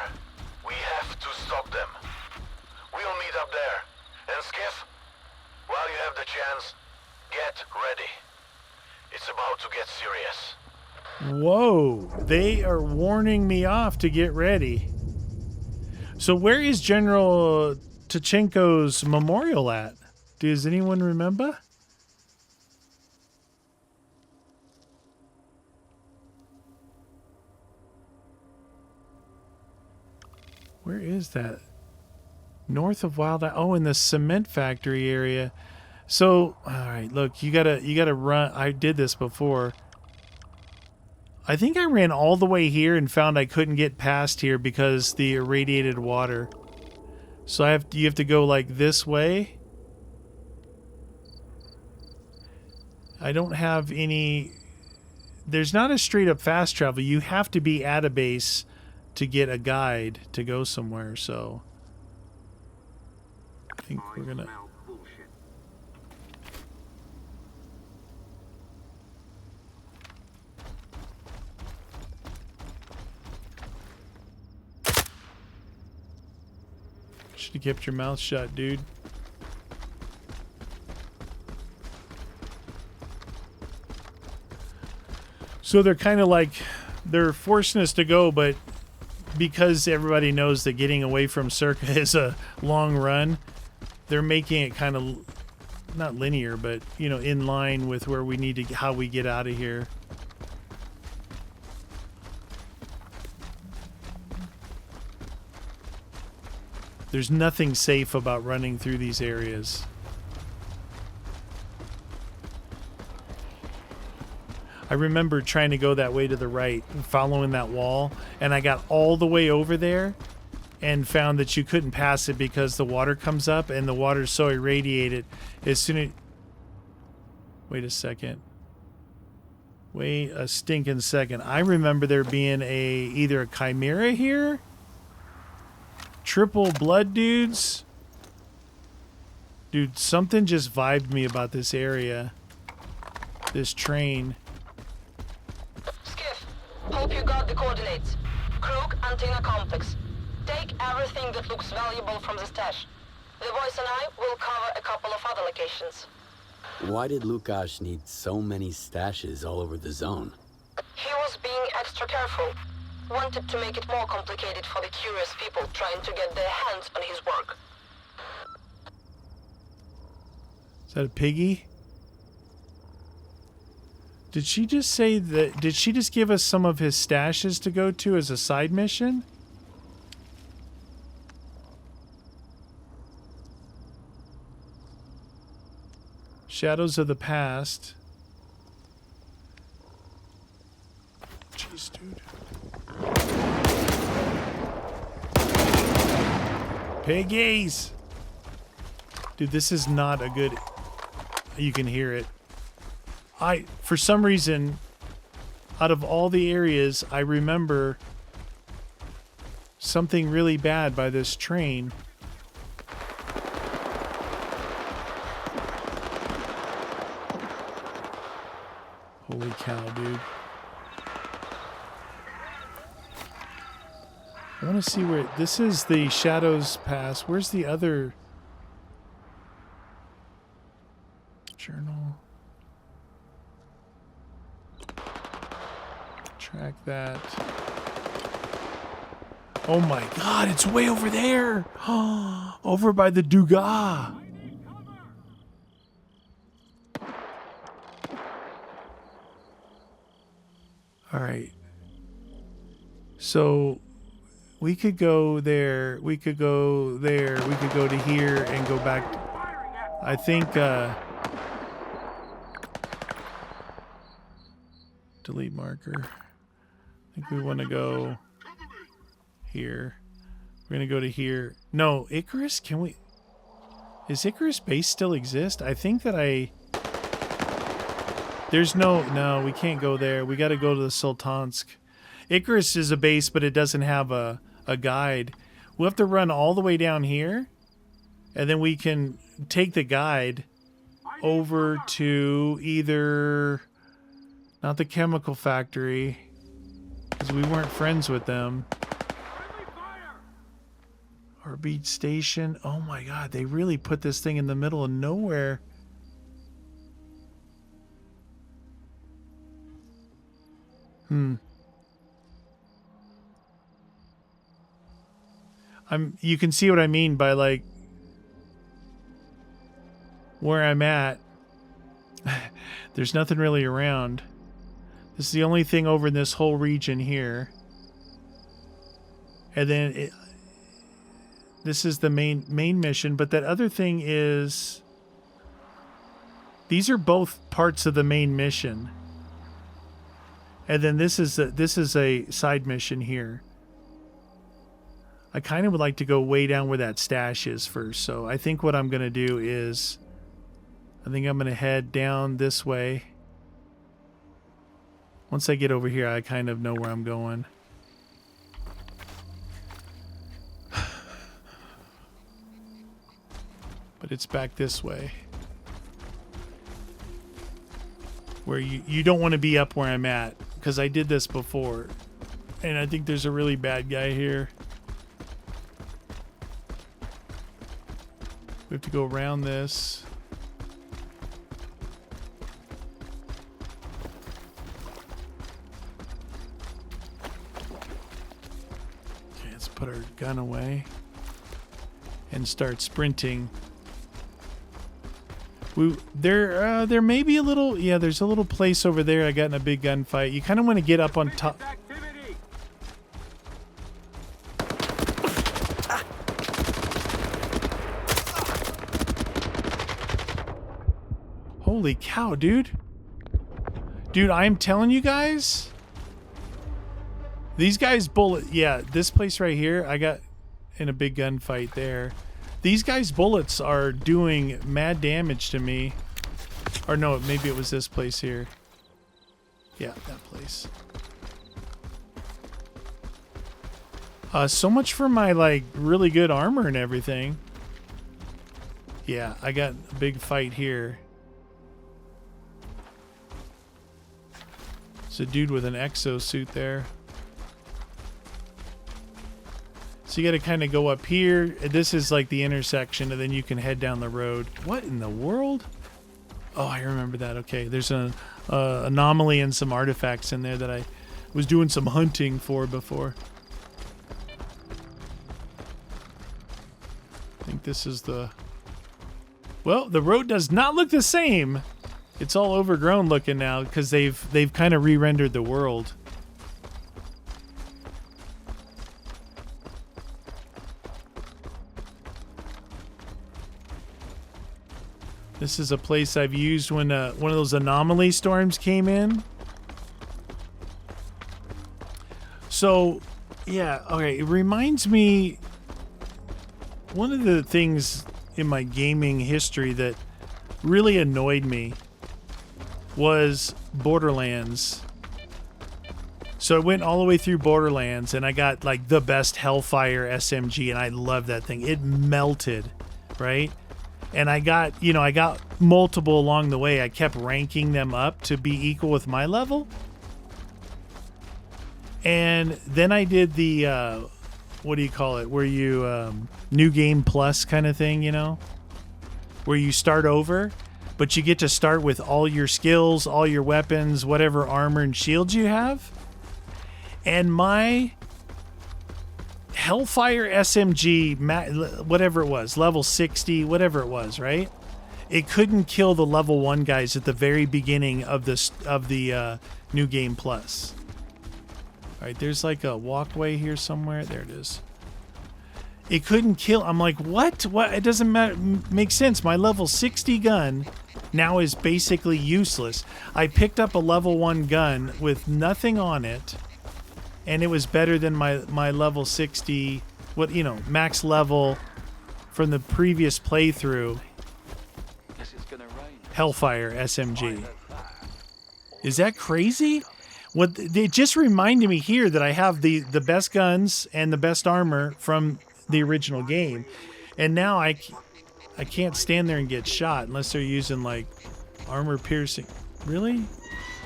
we have to stop them. We'll meet up there. And Skiff, while you have the chance, get ready. It's about to get serious. Whoa, they are warning me off to get ready. So where is General Tachenko's memorial at? Does anyone remember? Where is that? North of Wild. Oh, in the cement factory area. So, all right, look, you gotta run. I did this before. I think I ran all the way here and found I couldn't get past here because the irradiated water. So you have to go like this way. I don't have any. There's not a straight up fast travel. You have to be at a base to get a guide to go somewhere. So I think we're gonna. Should have kept your mouth shut, dude. So they're kind of like, they're forcing us to go, but because everybody knows that getting away from Circa is a long run, they're making it kind of, not linear, but, you know, in line with where we need to, how we get out of here. There's nothing safe about running through these areas. I remember trying to go that way to the right, following that wall, and I got all the way over there and found that you couldn't pass it because the water comes up and the water's so irradiated. As soon as... Wait a second. Wait a stinking second. I remember there being either a chimera here... Triple blood dudes. Dude, something just vibed me about this area. this train. Skiff, hope you got the coordinates. Crook Antenna Complex. Take everything that looks valuable from the stash. The boys and I will cover a couple of other locations. Why did Lukasz need so many stashes all over the zone? He was being extra careful. Wanted to make it more complicated for the curious people trying to get their hands on his work. Is that a piggy? Did she just say that? Did she just give us some of his stashes to go to as a side mission? Shadows of the Past. Jeez, dude. Piggies! Dude, this is not a good... You can hear it. For some reason, out of all the areas, I remember something really bad by this train. Holy cow, dude. I want to see where... This is the Shadows Pass. Where's the other... Journal. Track that. Oh my god, it's way over there! Over by the Dugas. Alright. So... We could go there, we could go there, we could go to here and go back. I think, delete marker. I think we want to go here. We're going to go to here. No, Icarus, can we... Is Icarus base still exist? I think that There's no, we can't go there. We got to go to the Sultansk. Icarus is a base, but it doesn't have a guide. We'll have to run all the way down here, and then we can take the guide over to either, not the chemical factory, because we weren't friends with them, or beach station. Oh my god, they really put this thing in the middle of nowhere. You can see what I mean by, like, where I'm at. There's nothing really around. This is the only thing over in this whole region here. And then this is the main mission, but that other thing is... These are both parts of the main mission. And then this is a side mission here. I kind of would like to go way down where that stash is first. So I think what I'm going to do is... I think I'm going to head down this way. Once I get over here, I kind of know where I'm going. But it's back this way. Where you don't want to be up where I'm at. Because I did this before. And I think there's a really bad guy here. We have to go around this. Okay, let's put our gun away and start sprinting. There may be a little... Yeah, there's a little place over there I got in a big gunfight. You kind of want to get up on top... Holy cow, dude. Dude, I'm telling you guys. These guys bullet... Yeah, this place right here, I got in a big gunfight there. These guys' bullets are doing mad damage to me. Or no, maybe it was this place here. Yeah, that place. So much for my, like, really good armor and everything. Yeah, I got a big fight here. There's a dude with an exosuit there. So you got to kind of go up here. This is like the intersection, and then you can head down the road. What in the world? Oh, I remember that. Okay, there's an anomaly and some artifacts in there that I was doing some hunting for before. I think this is the... Well, the road does not look the same. It's all overgrown looking now because they've kind of re-rendered the world. This is a place I've used when one of those anomaly storms came in. So, yeah, okay, it reminds me... One of the things in my gaming history that really annoyed me was Borderlands. So I went all the way through Borderlands, and I got, like, the best Hellfire SMG, and I love that thing. It melted, right? And I got multiple along the way. I kept ranking them up to be equal with my level. And then I did the, what do you call it? Where you, New Game Plus kind of thing, you know? Where you start over, but you get to start with all your skills, all your weapons, whatever armor and shields you have. And my Hellfire SMG, whatever it was, level 60, whatever it was, right? It couldn't kill the level 1 guys at the very beginning of the New Game Plus. All right, there's like a walkway here somewhere. There it is. It couldn't kill. I'm like, what? What? It doesn't make sense. My level 60 gun now is basically useless. I picked up a level 1 gun with nothing on it, and it was better than my level 60, max level from the previous playthrough. Hellfire SMG. Is that crazy? It just reminded me here that I have the best guns and the best armor from the original game, and now I can't stand there and get shot unless they're using like armor piercing. Really?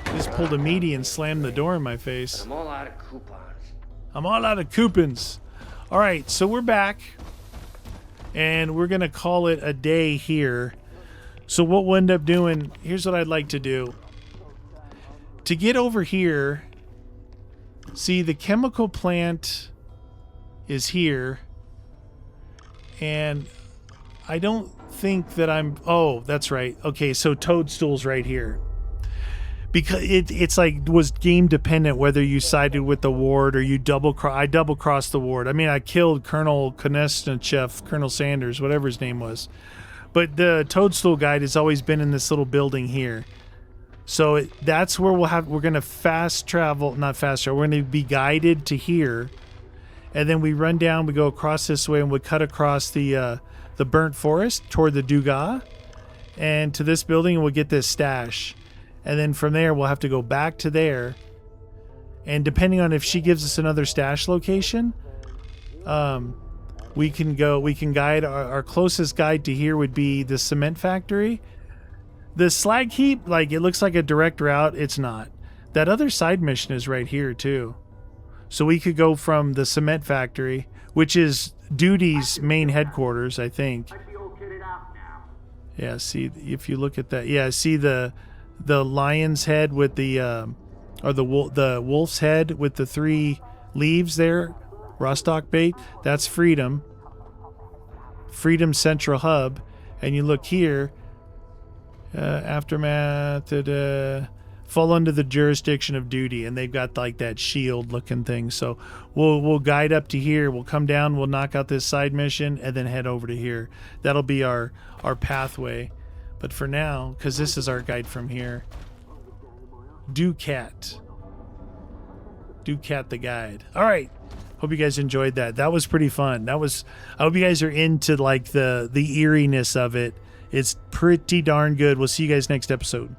Just pulled a meaty and slammed the door in my face. I'm all out of coupons. I'm all out of coupons. All right, so we're back, and we're gonna call it a day here. So what we'll end up doing, here's what I'd like to do. To get over here, see the chemical plant is here, and I don't think that oh, that's right. Okay, so Toadstool's right here. Because it's like was game dependent whether you sided with the ward or you I double crossed the ward. I mean, I killed Colonel Konechnev, Colonel Sanders, whatever his name was. But the Toadstool guide has always been in this little building here. So that's where we're going to we're going to be guided to here. And then we run down, we go across this way, and we cut across the burnt forest toward the Dugas. And to this building, and we'll get this stash. And then from there, we'll have to go back to there. And depending on if she gives us another stash location, we can guide, our closest guide to here would be the cement factory. The slag heap, like, it looks like a direct route. It's not. That other side mission is right here, too. So we could go from the cement factory, which is Duty's main headquarters, I think. Yeah, see, if you look at that. Yeah, see the lion's head with the, or the wolf's head with the 3 leaves there. Rostock bait. That's Freedom. Freedom Central Hub. And you look here. Aftermath, fall under the jurisdiction of Duty, and they've got like that shield looking thing. So we'll guide up to here, we'll come down, we'll knock out this side mission, and then head over to here. That'll be our pathway. But for now, because this is our guide from here, Ducat the guide. All right, hope you guys enjoyed that. That was pretty fun. I hope you guys are into like the eeriness of it. It's pretty darn good. We'll see you guys next episode.